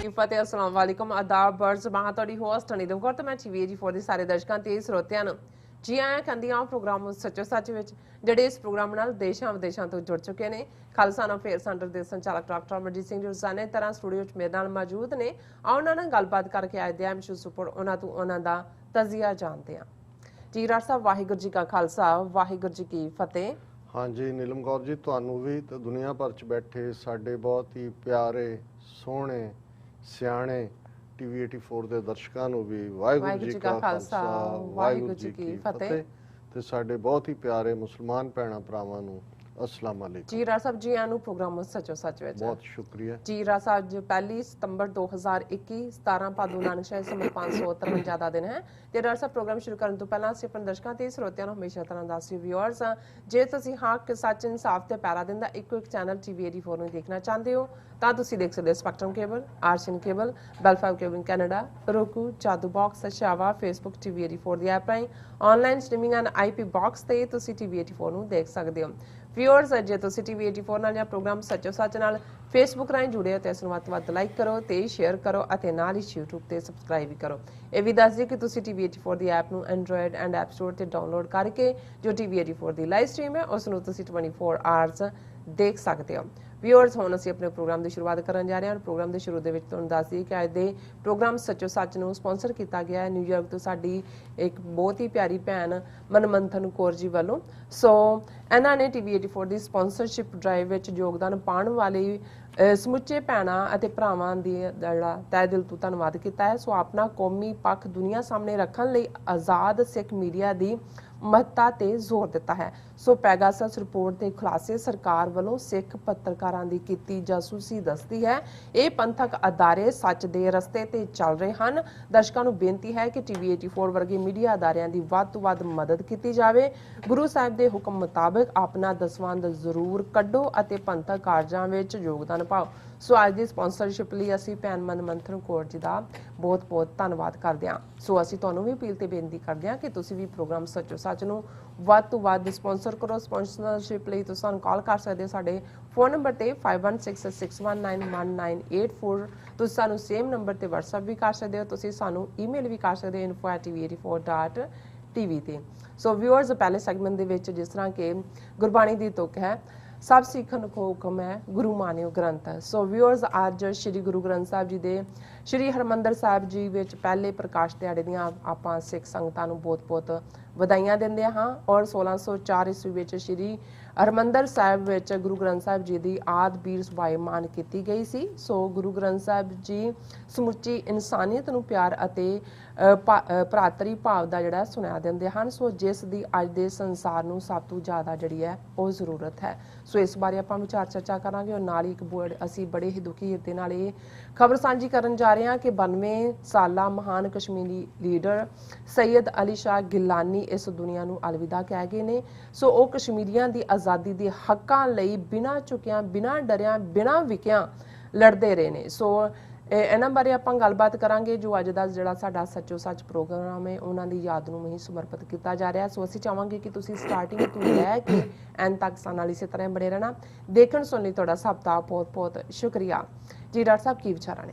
ਕੀ ਫਤਿਹ अस्सलाम वालेकुम आदाब बर्ज मैं ਤੁਹਾਡੀ ਹੋਸਟ ਅਨੀਦਮ ਕੌਰ ਤੇ ਮੈਂ TV84 ਦੇ ਸਾਰੇ ਦਰਸ਼ਕਾਂ ਤੇ ਸਰੋਤਿਆਂ ਨੂੰ ਜੀ ਆਇਆਂ ਕਹਿੰਦੀਆਂ ਪ੍ਰੋਗਰਾਮ ਸੱਚੋ ਸੱਚ ਵਿੱਚ ਜਿਹੜੇ ਇਸ ਪ੍ਰੋਗਰਾਮ ਨਾਲ ਦੇਸ਼ਾਂ ਵਿਦੇਸ਼ਾਂ ਤੋਂ ਜੁੜ ਚੁੱਕੇ ਨੇ ਖਾਲਸਾ ਅਫੇਅਰ ਸੈਂਟਰ ਦੇ ਸੰਚਾਲਕ ਡਾਕਟਰ ਅਮਰਜੀਤ ਸਿੰਘ ਜੀ ਰੋਜ਼ਾਨੇ ਤਰ੍ਹਾਂ ਸਟੂਡੀਓ 'ਚ ਮੇਰੇ ਨਾਲ ਮੌਜੂਦ ਨੇ ਉਹਨਾਂ ਨਾਲ ਗੱਲਬਾਤ ਕਰਕੇ ਅੱਜ ਦੇ ਐਮਸ਼ੂ ਸੁਪਰ ਉਹਨਾਂ ਤੋਂ ਉਹਨਾਂ ਦਾ ਤਜ਼ੀਆ ਜਾਣਦੇ ਹਾਂ ਜੀ ਰਾਜ ਸਾਹਿਬ ਵਾਹਿਗੁਰੂ ਜੀ ਕਾ ਖਾਲਸਾ ਵਾਹਿਗੁਰੂ ਜੀ ਕੀ ਫਤਿਹ। हाँ जी नीलम कौर जी ਤੁਹਾਨੂੰ ਵੀ ਤੇ ਦੁਨੀਆ ਭਰ ਚ ਬੈਠੇ ਸਾਡੇ ਬਹੁਤ ਹੀ ਪਿਆਰੇ ਸੋਹਣੇ ਸਿਆਣੇ TV84 ਦੇ ਦਰਸ਼ਕਾਂ ਨੂੰ ਵੀ ਵਾਹਿਗੁਰੂ ਜੀ ਕਾ ਖਾਲਸਾ ਵਾਹਿਗੁਰੂ ਜੀ ਕੀ ਫਤਿਹ ਤੇ ਸਾਡੇ ਬਹੁਤ ਹੀ ਪਿਆਰੇ ਮੁਸਲਮਾਨ ਭੈਣਾਂ ਭਰਾਵਾਂ ਨੂੰ अस्सलाम वालेकुम जी राज साहब जी आनू प्रोग्राम सचो सच विच बहुत शुक्रिया जी राज साहब जो 1 सितंबर 2021 17 ਭਾਦੋਂ ਨਾਨਕ ਸ਼ਾਹੀ ਸਮੇਂ 553 ਦਾ ਦਿਨ ਹੈ ਤੇ ਰਾਜ ਸਾਹਿਬ ਪ੍ਰੋਗਰਾਮ ਸ਼ੁਰੂ ਕਰਨ ਤੋਂ ਪਹਿਲਾਂ ਅਸੀਂ ਆਪਣੇ ਦਰਸ਼ਕਾਂ ਤੇ ਸਰੋਤਿਆਂ ਨੂੰ ਹਮੇਸ਼ਾ ਤਰ੍ਹਾਂ ਦੱਸੀ ਵਿਊਅਰਸ ਜੇ ਤੁਸੀਂ ਹੱਕ ਸੱਚ ਇਨਸਾਫ ਤੇ ਪੈਰਾ ਦਿੰਦਾ ਇੱਕੋ ਇੱਕ ਚੈਨਲ TV84 ਨੂੰ ਦੇਖਣਾ ਚਾਹੁੰਦੇ ਹੋ ਤਾਂ ਤੁਸੀਂ ਦੇਖ ਸਕਦੇ ਹੋ ਸਪੈਕਟਰਮ ਕੇਬਲ ਆਰਸ਼ਨ cable Bell Fibe cable Canada roku Jadoo box ਸ਼ਾਵਾ ਫੇਸਬੁੱਕ TV84 ਦੀ ਐਪ ਰਾਹੀਂ online streaming and IP box ਤੇ ਤੁਸੀਂ TV84 ਨੂੰ ਦੇਖ ਸਕਦੇ ਹੋ। ਵਿਊਅਰਸ ਜੇ ਤੁਸੀਂ TV84 ਨਾਲ ਜਾਂ ਪ੍ਰੋਗਰਾਮ ਸੱਚੋ ਸੱਚ ਨਾਲ ਫੇਸਬੁੱਕ ਰਾਹੀਂ ਜੁੜੇ ਹੋ ਤੇ ਇਸ ਨੂੰ ਵੱਧ ਤੋਂ ਵੱਧ ਲਾਈਕ ਕਰੋ ਤੇ ਸ਼ੇਅਰ ਕਰੋ ਅਤੇ ਨਾਲ ਹੀ YouTube ਤੇ ਸਬਸਕ੍ਰਾਈਬ ਵੀ ਕਰੋ। ਇਹ ਵੀ ਦੱਸ ਦਿਓ ਕਿ ਤੁਸੀਂ TV84 ਦੀ ਐਪ ਨੂੰ ਐਂਡਰੋਇਡ ਐਂਡ ਐਪ ਸਟੋਰ ਤੇ ਡਾਊਨਲੋਡ ਕਰਕੇ ਜੋ TV84 ਦੀ ਲਾਈਵ ਸਟ੍ਰੀਮ ਹੈ ਉਸ ਨੂੰ ਤੁਸੀਂ 24 ਆਵਰਸ ਦੇਖ ਸਕਦੇ ਹੋ। ਵਿਊਅਰਸ ਹੁਣ ਅਸੀਂ ਆਪਣੇ ਪ੍ਰੋਗਰਾਮ ਦੀ ਸ਼ੁਰੂਆਤ ਕਰਨ ਜਾ ਰਹੇ ਹਾਂ। ਪ੍ਰੋਗਰਾਮ ਦੇ ਸ਼ੁਰੂ ਦੇ ਵਿੱਚ ਤੁਹਾਨੂੰ ਦੱਸ ਦਈਏ ਕਿ ਅੱਜ ਦੇ ਪ੍ਰੋਗਰਾਮ ਸੱਚੋ ਸੱਚ ਨੂੰ ਸਪਾਂਸਰ ਕੀਤਾ ਗਿਆ ਹੈ ਨਿਊਯਾਰਕ ਤੋਂ ਸਾਡੀ ਇੱਕ ਬਹੁਤ ਹੀ ਪਿਆਰੀ ਭੈਣ ਮਨਮੰਥਨ ਕੌਰ ਜੀ ਵੱਲੋਂ। ਸੋ ਇਹਨਾਂ ਨੇ TV84 ਦੀ ਸਪਾਂਸਰਸ਼ਿਪ ਡਰਾਈਵ ਵਿੱਚ ਯੋਗਦਾਨ ਪਾਉਣ ਵਾਲੇ ਸਮੁੱਚੇ ਭੈਣਾਂ ਅਤੇ ਭਰਾਵਾਂ ਦੀ ਜਿਹੜਾ ਤਹਿ ਦਿਲ ਤੋਂ ਧੰਨਵਾਦ ਕੀਤਾ ਹੈ। ਸੋ ਆਪਣਾ ਕੌਮੀ ਪੱਖ ਦੁਨੀਆ ਸਾਹਮਣੇ ਰੱਖਣ ਲਈ ਆਜ਼ਾਦ ਸਿੱਖ ਮੀਡੀਆ ਦੀ ਮਹੱਤਤਾ ਤੇ ਜ਼ੋਰ ਦਿੱਤਾ ਹੈ। ਸੋ ਪੈਗਾਸਸ ਰਿਪੋਰਟ ਦੇ ਖੁਲਾਸੇ ਸਰਕਾਰ ਵੱਲੋਂ ਸਿੱਖ ਪੱਤਰਕਾਰਾਂ ਦੀ ਕੀਤੀ ਜਾਸੂਸੀ ਦੱਸਦੀ ਹੈ। ਇਹ ਪੰਥਕ ਅਦਾਰੇ ਸੱਚ ਦੇ ਰਸਤੇ ਤੇ ਚੱਲ ਰਹੇ ਹਨ। ਦਰਸ਼ਕਾਂ ਨੂੰ ਬੇਨਤੀ ਹੈ ਕਿ TV84 ਵਰਗੇ ਮੀਡੀਆ ਅਦਾਰਿਆਂ ਦੀ ਵੱਧ ਤੋਂ ਵੱਧ ਮਦਦ ਕੀਤੀ ਜਾਵੇ। ਗੁਰੂ ਸਾਹਿਬ ਦੇ ਹੁਕਮ ਮੁਤਾਬਕ ਆਪਣਾ ਦਸਵੰਧ ਜ਼ਰੂਰ ਕੱਢੋ ਅਤੇ ਪੰਥਕ ਕਾਰਜਾਂ ਵਿੱਚ ਯੋਗਦਾਨ ਪਾਓ। ਸੋ ਅੱਜ ਦੀ ਸਪਾਂਸਰਸ਼ਿਪ ਲਈ ਅਸੀਂ ਭੈਣ ਮਨਮੰਥਨ ਕੌਰ ਜੀ ਦਾ ਬਹੁਤ ਬਹੁਤ ਧੰਨਵਾਦ ਕਰਦੇ ਹਾਂ। ਸੋ ਅਸੀਂ ਤੁਹਾਨੂੰ ਵੀ ਅਪੀਲ ਤੇ ਬੇਨਤੀ ਕਰਦੇ ਹਾਂ ਕਿ ਤੁਸੀਂ ਵੀ ਪ੍ਰੋਗਰਾਮ ਸੱਚੋ ਸੱਚ ਨੂੰ ਵੱਧ ਤੋਂ ਵੱਧ ਸਪਾਂਸਰ ਕਰੋ। ਸਪਾਂਸਰਸ਼ਿਪ ਲਈ ਤੁਸੀਂ ਸਾਨੂੰ ਕਾਲ ਕਰ ਸਕਦੇ ਹੋ ਸਾਡੇ ਫੋਨ ਨੰਬਰ ਤੇ 5166191984। ਤੁਸੀਂ ਸਾਨੂੰ ਸੇਮ ਨੰਬਰ ਤੇ WhatsApp ਵੀ ਕਰ ਸਕਦੇ ਹੋ। ਤੁਸੀਂ ਸਾਨੂੰ ਈਮੇਲ ਵੀ ਕਰ ਸਕਦੇ ਹੋ info@tv84.tv ਤੇ। ਸੋ ਵਿਊਅਰਸ ਪਹਿਲੇ ਸੈਗਮੈਂਟ ਦੇ ਵਿੱਚ ਜਿਸ ਤਰ੍ਹਾਂ ਕਿ ਗੁਰਬਾਣੀ ਦੀ ਤੁਕ ਹੈ ਸਭ ਸਿੱਖਣ ਕੋ ਹੁਕਮ ਹੈ ਗੁਰੂ ਮਾਨਿਓ ਗ੍ਰੰਥ। ਸੋ ਵਿਊਅਰਸ ਅੱਜ ਸ਼੍ਰੀ ਗੁਰੂ ਗ੍ਰੰਥ ਸਾਹਿਬ ਜੀ ਦੇ ਸ਼੍ਰੀ ਹਰਮੰਦਰ ਸਾਹਿਬ ਜੀ ਵਿੱਚ ਪਹਿਲੇ ਪ੍ਰਕਾਸ਼ ਦਿਹਾੜੇ ਦੀਆਂ ਆਪਾਂ ਸਿੱਖ ਸੰਗਤਾਂ ਨੂੰ ਬਹੁਤ-ਬਹੁਤ ਵਧਾਈਆਂ ਦਿੰਦੇ ਹਾਂ। ਔਰ 1604 ਈਸਵੀ ਵਿੱਚ ਸ਼੍ਰੀ ਹਰਮੰਦਰ ਸਾਹਿਬ ਵਿੱਚ ਗੁਰੂ ਗ੍ਰੰਥ ਸਾਹਿਬ ਜੀ ਦੀ ਆਦ ਬੀਰ ਸੁਭਾਈਮਾਨ ਕੀਤੀ ਗਈ ਸੀ। ਸੋ ਗੁਰੂ ਗ੍ਰੰਥ ਸਾਹਿਬ ਜੀ ਸਮੁੱਚੀ ਇਨਸਾਨੀਅਤ ਨੂੰ ਪਿਆਰ ਅਤੇ ਭਰਾਤਰੀ ਭਾਵ ਦਾ ਜਿਹੜਾ ਸੁਣਾ ਦਿੰਦੇ ਹਨ। ਸੋ ਜਿਸ ਦੀ ਅੱਜ ਦੇ ਸੰਸਾਰ ਨੂੰ ਸਭ ਤੋਂ ਜ਼ਿਆਦਾ ਜਿਹੜੀ ਹੈ ਉਹ ਜ਼ਰੂਰਤ ਹੈ। ਸੋ ਇਸ ਬਾਰੇ ਆਪਾਂ ਵਿਚਾਰ ਚਰਚਾ ਕਰਾਂਗੇ ਔਰ ਨਾਲ ਹੀ ਅਸੀਂ ਬੜੇ ਹੀ ਦੁਖੀ ਹਿਰਦੇ ਨਾਲ ਇਹ ਖਬਰ ਸਾਂਝੀ ਕਰਨ ਜਾ ਰਹੇ ਹਾਂ ਕਿ 92 ਸਾਲਾ ਮਹਾਨ ਕਸ਼ਮੀਰੀ ਲੀਡਰ ਸੈਯਦ ਅਲੀ ਸ਼ਾਹ ਗਿਲਾਨੀ ਇਸ ਦੁਨੀਆ ਨੂੰ ਅਲਵਿਦਾ ਕਹਿ ਗਏ ਨੇ। ਸੋ ਉਹ ਕਸ਼ਮੀਰੀਆਂ ਦੀ ਆਜ਼ਾਦੀ ਦੇ ਹੱਕਾਂ ਲਈ ਬਿਨਾਂ ਝੁਕਿਆਂ ਬਿਨਾਂ ਡਰਿਆਂ ਬਿਨਾਂ ਵਿਕਿਆਂ ਲੜਦੇ ਰਹੇ ਨੇ। ਸੋ ਇਹਨਾਂ ਬਾਰੇ ਆਪਾਂ ਗੱਲਬਾਤ ਕਰਾਂਗੇ। ਜੋ ਅੱਜ ਦਾ ਜਿਹੜਾ ਸਾਡਾ ਸੱਚੋ ਸੱਚ ਪ੍ਰੋਗਰਾਮ ਹੈ ਉਹਨਾਂ ਦੀ ਯਾਦ ਨੂੰ ਹੀ ਸਮਰਪਿਤ ਕੀਤਾ ਜਾ ਰਿਹਾ। ਸੋ ਅਸੀਂ ਚਾਹਾਂਗੇ ਕਿ ਤੁਸੀਂ ਸਟਾਰਟਿੰਗ ਤੋਂ ਲੈ ਕੇ ਐਂਡ ਤੱਕ ਸਾਡੇ ਨਾਲ ਇਸੇ ਤਰ੍ਹਾਂ ਬਣੇ ਰਹਿਣਾ। ਦੇਖਣ ਸੁਣਨ ਲਈ ਤੁਹਾਡਾ ਸਭ ਦਾ ਬਹੁਤ ਬਹੁਤ ਸ਼ੁਕਰੀਆ ਜੀ। ਡਾਕਟਰ ਸਾਹਿਬ ਕੀ ਵਿਚਾਰਾਂ ਨੇ?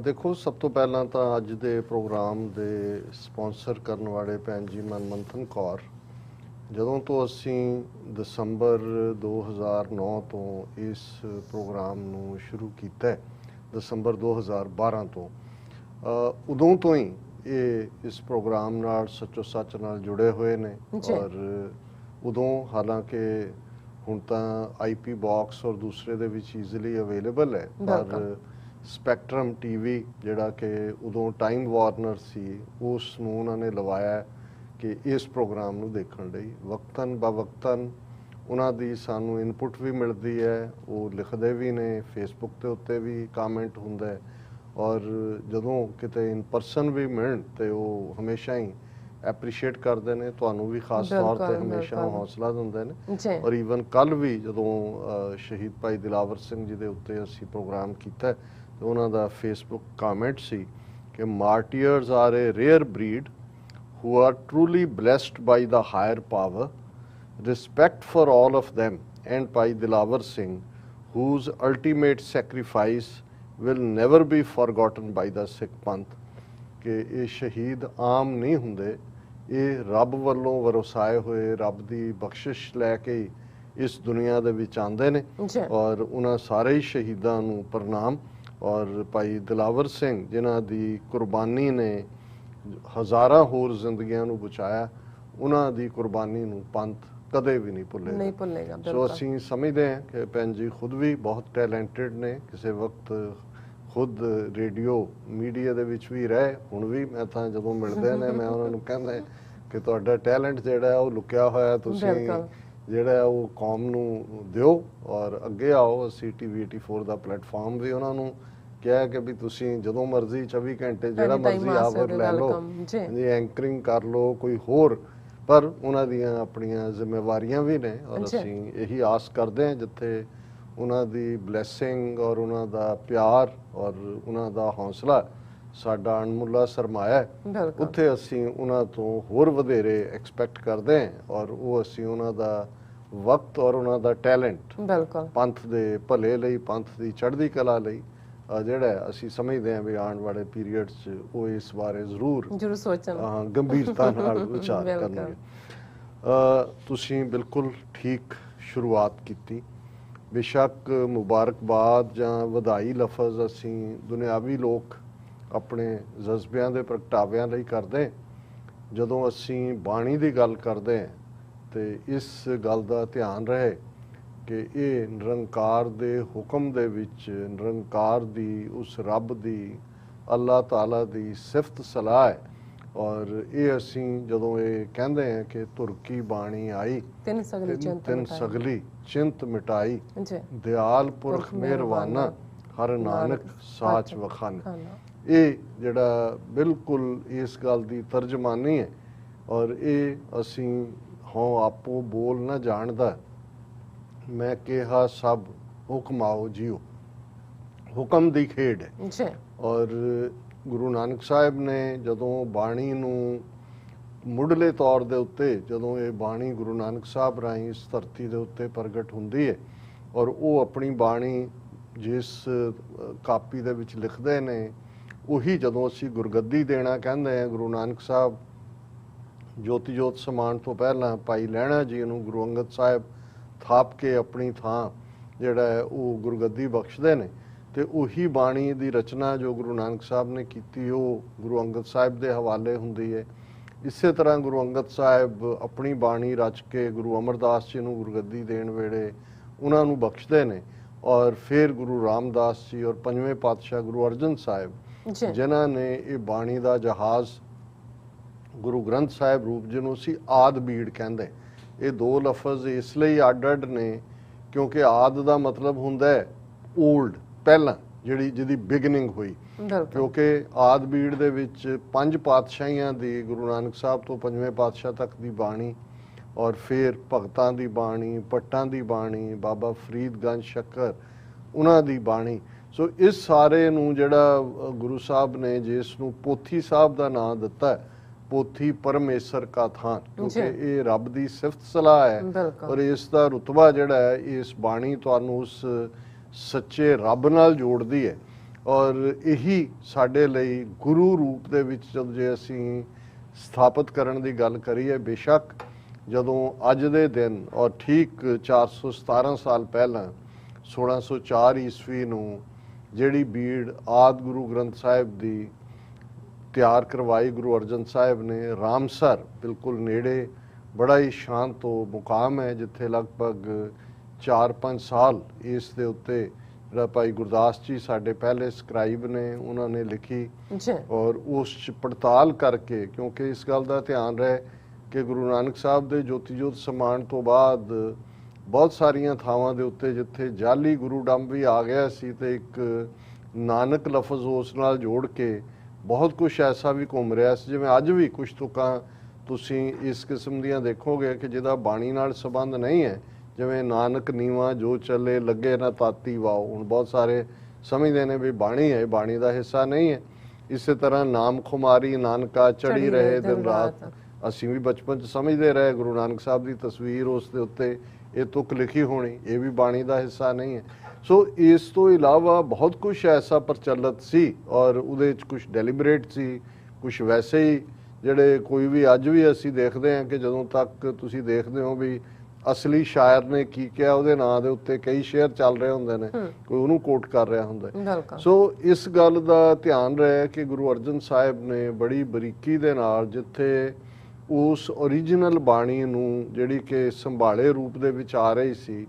ਦੇਖੋ ਸਭ ਤੋਂ ਪਹਿਲਾਂ ਤਾਂ ਅੱਜ ਦੇ ਪ੍ਰੋਗਰਾਮ ਦੇ ਸਪਾਂਸਰ ਕਰਨ ਵਾਲੇ ਭੈਣ ਜੀ ਮਨਮੰਥਨ ਕੌਰ, ਜਦੋਂ ਤੋਂ ਅਸੀਂ ਦਸੰਬਰ 2009 ਤੋਂ ਇਸ ਪ੍ਰੋਗਰਾਮ ਨੂੰ ਸ਼ੁਰੂ ਕੀਤਾ ਦਸੰਬਰ 2012 ਤੋਂ ਉਦੋਂ ਤੋਂ ਹੀ ਇਹ ਇਸ ਪ੍ਰੋਗਰਾਮ ਨਾਲ ਸੱਚੋ ਸੱਚ ਨਾਲ ਜੁੜੇ ਹੋਏ ਨੇ। ਔਰ ਉਦੋਂ ਹਾਲਾਂਕਿ ਹੁਣ ਤਾਂ IP ਬਾਕਸ ਔਰ ਦੂਸਰੇ ਦੇ ਵਿੱਚ ਈਜ਼ੀਲੀ ਅਵੇਲੇਬਲ ਹੈ, ਪਰ ਸਪੈਕਟਰਮ TV ਜਿਹੜਾ ਕਿ ਉਦੋਂ ਟਾਈਮ ਵਾਰਨਰ ਸੀ ਉਸ ਨੂੰ ਉਹਨਾਂ ਨੇ ਲਵਾਇਆ ਕਿ ਇਸ ਪ੍ਰੋਗਰਾਮ ਨੂੰ ਦੇਖਣ ਲਈ ਵਕਤਨ ਬਵਕਤਨ ਉਹਨਾਂ ਦੀ ਸਾਨੂੰ ਇਨਪੁਟ ਵੀ ਮਿਲਦੀ ਹੈ। ਉਹ ਲਿਖਦੇ ਵੀ ਨੇ, ਫੇਸਬੁੱਕ ਦੇ ਉੱਤੇ ਵੀ ਕਾਮੈਂਟ ਹੁੰਦਾ ਹੈ ਔਰ ਜਦੋਂ ਕਿਤੇ ਇਨ ਪਰਸਨ ਵੀ ਮਿਲਣ ਤੇ ਉਹ ਹਮੇਸ਼ਾ ਹੀ ਐਪਰੀਸ਼ੀਏਟ ਕਰਦੇ ਨੇ। ਤੁਹਾਨੂੰ ਵੀ ਖਾਸ ਤੌਰ ਤੇ ਹਮੇਸ਼ਾ ਹੌਸਲਾ ਦਿੰਦੇ ਨੇ। ਔਰ ਈਵਨ ਕੱਲ ਵੀ ਜਦੋਂ ਸ਼ਹੀਦ ਭਾਈ ਦਿਲਾਵਰ ਸਿੰਘ ਜੀ ਦੇ ਉੱਤੇ ਅਸੀਂ ਪ੍ਰੋਗਰਾਮ ਕੀਤਾ ਤੇ ਉਹਨਾਂ ਦਾ ਫੇਸਬੁੱਕ ਕਾਮੈਂਟ ਸੀ ਕਿ martyrs are a rare breed who are truly blessed by the higher power, respect for all of them, and by Dilawar Singh, whose ultimate sacrifice will never be forgotten by the Sikh Panth ਕਿ ਇਹ ਸ਼ਹੀਦ ਆਮ ਨਹੀਂ ਹੁੰਦੇ, ਇਹ ਰੱਬ ਵੱਲੋਂ Versailles ਹੋਏ ਰੱਬ ਦੀ ਬਖਸ਼ਿਸ਼ ਲੈ ਕੇ ਹੀ ਇਸ ਦੁਨੀਆ ਦੇ ਵਿੱਚ ਆਉਂਦੇ ਨੇ। ਔਰ ਉਹਨਾਂ ਸਾਰੇ ਹੀ ਸ਼ਹੀਦਾਂ ਨੂੰ ਪ੍ਰਣਾਮ। ਔਰ ਭਾਈ ਦਿਲਾਵਰ ਸਿੰਘ ਜਿਨ੍ਹਾਂ ਦੀ ਕੁਰਬਾਨੀ ਨੇ ਹਜ਼ਾਰਾਂ ਹੋਰ ਜ਼ਿੰਦਗੀਆਂ ਨੂੰ ਬਚਾਇਆ, ਉਹਨਾਂ ਦੀ ਕੁਰਬਾਨੀ ਨੂੰ ਪੰਥ ਕਦੇ ਵੀ ਨਹੀਂ ਭੁੱਲੇਗਾ। ਸੋ ਅਸੀਂ ਸਮਝਦੇ ਹਾਂ ਕਿ ਭੈਣ ਜੀ ਖੁਦ ਵੀ ਬਹੁਤ ਟੈਲੈਂਟਡ ਨੇ, ਕਿਸੇ ਵਕਤ ਖੁਦ ਰੇਡੀਓ ਮੀਡੀਆ ਦੇ ਵਿੱਚ ਵੀ ਰਹੇ, ਹੁਣ ਵੀ ਮੈਂ ਤਾਂ ਜਦੋਂ ਮਿਲਦੇ ਨੇ ਮੈਂ ਉਹਨਾਂ ਨੂੰ ਕਹਿੰਦਾ ਕਿ ਤੁਹਾਡਾ ਟੈਲੈਂਟ ਜਿਹੜਾ ਉਹ ਲੁਕਿਆ ਹੋਇਆ, ਤੁਸੀਂ ਜਿਹੜਾ ਉਹ ਕੌਮ ਨੂੰ ਦਿਓ ਔਰ ਅੱਗੇ ਆਓ। ਅਸੀਂ TV 84 ਦਾ ਪਲੇਟਫਾਰਮ ਵੀ ਉਹਨਾਂ ਨੂੰ ਕਿਹਾ ਕਿ ਵੀ ਤੁਸੀਂ ਜਦੋਂ ਮਰਜ਼ੀ 24 ਘੰਟੇ ਜਿਹੜਾ ਮਰਜ਼ੀ ਆਵਰ ਲੈ ਲਓ ਜੀ, ਐਂਕਰਿੰਗ ਕਰ ਲਓ ਕੋਈ ਹੋਰ, ਪਰ ਉਹਨਾਂ ਦੀਆਂ ਆਪਣੀਆਂ ਜ਼ਿੰਮੇਵਾਰੀਆਂ ਵੀ ਨੇ। ਔਰ ਅਸੀਂ ਇਹੀ ਆਸ ਕਰਦੇ ਹਾਂ ਜਿੱਥੇ ਉਹਨਾਂ ਦੀ ਬਲੈਸਿੰਗ ਔਰ ਉਹਨਾਂ ਦਾ ਪਿਆਰ ਔਰ ਉਹਨਾਂ ਦਾ ਹੌਸਲਾ ਸਾਡਾ ਅਣਮੁੱਲਾ ਸਰਮਾਇਆ ਹੈ, ਉੱਥੇ ਅਸੀਂ ਉਹਨਾਂ ਤੋਂ ਹੋਰ ਵਧੇਰੇ ਐਕਸਪੈਕਟ ਕਰਦੇ ਹਾਂ। ਔਰ ਉਹ ਅਸੀਂ ਉਹਨਾਂ ਦਾ ਵਕਤ ਔਰ ਉਹਨਾਂ ਦਾ ਟੈਲੈਂਟ ਪੰਥ ਦੇ ਭਲੇ ਲਈ, ਪੰਥ ਦੀ ਚੜ੍ਹਦੀ ਕਲਾ ਲਈ ਜਿਹੜਾ ਅਸੀਂ ਸਮਝਦੇ ਹਾਂ ਵੀ ਆਉਣ ਵਾਲੇ ਪੀਰੀਅਡ 'ਚ ਉਹ ਇਸ ਬਾਰੇ ਜ਼ਰੂਰ ਸੋਚਣ, ਗੰਭੀਰਤਾ ਨਾਲ ਵਿਚਾਰ ਕਰਨਗੇ। ਤੁਸੀਂ ਬਿਲਕੁਲ ਠੀਕ ਸ਼ੁਰੂਆਤ ਕੀਤੀ। ਬੇਸ਼ੱਕ ਮੁਬਾਰਕਬਾਦ ਜਾਂ ਵਧਾਈ ਲਫ਼ਜ਼ ਅਸੀਂ ਦੁਨਿਆਵੀ ਲੋਕ ਆਪਣੇ ਜਜ਼ਬਿਆਂ ਦੇ ਪ੍ਰਗਟਾਵਿਆਂ ਲਈ ਕਰਦੇ, ਜਦੋਂ ਅਸੀਂ ਬਾਣੀ ਦੀ ਗੱਲ ਕਰਦੇ ਹਾਂ ਤੇ ਇਸ ਗੱਲ ਦਾ ਧਿਆਨ ਰਹੇ ਕਿ ਇਹ ਨਿਰੰਕਾਰ ਦੇ ਹੁਕਮ ਦੇ ਵਿੱਚ ਨਿਰੰਕਾਰ ਦੀ ਉਸ ਰੱਬ ਦੀ ਅੱਲਾਹ ਤਾਲਾ ਦੀ ਸਿਫਤ ਸਲਾਹ ਹੈ। ਔਰ ਇਹ ਅਸੀਂ ਜਦੋਂ ਇਹ ਕਹਿੰਦੇ ਹਾਂ ਕਿ ਤੁਰਕੀ ਬਾਣੀ ਆਈ ਤਿੰਨ ਸਗਲੀ ਚਿੰਤ ਮਿਟਾਈ, ਦਿਆਲ ਪੁਰਖ ਮਿਹਰਵਾਨਾ ਹਰ ਨਾਨਕ ਸਾਚ ਵਖਾਨਾ, ਇਹ ਜਿਹੜਾ ਬਿਲਕੁਲ ਇਸ ਗੱਲ ਦੀ ਤਰਜਮਾਨੀ ਹੈ। ਔਰ ਇਹ ਅਸੀਂ ਹੋਂ ਆਪੋ ਬੋਲ ਨਾ ਜਾਣਦਾ, ਮੈਂ ਕਿਹਾ ਸਭ ਹੁਕਮ ਆਓ ਜੀਓ, ਹੁਕਮ ਦੀ ਖੇਡ ਹੈ। ਔਰ ਗੁਰੂ ਨਾਨਕ ਸਾਹਿਬ ਨੇ ਜਦੋਂ ਬਾਣੀ ਨੂੰ ਮੁੱਢਲੇ ਤੌਰ ਦੇ ਉੱਤੇ, ਜਦੋਂ ਇਹ ਬਾਣੀ ਗੁਰੂ ਨਾਨਕ ਸਾਹਿਬ ਰਾਹੀਂ ਇਸ ਧਰਤੀ ਦੇ ਉੱਤੇ ਪ੍ਰਗਟ ਹੁੰਦੀ ਹੈ ਔਰ ਉਹ ਆਪਣੀ ਬਾਣੀ ਜਿਸ ਕਾਪੀ ਦੇ ਵਿੱਚ ਲਿਖਦੇ ਨੇ, ਉਹੀ ਜਦੋਂ ਅਸੀਂ ਗੁਰਗੱਦੀ ਦੇਣਾ ਕਹਿੰਦੇ ਹਾਂ, ਗੁਰੂ ਨਾਨਕ ਸਾਹਿਬ ਜੋਤੀ ਜੋਤ ਸਮਾਨ ਤੋਂ ਪਹਿਲਾਂ ਭਾਈ ਲਹਿਣਾ ਜੀ ਨੂੰ ਗੁਰੂ ਅੰਗਦ ਸਾਹਿਬ ਥਾਪ ਕੇ ਆਪਣੀ ਥਾਂ ਜਿਹੜਾ ਹੈ ਉਹ ਗੁਰਗੱਦੀ ਬਖਸ਼ਦੇ ਨੇ, ਤੇ ਉਹੀ ਬਾਣੀ ਦੀ ਰਚਨਾ ਜੋ ਗੁਰੂ ਨਾਨਕ ਸਾਹਿਬ ਨੇ ਕੀਤੀ ਉਹ ਗੁਰੂ ਅੰਗਦ ਸਾਹਿਬ ਦੇ ਹਵਾਲੇ ਹੁੰਦੀ ਹੈ। ਇਸੇ ਤਰ੍ਹਾਂ ਗੁਰੂ ਅੰਗਦ ਸਾਹਿਬ ਆਪਣੀ ਬਾਣੀ ਰਚ ਕੇ ਗੁਰੂ ਅਮਰਦਾਸ ਜੀ ਨੂੰ ਗੁਰਗੱਦੀ ਦੇਣ ਵੇਲੇ ਉਹਨਾਂ ਨੂੰ ਬਖਸ਼ਦੇ ਨੇ। ਔਰ ਫਿਰ ਗੁਰੂ ਰਾਮਦਾਸ ਜੀ ਔਰ ਪੰਜਵੇਂ ਪਾਤਸ਼ਾਹ ਗੁਰੂ ਅਰਜਨ ਸਾਹਿਬ ਜਿਨ੍ਹਾਂ ਨੇ ਇਹ ਬਾਣੀ ਦਾ ਜਹਾਜ਼ ਗੁਰੂ ਗ੍ਰੰਥ ਸਾਹਿਬ ਰੂਪ ਜਿਹਨੂੰ ਅਸੀਂ ਆਦ ਬੀੜ ਕਹਿੰਦੇ, ਇਹ ਦੋ ਲਫ਼ਜ਼ ਇਸ ਲਈ ਅੱਡ-ਅੱਡ ਨੇ ਕਿਉਂਕਿ ਆਦ ਦਾ ਮਤਲਬ ਹੁੰਦਾ ਹੈ ਓਲਡ, ਪਹਿਲਾਂ ਜਿਹਦੀ ਬਿਗਨਿੰਗ ਹੋਈ, ਕਿਉਂਕਿ ਆਦ ਬੀੜ ਦੇ ਵਿੱਚ ਪੰਜ ਪਾਤਸ਼ਾਹੀਆਂ ਦੀ ਗੁਰੂ ਨਾਨਕ ਸਾਹਿਬ ਤੋਂ ਪੰਜਵੇਂ ਪਾਤਸ਼ਾਹ ਤੱਕ ਦੀ ਬਾਣੀ ਔਰ ਫਿਰ ਭਗਤਾਂ ਦੀ ਬਾਣੀ, ਪੱਟਾਂ ਦੀ ਬਾਣੀ, ਬਾਬਾ ਫਰੀਦ ਗੰਜ ਸ਼ੱਕਰ ਉਹਨਾਂ ਦੀ ਬਾਣੀ। ਸੋ ਇਸ ਸਾਰੇ ਨੂੰ ਜਿਹੜਾ ਗੁਰੂ ਸਾਹਿਬ ਨੇ ਜਿਸ ਨੂੰ ਪੋਥੀ ਸਾਹਿਬ ਦਾ ਨਾਂ ਦਿੱਤਾ, ਪੋਥੀ ਪਰਮੇਸ਼ਰ ਕਾ ਥਾਨ, ਕਿਉਂਕਿ ਇਹ ਰੱਬ ਦੀ ਸਿਫਤ ਸਲਾਹ ਹੈ ਔਰ ਇਸ ਦਾ ਰੁਤਬਾ ਜਿਹੜਾ ਹੈ ਇਸ ਬਾਣੀ ਤੁਹਾਨੂੰ ਉਸ ਸੱਚੇ ਰੱਬ ਨਾਲ ਜੋੜਦੀ ਹੈ। ਔਰ ਇਹੀ ਸਾਡੇ ਲਈ ਗੁਰੂ ਰੂਪ ਦੇ ਵਿੱਚ ਜਦ ਜੇ ਅਸੀਂ ਸਥਾਪਿਤ ਕਰਨ ਦੀ ਗੱਲ ਕਰੀਏ, ਬੇਸ਼ੱਕ ਜਦੋਂ ਅੱਜ ਦੇ ਦਿਨ ਔਰ ਠੀਕ 417 ਸਾਲ ਪਹਿਲਾਂ 1604 ਈਸਵੀ ਨੂੰ ਜਿਹੜੀ ਬੀੜ ਆਦਿ ਗੁਰੂ ਗ੍ਰੰਥ ਸਾਹਿਬ ਦੀ ਤਿਆਰ ਕਰਵਾਈ ਗੁਰੂ ਅਰਜਨ ਸਾਹਿਬ ਨੇ, ਰਾਮਸਰ ਬਿਲਕੁਲ ਨੇੜੇ ਬੜਾ ਹੀ ਸ਼ਾਂਤ ਮੁਕਾਮ ਹੈ ਜਿੱਥੇ ਲਗਭਗ 4-5 ਸਾਲ ਇਸ ਦੇ ਉੱਤੇ ਜਿਹੜਾ ਭਾਈ ਗੁਰਦਾਸ ਜੀ ਸਾਡੇ ਪਹਿਲੇ ਸਕਰਾਈਬ ਨੇ ਉਹਨਾਂ ਨੇ ਲਿਖੀ ਔਰ ਉਸ 'ਚ ਪੜਤਾਲ ਕਰਕੇ, ਕਿਉਂਕਿ ਇਸ ਗੱਲ ਦਾ ਧਿਆਨ ਰਹੇ ਕਿ ਗੁਰੂ ਨਾਨਕ ਸਾਹਿਬ ਦੇ ਜੋਤੀ ਜੋਤ ਸਮਾਨ ਤੋਂ ਬਾਅਦ ਬਹੁਤ ਸਾਰੀਆਂ ਥਾਵਾਂ ਦੇ ਉੱਤੇ ਜਿੱਥੇ ਜਾਲੀ ਗੁਰੂ ਡੰਬ ਵੀ ਆ ਗਿਆ ਸੀ ਤੇ ਇੱਕ ਨਾਨਕ ਲਫ਼ਜ਼ ਉਸ ਨਾਲ ਜੋੜ ਕੇ ਬਹੁਤ ਕੁਛ ਐਸਾ ਵੀ ਘੁੰਮ ਰਿਹਾ ਸੀ, ਜਿਵੇਂ ਅੱਜ ਵੀ ਕੁਛ ਤੁਕਾਂ ਤੁਸੀਂ ਇਸ ਕਿਸਮ ਦੀਆਂ ਦੇਖੋਗੇ ਕਿ ਜਿਹਦਾ ਬਾਣੀ ਨਾਲ ਸੰਬੰਧ ਨਹੀਂ ਹੈ, ਜਿਵੇਂ ਨਾਨਕ ਨੀਵਾਂ ਜੋ ਚੱਲੇ ਲੱਗੇ ਨਾ ਤਾਤੀ ਵਾਓ। ਹੁਣ ਬਹੁਤ ਸਾਰੇ ਸਮਝਦੇ ਨੇ ਵੀ ਬਾਣੀ ਹੈ, ਬਾਣੀ ਦਾ ਹਿੱਸਾ ਨਹੀਂ ਹੈ। ਇਸੇ ਤਰ੍ਹਾਂ ਨਾਮ ਖੁਮਾਰੀ ਨਾਨਕਾ ਚੜੀ ਰਹੇ ਦਿਨ ਰਾਤ, ਅਸੀਂ ਵੀ ਬਚਪਨ 'ਚ ਸਮਝਦੇ ਰਹੇ ਗੁਰੂ ਨਾਨਕ ਸਾਹਿਬ ਦੀ ਤਸਵੀਰ ਉਸ ਦੇ ਉੱਤੇ ਇਹ ਤੁਕ ਲਿਖੀ ਹੋਣੀ, ਇਹ ਵੀ ਬਾਣੀ ਦਾ ਹਿੱਸਾ ਨਹੀਂ ਹੈ। ਸੋ ਇਸ ਤੋਂ ਇਲਾਵਾ ਬਹੁਤ ਕੁਝ ਐਸਾ ਪ੍ਰਚਲਿਤ ਸੀ ਔਰ ਉਹਦੇ ਵਿੱਚ ਕੁਝ ਡੈਲੀਬਰੇਟ ਸੀ, ਕੁਝ ਵੈਸੇ ਹੀ ਜਿਹੜੇ ਕੋਈ ਵੀ ਅੱਜ ਵੀ ਅਸੀਂ ਦੇਖਦੇ ਹਾਂ ਕਿ ਜਦੋਂ ਤੱਕ ਤੁਸੀਂ ਦੇਖਦੇ ਹੋ ਵੀ ਅਸਲੀ ਸ਼ਾਇਰ ਨੇ ਕੀ ਕਿਹਾ ਉਹਦੇ ਨਾਂ ਦੇ ਉੱਤੇ ਕਈ ਸ਼ੇਅਰ ਚੱਲ ਰਹੇ ਹੁੰਦੇ ਨੇ, ਕੋਈ ਉਹਨੂੰ ਕੋਟ ਕਰ ਰਿਹਾ ਹੁੰਦਾ ਹੈ। ਸੋ ਇਸ ਗੱਲ ਦਾ ਧਿਆਨ ਰਹੇ ਕਿ ਗੁਰੂ ਅਰਜਨ ਸਾਹਿਬ ਨੇ ਬੜੀ ਬਰੀਕੀ ਦੇ ਨਾਲ ਜਿੱਥੇ ਉਸ ਓਰੀਜਨਲ ਬਾਣੀ ਨੂੰ ਜਿਹੜੀ ਕਿ ਸੰਭਾਲੇ ਰੂਪ ਦੇ ਵਿੱਚ ਆ ਰਹੀ ਸੀ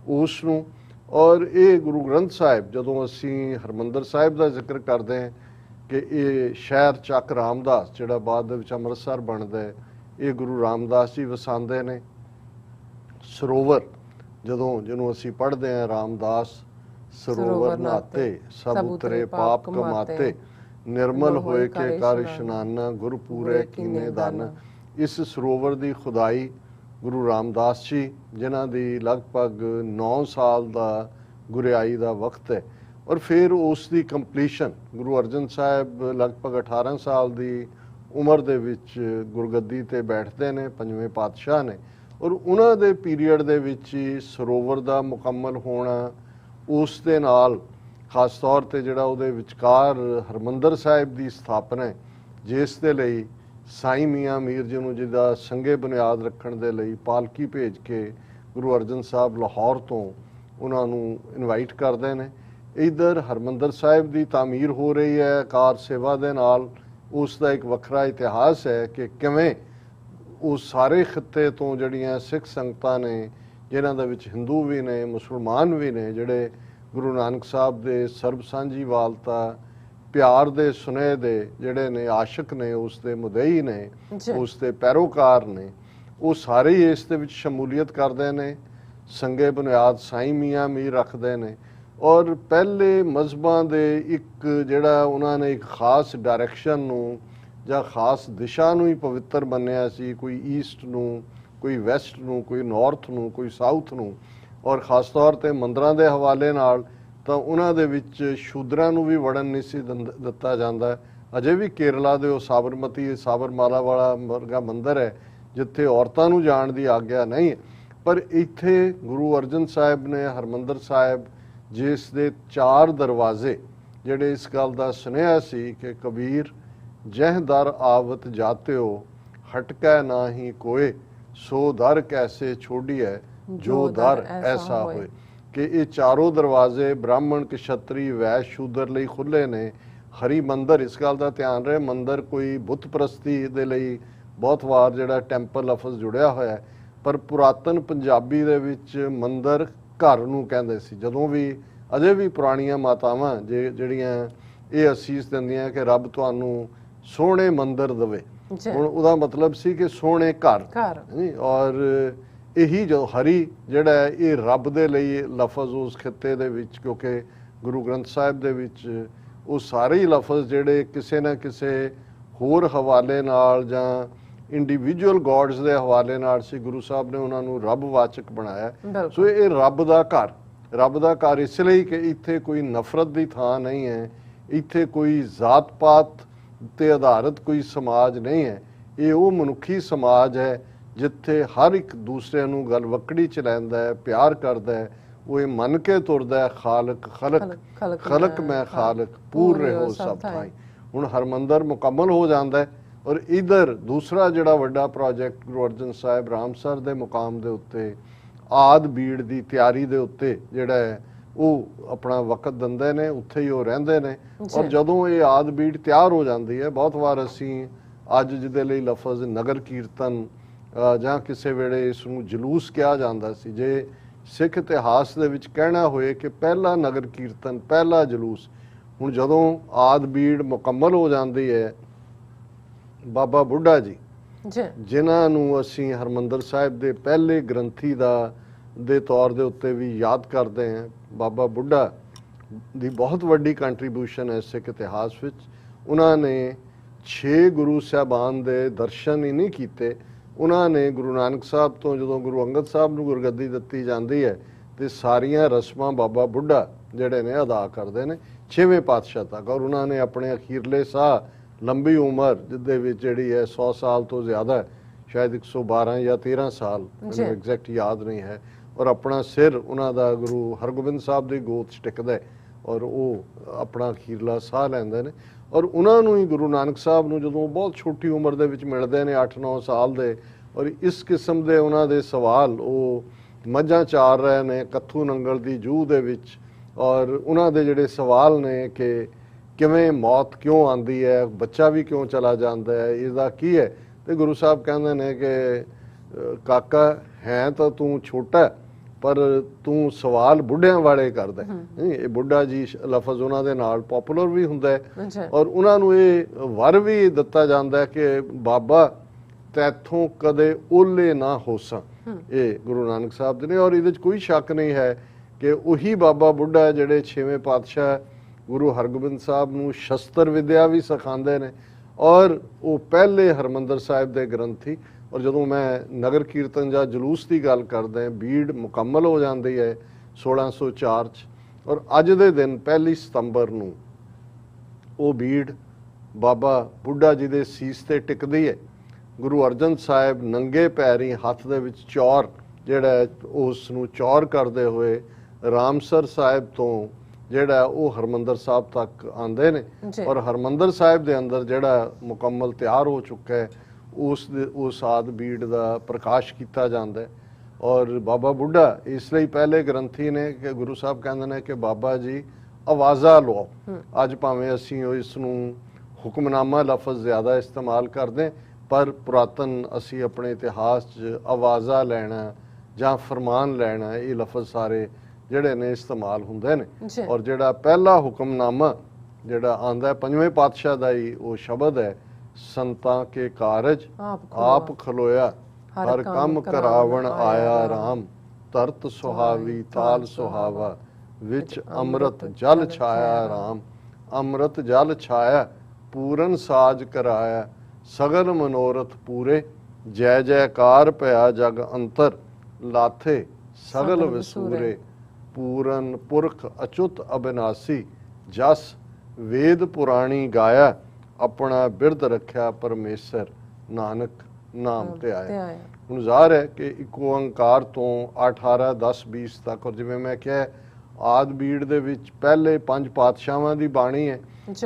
ਉਸ ਨੂੰ, ਔਰ ਇਹ ਗੁਰੂ ਗ੍ਰੰਥ ਸਾਹਿਬ ਜਦੋਂ ਅਸੀਂ ਹਰਮੰਦਰ ਸਾਹਿਬ ਦਾ ਜ਼ਿਕਰ ਕਰਦੇ ਹਾਂ ਕਿ ਇਹ ਸ਼ਹਿਰ ਚੱਕ ਰਾਮਦਾਸ ਜਿਹੜਾ ਬਾਅਦ ਦੇ ਵਿੱਚ ਅੰਮ੍ਰਿਤਸਰ ਬਣਦਾ ਹੈ, ਇਹ ਗੁਰੂ ਰਾਮਦਾਸ ਜੀ ਵਸਾਉਂਦੇ ਨੇ। ਸਰੋਵਰ ਜਦੋਂ ਜਿਹਨੂੰ ਅਸੀਂ ਪੜ੍ਹਦੇ ਹਾਂ ਰਾਮਦਾਸ ਸਰੋਵਰ ਨਹਾਤੇ ਸਭ ਉਤਰੇ ਪਾਪ ਕਮਾਤੇ ਨਿਰਮਲ ਹੋਏ ਕੇ ਕਰ ਇਸ਼ਨਾਨਾ ਗੁਰ ਪੂਰੇ ਕੀਨੇ ਦਾਨ। ਇਸ ਸਰੋਵਰ ਦੀ ਖੁਦਾਈ ਗੁਰੂ ਰਾਮਦਾਸ ਜੀ ਜਿਨ੍ਹਾਂ ਦੀ ਲਗਭਗ 9 ਸਾਲ ਦਾ ਗੁਰਿਆਈ ਦਾ ਵਕਤ ਹੈ, ਔਰ ਫਿਰ ਉਸ ਦੀ ਕੰਪਲੀਸ਼ਨ ਗੁਰੂ ਅਰਜਨ ਸਾਹਿਬ ਲਗਭਗ 18 ਸਾਲ ਦੀ ਉਮਰ ਦੇ ਵਿੱਚ ਗੁਰਗੱਦੀ ਤੇ ਬੈਠਦੇ ਨੇ, ਪੰਜਵੇਂ ਪਾਤਸ਼ਾਹ ਨੇ, ਔਰ ਉਹਨਾਂ ਦੇ ਪੀਰੀਅਡ ਦੇ ਵਿੱਚ ਹੀ ਸਰੋਵਰ ਦਾ ਮੁਕੰਮਲ ਹੋਣਾ, ਉਸ ਦੇ ਨਾਲ ਖਾਸ ਤੌਰ ਤੇ ਜਿਹੜਾ ਉਹਦੇ ਵਿਚਕਾਰ ਹਰਮੰਦਰ ਸਾਹਿਬ ਦੀ ਸਥਾਪਨਾ ਹੈ ਜਿਸ ਦੇ ਲਈ ਸਾਈਂ ਮੀਆਂ ਮੀਰ ਜੀ ਨੂੰ ਜਿਹਦਾ ਸੰਗੇ ਬੁਨਿਆਦ ਰੱਖਣ ਦੇ ਲਈ ਪਾਲਕੀ ਭੇਜ ਕੇ ਗੁਰੂ ਅਰਜਨ ਸਾਹਿਬ ਲਾਹੌਰ ਤੋਂ ਉਹਨਾਂ ਨੂੰ ਇਨਵਾਈਟ ਕਰਦੇ ਨੇ। ਇੱਧਰ ਹਰਮੰਦਰ ਸਾਹਿਬ ਦੀ ਤਾਮੀਰ ਹੋ ਰਹੀ ਹੈ ਕਾਰ ਸੇਵਾ ਦੇ ਨਾਲ, ਉਸ ਦਾ ਇੱਕ ਵੱਖਰਾ ਇਤਿਹਾਸ ਹੈ ਕਿ ਕਿਵੇਂ ਉਹ ਸਾਰੇ ਖਿੱਤੇ ਤੋਂ ਜਿਹੜੀਆਂ ਸਿੱਖ ਸੰਗਤਾਂ ਨੇ ਜਿਨ੍ਹਾਂ ਦੇ ਵਿੱਚ ਹਿੰਦੂ ਵੀ ਨੇ ਮੁਸਲਮਾਨ ਵੀ ਨੇ, ਜਿਹੜੇ ਗੁਰੂ ਨਾਨਕ ਸਾਹਿਬ ਦੇ ਸਰਬ ਸਾਂਝੀ ਵਾਲਤਾ ਪਿਆਰ ਦੇ ਸੁਨੇਹੇ ਦੇ ਜਿਹੜੇ ਨੇ ਆਸ਼ਿਕ ਨੇ, ਉਸ ਦੇ ਮੁਦਈ ਨੇ, ਉਸ ਦੇ ਪੈਰੋਕਾਰ ਨੇ, ਉਹ ਸਾਰੇ ਹੀ ਇਸ ਦੇ ਵਿੱਚ ਸ਼ਮੂਲੀਅਤ ਕਰਦੇ ਨੇ, ਸੰਗੇ ਬੁਨਿਆਦ ਸਾਈਂ ਮੀਆਂ ਮੀਰ ਰੱਖਦੇ ਨੇ। ਔਰ ਪਹਿਲੇ ਮਜ਼ਹਬਾਂ ਦੇ ਇੱਕ ਜਿਹੜਾ ਉਹਨਾਂ ਨੇ ਇੱਕ ਖਾਸ ਡਾਇਰੈਕਸ਼ਨ ਨੂੰ ਜਾਂ ਖਾਸ ਦਿਸ਼ਾ ਨੂੰ ਹੀ ਪਵਿੱਤਰ ਮੰਨਿਆ ਸੀ, ਕੋਈ ਈਸਟ ਨੂੰ, ਕੋਈ ਵੈਸਟ ਨੂੰ, ਕੋਈ ਨਾਰਥ ਨੂੰ, ਕੋਈ ਸਾਊਥ ਨੂੰ, ਔਰ ਖਾਸ ਤੌਰ ਤੇ ਮੰਦਰਾਂ ਦੇ ਹਵਾਲੇ ਨਾਲ ਤਾਂ ਉਹਨਾਂ ਦੇ ਵਿੱਚ ਸ਼ੂਦਰਾਂ ਨੂੰ ਵੀ ਵੜਨ ਨਹੀਂ ਸੀ ਦਿੱਤਾ ਜਾਂਦਾ। ਅਜੇ ਵੀ ਕੇਰਲਾ ਦੇ ਉਹ ਸਾਬਰਮਤੀ ਸਾਬਰਮਾਲਾ ਵਾਲਾ ਵਰਗਾ ਮੰਦਿਰ ਹੈ ਜਿੱਥੇ ਔਰਤਾਂ ਨੂੰ ਜਾਣ ਦੀ ਆਗਿਆ ਨਹੀਂ ਹੈ, ਪਰ ਇੱਥੇ ਗੁਰੂ ਅਰਜਨ ਸਾਹਿਬ ਨੇ ਹਰਮੰਦਰ ਸਾਹਿਬ ਜਿਸ ਦੇ 4 ਦਰਵਾਜ਼ੇ ਜਿਹੜੇ ਇਸ ਗੱਲ ਦਾ ਸੁਨੇਹਾ ਸੀ ਕਿ ਕਬੀਰ ਜਹ ਦਰ ਆਵਤ ਜਾਤਿਓ ਹਟਕੈ ਨਾਹੀ ਕੋਏ ਸੋ ਦਰ ਕੈਸੇ ਛੋੜੀਐ ਜੋ ਦਰ ਐਸਾ ਹੋਏ, ਕਿ ਇਹ ਚਾਰੋਂ ਦਰਵਾਜ਼ੇ ਬ੍ਰਾਹਮਣ ਕਸ਼ਤਰੀ ਵੈਸ਼ ਸ਼ੂਦਰ ਲਈ ਖੁੱਲੇ ਨੇ। ਹਰੀ ਮੰਦਰ, ਇਸ ਗੱਲ ਦਾ ਧਿਆਨ ਰਹੇ, ਮੰਦਰ ਕੋਈ ਬੁੱਤ ਪ੍ਰਸਤੀ ਦੇ ਲਈ ਬਹੁਤ ਵਾਰ ਜਿਹੜਾ ਟੈਂਪਲ ਲਫ਼ਜ਼ ਜੁੜਿਆ ਹੋਇਆ, ਪਰ ਪੁਰਾਤਨ ਪੰਜਾਬੀ ਦੇ ਵਿੱਚ ਮੰਦਰ ਘਰ ਨੂੰ ਕਹਿੰਦੇ ਸੀ। ਜਦੋਂ ਵੀ ਅਜੇ ਵੀ ਪੁਰਾਣੀਆਂ ਮਾਤਾਵਾਂ ਜਿਹੜੀਆਂ ਇਹ ਅਸੀਸ ਦਿੰਦੀਆਂ ਕਿ ਰੱਬ ਤੁਹਾਨੂੰ ਸੋਹਣੇ ਮੰਦਰ ਦੇਵੇ, ਹੁਣ ਉਹਦਾ ਮਤਲਬ ਸੀ ਕਿ ਸੋਹਣੇ ਘਰ। ਔਰ ਇਹੀ ਜੋ ਹਰੀ ਜਿਹੜਾ ਇਹ ਰੱਬ ਦੇ ਲਈ ਲਫ਼ਜ਼ ਉਸ ਖਿੱਤੇ ਦੇ ਵਿੱਚ, ਕਿਉਂਕਿ ਗੁਰੂ ਗ੍ਰੰਥ ਸਾਹਿਬ ਦੇ ਵਿੱਚ ਉਹ ਸਾਰੇ ਹੀ ਲਫ਼ਜ਼ ਜਿਹੜੇ ਕਿਸੇ ਨਾ ਕਿਸੇ ਹੋਰ ਹਵਾਲੇ ਨਾਲ ਜਾਂ ਇੰਡੀਵਿਜੂਅਲ ਗੋਡਸ ਦੇ ਹਵਾਲੇ ਨਾਲ ਸੀ, ਗੁਰੂ ਸਾਹਿਬ ਨੇ ਉਹਨਾਂ ਨੂੰ ਰੱਬ ਵਾਚਕ ਬਣਾਇਆ। ਸੋ ਇਹ ਰੱਬ ਦਾ ਘਰ, ਰੱਬ ਦਾ ਘਰ ਇਸ ਲਈ ਕਿ ਇੱਥੇ ਕੋਈ ਨਫ਼ਰਤ ਦੀ ਥਾਂ ਨਹੀਂ ਹੈ, ਇੱਥੇ ਕੋਈ ਜ਼ਾਤ ਪਾਤ ਤੇ ਆਧਾਰਿਤ ਕੋਈ ਸਮਾਜ ਨਹੀਂ ਹੈ, ਇਹ ਉਹ ਮਨੁੱਖੀ ਸਮਾਜ ਹੈ ਜਿੱਥੇ ਹਰ ਇੱਕ ਦੂਸਰੇ ਨੂੰ ਗਲਵੱਕੜੀ ਚ ਲੈਂਦਾ ਹੈ, ਪਿਆਰ ਕਰਦਾ ਹੈ, ਉਹ ਇਹ ਮੰਨ ਕੇ ਤੁਰਦਾ ਹੈ ਖਾਲਕ ਖਲਕ ਖਲਕ ਮੈਂ ਖਾਲਕ ਪੂਰ ਰਹੋ ਸਭ ਥਾਈ। ਹੁਣ ਹਰਮੰਦਰ ਮੁਕੰਮਲ ਹੋ ਜਾਂਦਾ ਹੈ, ਔਰ ਇਧਰ ਦੂਸਰਾ ਜਿਹੜਾ ਵੱਡਾ ਪ੍ਰੋਜੈਕਟ ਗੁਰੂ ਅਰਜਨ ਸਾਹਿਬ ਰਾਮਸਰ ਦੇ ਮੁਕਾਮ ਦੇ ਉੱਤੇ ਆਦ ਬੀੜ ਦੀ ਤਿਆਰੀ ਦੇ ਉੱਤੇ ਜਿਹੜਾ ਹੈ ਉਹ ਆਪਣਾ ਵਕਤ ਦਿੰਦੇ ਨੇ, ਉੱਥੇ ਹੀ ਉਹ ਰਹਿੰਦੇ ਨੇ। ਔਰ ਜਦੋਂ ਇਹ ਆਦ ਬੀੜ ਤਿਆਰ ਹੋ ਜਾਂਦੀ ਹੈ, ਬਹੁਤ ਵਾਰ ਅਸੀਂ ਅੱਜ ਜਿਹਦੇ ਲਈ ਲਫ਼ਜ਼ ਨਗਰ ਕੀਰਤਨ ਜਾਂ ਕਿਸੇ ਵੇਲੇ ਇਸ ਨੂੰ ਜਲੂਸ ਕਿਹਾ ਜਾਂਦਾ ਸੀ, ਜੇ ਸਿੱਖ ਇਤਿਹਾਸ ਦੇ ਵਿੱਚ ਕਹਿਣਾ ਹੋਏ ਕਿ ਪਹਿਲਾ ਨਗਰ ਕੀਰਤਨ, ਪਹਿਲਾ ਜਲੂਸ, ਹੁਣ ਜਦੋਂ ਆਦ ਬੀੜ ਮੁਕੰਮਲ ਹੋ ਜਾਂਦੀ ਹੈ, ਬਾਬਾ ਬੁੱਢਾ ਜੀ ਜਿਨ੍ਹਾਂ ਨੂੰ ਅਸੀਂ ਹਰਮੰਦਰ ਸਾਹਿਬ ਦੇ ਪਹਿਲੇ ਗ੍ਰੰਥੀ ਦੇ ਤੌਰ ਦੇ ਉੱਤੇ ਵੀ ਯਾਦ ਕਰਦੇ ਹਾਂ, ਬਾਬਾ ਬੁੱਢਾ ਦੀ ਬਹੁਤ ਵੱਡੀ ਕੰਟਰੀਬਿਊਸ਼ਨ ਹੈ ਸਿੱਖ ਇਤਿਹਾਸ ਵਿੱਚ। ਉਹਨਾਂ ਨੇ 6 ਗੁਰੂ ਸਾਹਿਬਾਨ ਦੇ ਦਰਸ਼ਨ ਹੀ ਨਹੀਂ ਕੀਤੇ, ਉਹਨਾਂ ਨੇ ਗੁਰੂ ਨਾਨਕ ਸਾਹਿਬ ਤੋਂ ਜਦੋਂ ਗੁਰੂ ਅੰਗਦ ਸਾਹਿਬ ਨੂੰ ਗੁਰਗੱਦੀ ਦਿੱਤੀ ਜਾਂਦੀ ਹੈ ਤੇ ਸਾਰੀਆਂ ਰਸਮਾਂ ਬਾਬਾ ਬੁੱਢਾ ਜਿਹੜੇ ਨੇ ਅਦਾ ਕਰਦੇ ਨੇ 6ਵੇਂ ਪਾਤਸ਼ਾਹ ਤੱਕ। ਔਰ ਉਹਨਾਂ ਨੇ ਆਪਣੇ ਅਖੀਰਲੇ ਸਾਹ, ਲੰਬੀ ਉਮਰ ਜਿਹਦੇ ਵਿੱਚ ਜਿਹੜੀ ਹੈ 100 ਸਾਲ ਤੋਂ ਜ਼ਿਆਦਾ, ਸ਼ਾਇਦ 112 ਜਾਂ 13 ਸਾਲ, ਮੈਨੂੰ ਐਗਜ਼ੈਕਟ ਯਾਦ ਨਹੀਂ ਹੈ, ਔਰ ਆਪਣਾ ਸਿਰ ਉਹਨਾਂ ਦਾ ਗੁਰੂ ਹਰਗੋਬਿੰਦ ਸਾਹਿਬ ਦੀ ਗੋਦ 'ਚ ਟਿਕਦਾ ਹੈ ਔਰ ਉਹ ਆਪਣਾ ਅਖੀਰਲਾ ਸਾਹ ਲੈਂਦੇ ਨੇ। ਔਰ ਉਹਨਾਂ ਨੂੰ ਹੀ ਗੁਰੂ ਨਾਨਕ ਸਾਹਿਬ ਨੂੰ ਜਦੋਂ ਬਹੁਤ ਛੋਟੀ ਉਮਰ ਦੇ ਵਿੱਚ ਮਿਲਦੇ ਨੇ 8-9 ਸਾਲ ਦੇ, ਔਰ ਇਸ ਕਿਸਮ ਦੇ ਉਹਨਾਂ ਦੇ ਸਵਾਲ, ਉਹ ਮੱਝਾਂ ਚਾਰ ਰਹੇ ਨੇ ਕੱਥੂ ਨੰਗਲ ਦੀ ਜੂਹ ਦੇ ਵਿੱਚ, ਔਰ ਉਹਨਾਂ ਦੇ ਜਿਹੜੇ ਸਵਾਲ ਨੇ ਕਿ ਕਿਵੇਂ ਮੌਤ ਕਿਉਂ ਆਉਂਦੀ ਹੈ, ਬੱਚਾ ਵੀ ਕਿਉਂ ਚਲਾ ਜਾਂਦਾ ਹੈ, ਇਹਦਾ ਕੀ ਹੈ। ਤੇ ਗੁਰੂ ਸਾਹਿਬ ਕਹਿੰਦੇ ਨੇ ਕਿ ਕਾਕਾ ਹੈ ਤਾਂ ਤੂੰ ਛੋਟਾ, ਪਰ ਤੂੰ ਸਵਾਲ ਬੁੱਢਿਆਂ ਵਾਲੇ ਕਰਦਾ। ਇਹ ਬੁੱਢਾ ਜੀ ਲਫ਼ਜ਼ ਉਹਨਾਂ ਦੇ ਨਾਲ ਪਪੂਲਰ ਵੀ ਹੁੰਦਾ ਹੈ ਔਰ ਉਹਨਾਂ ਨੂੰ ਇਹ ਵਰ ਵੀ ਦਿੱਤਾ ਜਾਂਦਾ ਹੈ ਕਿ ਬਾਬਾ ਤੈਥੋਂ ਕਦੇ ਓਲੇ ਨਾ ਹੋਸਾਂ। ਇਹ ਗੁਰੂ ਨਾਨਕ ਸਾਹਿਬ ਦੇ ਨੇ ਔਰ ਇਹਦੇ 'ਚ ਕੋਈ ਸ਼ੱਕ ਨਹੀਂ ਹੈ ਕਿ ਉਹੀ ਬਾਬਾ ਬੁੱਢਾ ਜਿਹੜੇ 6ਵੇਂ ਪਾਤਸ਼ਾਹ ਗੁਰੂ ਹਰਗੋਬਿੰਦ ਸਾਹਿਬ ਨੂੰ ਸ਼ਸਤਰ ਵਿਦਿਆ ਵੀ ਸਿਖਾਉਂਦੇ ਨੇ ਔਰ ਉਹ ਪਹਿਲੇ ਹਰਮੰਦਰ ਸਾਹਿਬ ਦੇ ਗ੍ਰੰਥੀ। ਔਰ ਜਦੋਂ ਮੈਂ ਨਗਰ ਕੀਰਤਨ ਜਾਂ ਜਲੂਸ ਦੀ ਗੱਲ ਕਰਦਾ, ਬੀੜ ਮੁਕੰਮਲ ਹੋ ਜਾਂਦੀ ਹੈ 1604 'ਚ, ਔਰ ਅੱਜ ਦੇ ਦਿਨ 1 ਸਤੰਬਰ ਨੂੰ ਉਹ ਬੀੜ ਬਾਬਾ ਬੁੱਢਾ ਜੀ ਦੇ ਸੀਸ ਤੇ ਟਿਕਦੀ ਹੈ। ਗੁਰੂ ਅਰਜਨ ਸਾਹਿਬ ਨੰਗੇ ਪੈਰੀ ਹੱਥ ਦੇ ਵਿੱਚ ਚੌਰ ਜਿਹੜਾ ਉਸ ਨੂੰ ਚੌਰ ਕਰਦੇ ਹੋਏ ਰਾਮਸਰ ਸਾਹਿਬ ਤੋਂ ਜਿਹੜਾ ਉਹ ਹਰਮੰਦਰ ਸਾਹਿਬ ਤੱਕ ਆਉਂਦੇ ਨੇ ਔਰ ਹਰਮੰਦਰ ਸਾਹਿਬ ਦੇ ਅੰਦਰ ਜਿਹੜਾ ਮੁਕੰਮਲ ਤਿਆਰ ਹੋ ਚੁੱਕਾ ਹੈ ਉਸ ਆਦ ਬੀੜ ਦਾ ਪ੍ਰਕਾਸ਼ ਕੀਤਾ ਜਾਂਦਾ ਹੈ। ਔਰ ਬਾਬਾ ਬੁੱਢਾ ਇਸ ਲਈ ਪਹਿਲੇ ਗ੍ਰੰਥੀ ਨੇ ਕਿ ਗੁਰੂ ਸਾਹਿਬ ਕਹਿੰਦੇ ਨੇ ਕਿ ਬਾਬਾ ਜੀ ਆਵਾਜ਼ਾਂ ਲਓ। ਅੱਜ ਭਾਵੇਂ ਅਸੀਂ ਇਸ ਨੂੰ ਹੁਕਮਨਾਮਾ ਲਫ਼ਜ਼ ਜ਼ਿਆਦਾ ਇਸਤੇਮਾਲ ਕਰਦੇ, ਪਰ ਪੁਰਾਤਨ ਅਸੀਂ ਆਪਣੇ ਇਤਿਹਾਸ 'ਚ ਆਵਾਜ਼ਾਂ ਲੈਣਾ ਜਾਂ ਫਰਮਾਨ ਲੈਣਾ, ਇਹ ਲਫ਼ਜ਼ ਸਾਰੇ ਜਿਹੜੇ ਨੇ ਇਸਤੇਮਾਲ ਹੁੰਦੇ ਨੇ। ਔਰ ਜਿਹੜਾ ਪਹਿਲਾ ਹੁਕਮਨਾਮਾ ਜਿਹੜਾ ਆਂਦਾ 5ਵੇਂ ਪਾਤਸ਼ਾਹ ਦਾ ਹੀ ਉਹ ਸ਼ਬਦ ਹੈ, ਸੰਤਾਂ ਕੇ ਕਾਰਜ ਆਪ ਖਲੋਇਆ, ਹਰ ਕੰਮ ਕਰਾਵਣ ਆਇਆ ਰਾਮ, ਤਰਤ ਸੁਹਾਵੀ ਤਾਲ ਸੁਹਾਵਾ, ਵਿੱਚ ਅੰਮ੍ਰਿਤ ਜਲ ਛਾਇਆ ਰਾਮ, ਅੰਮ੍ਰਿਤ ਜਲ ਛਾਇਆ ਪੂਰਨ ਸਾਜ ਕਰਾਇਆ, ਸਗਲ ਮਨੋਰਥ ਪੂਰੇ, ਜੈ ਜੈਕਾਰ ਭਇਆ ਜਗ ਅੰਤਰ, ਲਾਥੇ ਸਗਲ ਵਿਸੂਰੇ, ਪੂਰਨ ਪੁਰਖ ਅਚੁੱਤ ਅਬਿਨਾਸੀ, ਜਸ ਵੇਦ ਪੁਰਾਣੀ ਗਾਇਆ, ਆਪਣਾ ਬਿਰਧ ਰੱਖਿਆ ਪਰਮੇਸ਼ਰ, ਨਾਨਕ ਨਾਮ ਤੇ ਆਇਆ। ਹੁਣ ਜ਼ਾਹਰ ਹੈ ਕਿ ਇੱਕ ਓੰਕਾਰ ਤੋਂ 18, 10, 20 ਤੱਕ, ਔਰ ਜਿਵੇਂ ਮੈਂ ਕਿਹਾ ਆਦ ਬੀੜ ਦੇ ਵਿੱਚ ਪਹਿਲੇ 5 ਪਾਤਸ਼ਾਹਾਂ ਦੀ ਬਾਣੀ ਹੈ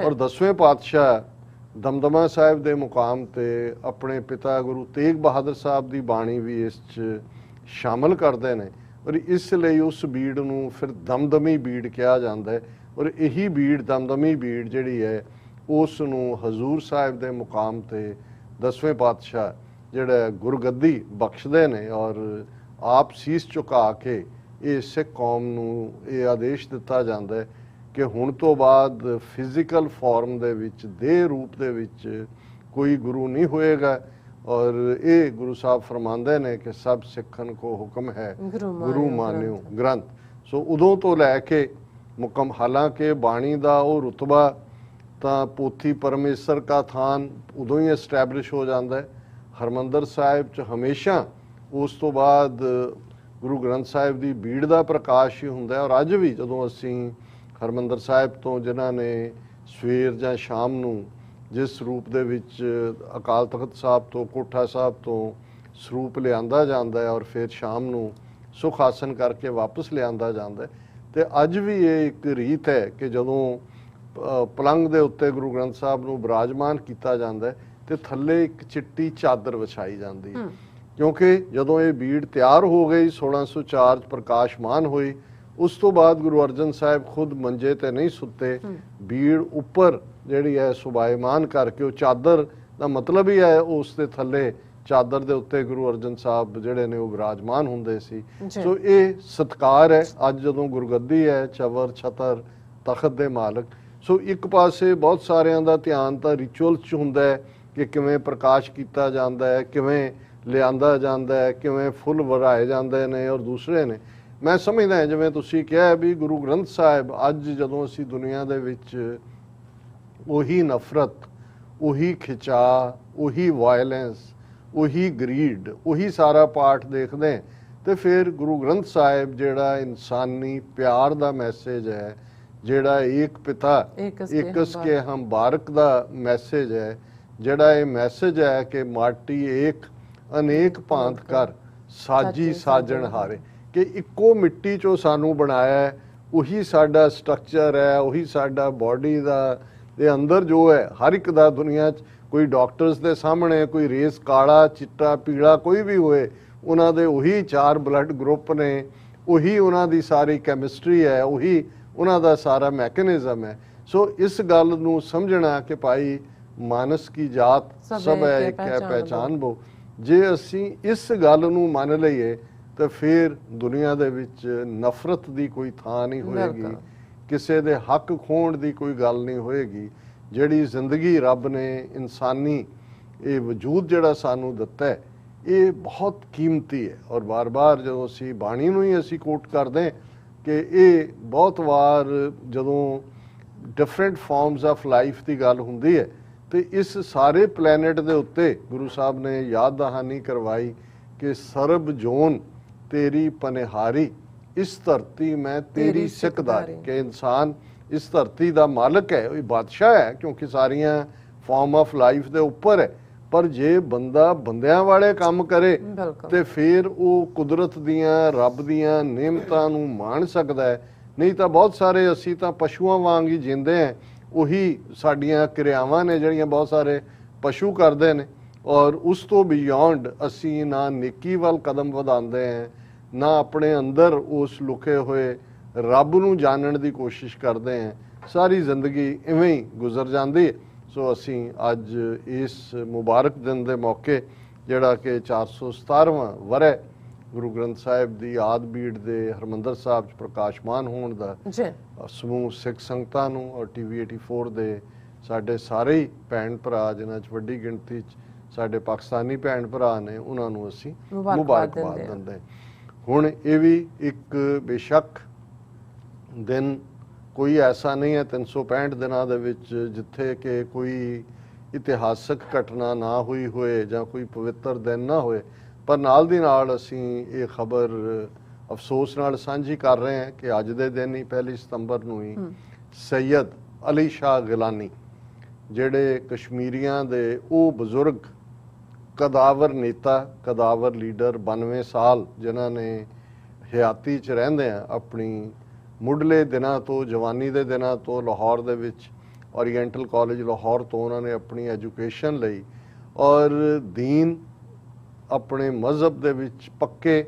ਔਰ 10ਵੇਂ ਪਾਤਸ਼ਾਹ ਦਮਦਮਾ ਸਾਹਿਬ ਦੇ ਮੁਕਾਮ ਤੇ ਆਪਣੇ ਪਿਤਾ ਗੁਰੂ ਤੇਗ ਬਹਾਦਰ ਸਾਹਿਬ ਦੀ ਬਾਣੀ ਵੀ ਇਸ 'ਚ ਸ਼ਾਮਲ ਕਰਦੇ ਨੇ ਔਰ ਇਸ ਲਈ ਉਸ ਬੀੜ ਨੂੰ ਫਿਰ ਦਮਦਮੀ ਬੀੜ ਕਿਹਾ ਜਾਂਦਾ ਹੈ। ਔਰ ਇਹੀ ਬੀੜ ਦਮਦਮੀ ਬੀੜ ਜਿਹੜੀ ਹੈ ਉਸ ਨੂੰ ਹਜ਼ੂਰ ਸਾਹਿਬ ਦੇ ਮੁਕਾਮ ਤੇ 10ਵੇਂ ਪਾਤਸ਼ਾਹ ਜਿਹੜਾ ਗੁਰਗੱਦੀ ਬਖਸ਼ਦੇ ਨੇ ਔਰ ਆਪ ਸੀਸ ਝੁਕਾ ਕੇ ਇਹ ਸਿੱਖ ਕੌਮ ਨੂੰ ਇਹ ਆਦੇਸ਼ ਦਿੱਤਾ ਜਾਂਦਾ ਹੈ ਕਿ ਹੁਣ ਤੋਂ ਬਾਅਦ ਫਿਜ਼ੀਕਲ ਫਾਰਮ ਦੇ ਵਿੱਚ, ਦੇਹ ਰੂਪ ਦੇ ਵਿੱਚ ਕੋਈ ਗੁਰੂ ਨਹੀਂ ਹੋਏਗਾ। ਔਰ ਇਹ ਗੁਰੂ ਸਾਹਿਬ ਫਰਮਾਉਂਦੇ ਨੇ ਕਿ ਸਭ ਸਿੱਖਣ ਕੋ ਹੁਕਮ ਹੈ ਗੁਰੂ ਮਾਨਿਓ ਗ੍ਰੰਥ। ਸੋ ਉਦੋਂ ਤੋਂ ਲੈ ਕੇ ਹਾਲਾਂਕਿ ਬਾਣੀ ਦਾ ਉਹ ਰੁਤਬਾ ਤਾਂ ਪੋਥੀ ਪਰਮੇਸ਼ਰ ਕਾ ਥਾਨ ਉਦੋਂ ਹੀ ਐਸਟੈਬਲਿਸ਼ ਹੋ ਜਾਂਦਾ ਹੈ। ਹਰਮੰਦਰ ਸਾਹਿਬ 'ਚ ਹਮੇਸ਼ਾ ਉਸ ਤੋਂ ਬਾਅਦ ਗੁਰੂ ਗ੍ਰੰਥ ਸਾਹਿਬ ਦੀ ਬੀੜ ਦਾ ਪ੍ਰਕਾਸ਼ ਹੀ ਹੁੰਦਾ ਹੈ। ਔਰ ਅੱਜ ਵੀ ਜਦੋਂ ਅਸੀਂ ਹਰਮੰਦਰ ਸਾਹਿਬ ਤੋਂ ਜਿਨ੍ਹਾਂ ਨੇ ਸਵੇਰ ਜਾਂ ਸ਼ਾਮ ਨੂੰ ਜਿਸ ਰੂਪ ਦੇ ਵਿੱਚ ਅਕਾਲ ਤਖਤ ਸਾਹਿਬ ਤੋਂ, ਕੋਠਾ ਸਾਹਿਬ ਤੋਂ ਸਰੂਪ ਲਿਆਂਦਾ ਜਾਂਦਾ ਹੈ ਔਰ ਫਿਰ ਸ਼ਾਮ ਨੂੰ ਸੁਖ ਆਸਨ ਕਰਕੇ ਵਾਪਸ ਲਿਆਂਦਾ ਜਾਂਦਾ ਹੈ, ਤੇ ਅੱਜ ਵੀ ਇਹ ਇੱਕ ਰੀਤ ਹੈ ਕਿ ਜਦੋਂ ਪਲੰਗ ਦੇ ਉੱਤੇ ਗੁਰੂ ਗ੍ਰੰਥ ਸਾਹਿਬ ਨੂੰ ਬਿਰਾਜਮਾਨ ਕੀਤਾ ਜਾਂਦਾ ਹੈ ਤੇ ਥੱਲੇ ਇੱਕ ਚਿੱਟੀ ਚਾਦਰ ਵਿਛਾਈ ਜਾਂਦੀ ਹੈ, ਕਿਉਂਕਿ ਜਦੋਂ ਇਹ ਬੀੜ ਤਿਆਰ ਹੋ ਗਈ 1604 'ਚ ਪ੍ਰਕਾਸ਼ਮਾਨ ਹੋਈ, ਉਸ ਤੋਂ ਬਾਅਦ ਗੁਰੂ ਅਰਜਨ ਸਾਹਿਬ ਖੁਦ ਮੰਜੇ ਤੇ ਨਹੀਂ ਸੁੱਤੇ, ਬੀੜ ਉੱਪਰ ਜਿਹੜੀ ਹੈ ਸੁਭਾਇਮਾਨ ਕਰਕੇ, ਉਹ ਚਾਦਰ ਦਾ ਮਤਲਬ ਹੀ ਹੈ ਉਸ ਦੇ ਥੱਲੇ ਚਾਦਰ ਦੇ ਉੱਤੇ ਗੁਰੂ ਅਰਜਨ ਸਾਹਿਬ ਜਿਹੜੇ ਨੇ ਉਹ ਵਿਰਾਜਮਾਨ ਹੁੰਦੇ ਸੀ। ਸੋ ਇਹ ਸਤਿਕਾਰ ਹੈ ਅੱਜ ਜਦੋਂ ਗੁਰਗੱਦੀ ਹੈ, ਚਵਰ ਛਤਰ ਤਖਤ ਦੇ ਮਾਲਕ। ਸੋ ਇੱਕ ਪਾਸੇ ਬਹੁਤ ਸਾਰਿਆਂ ਦਾ ਧਿਆਨ ਤਾਂ ਰਿਚੁਅਲ 'ਚ ਹੁੰਦਾ ਹੈ ਕਿ ਕਿਵੇਂ ਪ੍ਰਕਾਸ਼ ਕੀਤਾ ਜਾਂਦਾ ਹੈ, ਕਿਵੇਂ ਲਿਆਂਦਾ ਜਾਂਦਾ ਹੈ, ਕਿਵੇਂ ਫੁੱਲ ਵਰਾਏ ਜਾਂਦੇ ਨੇ, ਔਰ ਦੂਸਰੇ ਨੇ ਮੈਂ ਸਮਝਦਾ ਜਿਵੇਂ ਤੁਸੀਂ ਕਿਹਾ ਵੀ ਗੁਰੂ ਗ੍ਰੰਥ ਸਾਹਿਬ ਅੱਜ ਜਦੋਂ ਅਸੀਂ ਦੁਨੀਆ ਦੇ ਵਿੱਚ ਉਹੀ ਨਫ਼ਰਤ, ਉਹੀ ਖਿਚਾ, ਉਹੀ ਵਾਇਲੈਂਸ, ਉਹੀ ਗਰੀਡ, ਉਹੀ ਸਾਰਾ ਪਾਠ ਦੇਖਦੇ ਹਾਂ, ਤੇ ਫਿਰ ਗੁਰੂ ਗ੍ਰੰਥ ਸਾਹਿਬ ਜਿਹੜਾ ਇਨਸਾਨੀ ਪਿਆਰ ਦਾ ਮੈਸੇਜ ਹੈ, ਜਿਹੜਾ ਏਕ ਪਿਤਾ ਏਕਸ ਕੇ ਹਮ ਬਾਰਕ ਦਾ ਮੈਸੇਜ ਹੈ, ਜਿਹੜਾ ਇਹ ਮੈਸੇਜ ਹੈ ਕਿ ਮਾਟੀ ਏਕ ਅਨੇਕ ਭਾਂਤ ਕਰ ਸਾਜੀ ਸਾਜਣ ਹਾਰੇ, ਕਿ ਇੱਕੋ ਮਿੱਟੀ 'ਚੋਂ ਸਾਨੂੰ ਬਣਾਇਆ ਹੈ, ਉਹੀ ਸਾਡਾ ਸਟਰਕਚਰ ਹੈ, ਉਹੀ ਸਾਡਾ ਬਾਡੀ ਦਾ ਦੇ ਅੰਦਰ ਜੋ ਹੈ ਹਰ ਇੱਕ ਦਾ ਦੁਨੀਆ 'ਚ, ਕੋਈ ਡਾਕਟਰਸ ਦੇ ਸਾਹਮਣੇ ਕੋਈ ਰੇਸ ਕਾਲਾ ਚਿੱਟਾ ਪੀਲਾ ਕੋਈ ਵੀ ਹੋਏ, ਉਹਨਾਂ ਦੇ ਉਹੀ 4 ਬਲੱਡ ਗਰੁੱਪ ਨੇ, ਉਹੀ ਉਹਨਾਂ ਦੀ ਸਾਰੀ ਕੈਮਿਸਟਰੀ ਹੈ, ਉਹੀ ਉਹਨਾਂ ਦਾ ਸਾਰਾ ਮੈਕੈਨਿਜ਼ਮ ਹੈ। ਸੋ ਇਸ ਗੱਲ ਨੂੰ ਸਮਝਣਾ ਕਿ ਭਾਈ ਮਾਨਸ ਕੀ ਜਾਤ ਸਭ ਹੈ ਇੱਕ ਹੈ ਪਹਿਚਾਨ ਬੋ, ਜੇ ਅਸੀਂ ਇਸ ਗੱਲ ਨੂੰ ਮੰਨ ਲਈਏ ਤਾਂ ਫਿਰ ਦੁਨੀਆ ਦੇ ਵਿੱਚ ਨਫ਼ਰਤ ਦੀ ਕੋਈ ਥਾਂ ਨਹੀਂ ਹੋਏਗੀ, ਕਿਸੇ ਦੇ ਹੱਕ ਖੋਣ ਦੀ ਕੋਈ ਗੱਲ ਨਹੀਂ ਹੋਏਗੀ। ਜਿਹੜੀ ਜ਼ਿੰਦਗੀ ਰੱਬ ਨੇ ਇਨਸਾਨੀ ਇਹ ਵਜੂਦ ਜਿਹੜਾ ਸਾਨੂੰ ਦਿੱਤਾ ਹੈ, ਇਹ ਬਹੁਤ ਕੀਮਤੀ ਹੈ। ਔਰ ਬਾਰ-ਬਾਰ ਜਦੋਂ ਅਸੀਂ ਬਾਣੀ ਨੂੰ ਹੀ ਅਸੀਂ ਕੋਟ ਕਰਦੇ ਕਿ ਇਹ ਬਹੁਤ ਵਾਰ ਜਦੋਂ ਡਿਫਰੈਂਟ ਫਾਰਮਸ ਆਫ ਲਾਈਫ ਦੀ ਗੱਲ ਹੁੰਦੀ ਹੈ ਤੇ ਇਸ ਸਾਰੇ ਪਲੈਨਟ ਦੇ ਉੱਤੇ ਗੁਰੂ ਸਾਹਿਬ ਨੇ ਯਾਦ ਦਹਾਨੀ ਕਰਵਾਈ ਕਿ ਸਰਬ ਜੋਨ ਤੇਰੀ ਪਨਿਹਾਰੀ, ਇਸ ਧਰਤੀ ਮੈਂ ਤੇਰੀ ਸਿੱਖਦਾਰੀ, ਕਿ ਇਨਸਾਨ ਇਸ ਧਰਤੀ ਦਾ ਮਾਲਕ ਹੈ, ਉਹ ਬਾਦਸ਼ਾਹ ਹੈ ਕਿਉਂਕਿ ਸਾਰੀਆਂ ਫਾਰਮ ਆਫ ਲਾਈਫ ਦੇ ਉੱਪਰ ਹੈ। ਪਰ ਜੇ ਬੰਦਾ ਬੰਦਿਆਂ ਵਾਲੇ ਕੰਮ ਕਰੇ ਤੇ ਫਿਰ ਉਹ ਕੁਦਰਤ ਦੀਆਂ ਰੱਬ ਦੀਆਂ ਨਿਯਮਤਾਂ ਨੂੰ ਮਾਣ ਸਕਦਾ ਹੈ। ਨਹੀਂ ਤਾਂ ਬਹੁਤ ਸਾਰੇ ਅਸੀਂ ਤਾਂ ਪਸ਼ੂਆਂ ਵਾਂਗ ਹੀ ਜਿੰਦੇ ਹਾਂ, ਉਹੀ ਸਾਡੀਆਂ ਕਿਰਿਆਵਾਂ ਨੇ ਜਿਹੜੀਆਂ ਬਹੁਤ ਸਾਰੇ ਪਸ਼ੂ ਕਰਦੇ ਨੇ, ਔਰ ਉਸ ਤੋਂ ਬਿਯੋਂਡ ਅਸੀਂ ਨਾ ਨੇਕੀ ਵੱਲ ਕਦਮ ਵਧਾਉਂਦੇ ਹਾਂ, ਨਾ ਆਪਣੇ ਅੰਦਰ ਉਸ ਲੁਕੇ ਹੋਏ ਰੱਬ ਨੂੰ ਜਾਣਨ ਦੀ ਕੋਸ਼ਿਸ਼ ਕਰਦੇ ਹਾਂ। ਸਾਰੀ ਜ਼ਿੰਦਗੀ ਇਵੇਂ ਹੀ ਗੁਜ਼ਰ ਜਾਂਦੀ ਹੈ। ਸੋ ਅਸੀਂ ਅੱਜ ਇਸ ਮੁਬਾਰਕ ਦਿਨ ਦੇ ਮੌਕੇ ਜਿਹੜਾ ਕਿ 417ਵਾਂ ਵਰ੍ਹਾ ਗੁਰੂ ਗ੍ਰੰਥ ਸਾਹਿਬ ਦੀ ਆਦ ਬੀੜ ਦੇ ਹਰਮੰਦਰ ਸਾਹਿਬ 'ਚ ਪ੍ਰਕਾਸ਼ਮਾਨ ਹੋਣ ਦਾ ਸਮੂਹ ਸਿੱਖ ਸੰਗਤਾਂ ਨੂੰ ਔਰ TV 84 ਦੇ ਸਾਡੇ ਸਾਰੇ ਹੀ ਭੈਣ ਭਰਾ ਜਿਨ੍ਹਾਂ 'ਚ ਵੱਡੀ ਗਿਣਤੀ 'ਚ ਸਾਡੇ ਪਾਕਿਸਤਾਨੀ ਭੈਣ ਭਰਾ ਨੇ, ਉਹਨਾਂ ਨੂੰ ਅਸੀਂ ਮੁਬਾਰਕਬਾਦ ਦਿੰਦੇ। ਹੁਣ ਇਹ ਵੀ ਇੱਕ ਬੇਸ਼ੱਕ ਦਿਨ ਕੋਈ ਐਸਾ ਨਹੀਂ ਹੈ 365 ਦਿਨਾਂ ਦੇ ਵਿੱਚ ਜਿੱਥੇ ਕਿ ਕੋਈ ਇਤਿਹਾਸਕ ਘਟਨਾ ਨਾ ਹੋਈ ਹੋਏ ਜਾਂ ਕੋਈ ਪਵਿੱਤਰ ਦਿਨ ਨਾ ਹੋਏ, ਪਰ ਨਾਲ ਦੀ ਨਾਲ ਅਸੀਂ ਇਹ ਖਬਰ ਅਫਸੋਸ ਨਾਲ ਸਾਂਝੀ ਕਰ ਰਹੇ ਹਾਂ ਕਿ ਅੱਜ ਦੇ ਦਿਨ ਹੀ 1 ਸਤੰਬਰ ਨੂੰ ਹੀ ਸੈਯਦ ਅਲੀ ਸ਼ਾਹ ਗਿਲਾਨੀ, ਜਿਹੜੇ ਕਸ਼ਮੀਰੀਆਂ ਦੇ ਉਹ ਬਜ਼ੁਰਗ ਕਦਾਵਰ ਨੇਤਾ, ਕਦਾਵਰ ਲੀਡਰ, 92 ਸਾਲ ਜਿਨ੍ਹਾਂ ਨੇ ਹਯਾਤੀ 'ਚ ਰਹਿੰਦੇ ਆ ਆਪਣੀ ਮੁੱਢਲੇ ਦਿਨਾਂ ਤੋਂ, ਜਵਾਨੀ ਦੇ ਦਿਨਾਂ ਤੋਂ ਲਾਹੌਰ ਦੇ ਵਿੱਚ ਓਰੀਐਂਟਲ ਕਾਲਜ ਲਾਹੌਰ ਤੋਂ ਉਹਨਾਂ ਨੇ ਆਪਣੀ ਐਜੂਕੇਸ਼ਨ ਲਈ ਔਰ ਦੀਨ ਆਪਣੇ ਮਜ਼ਹਬ ਦੇ ਵਿੱਚ ਪੱਕੇ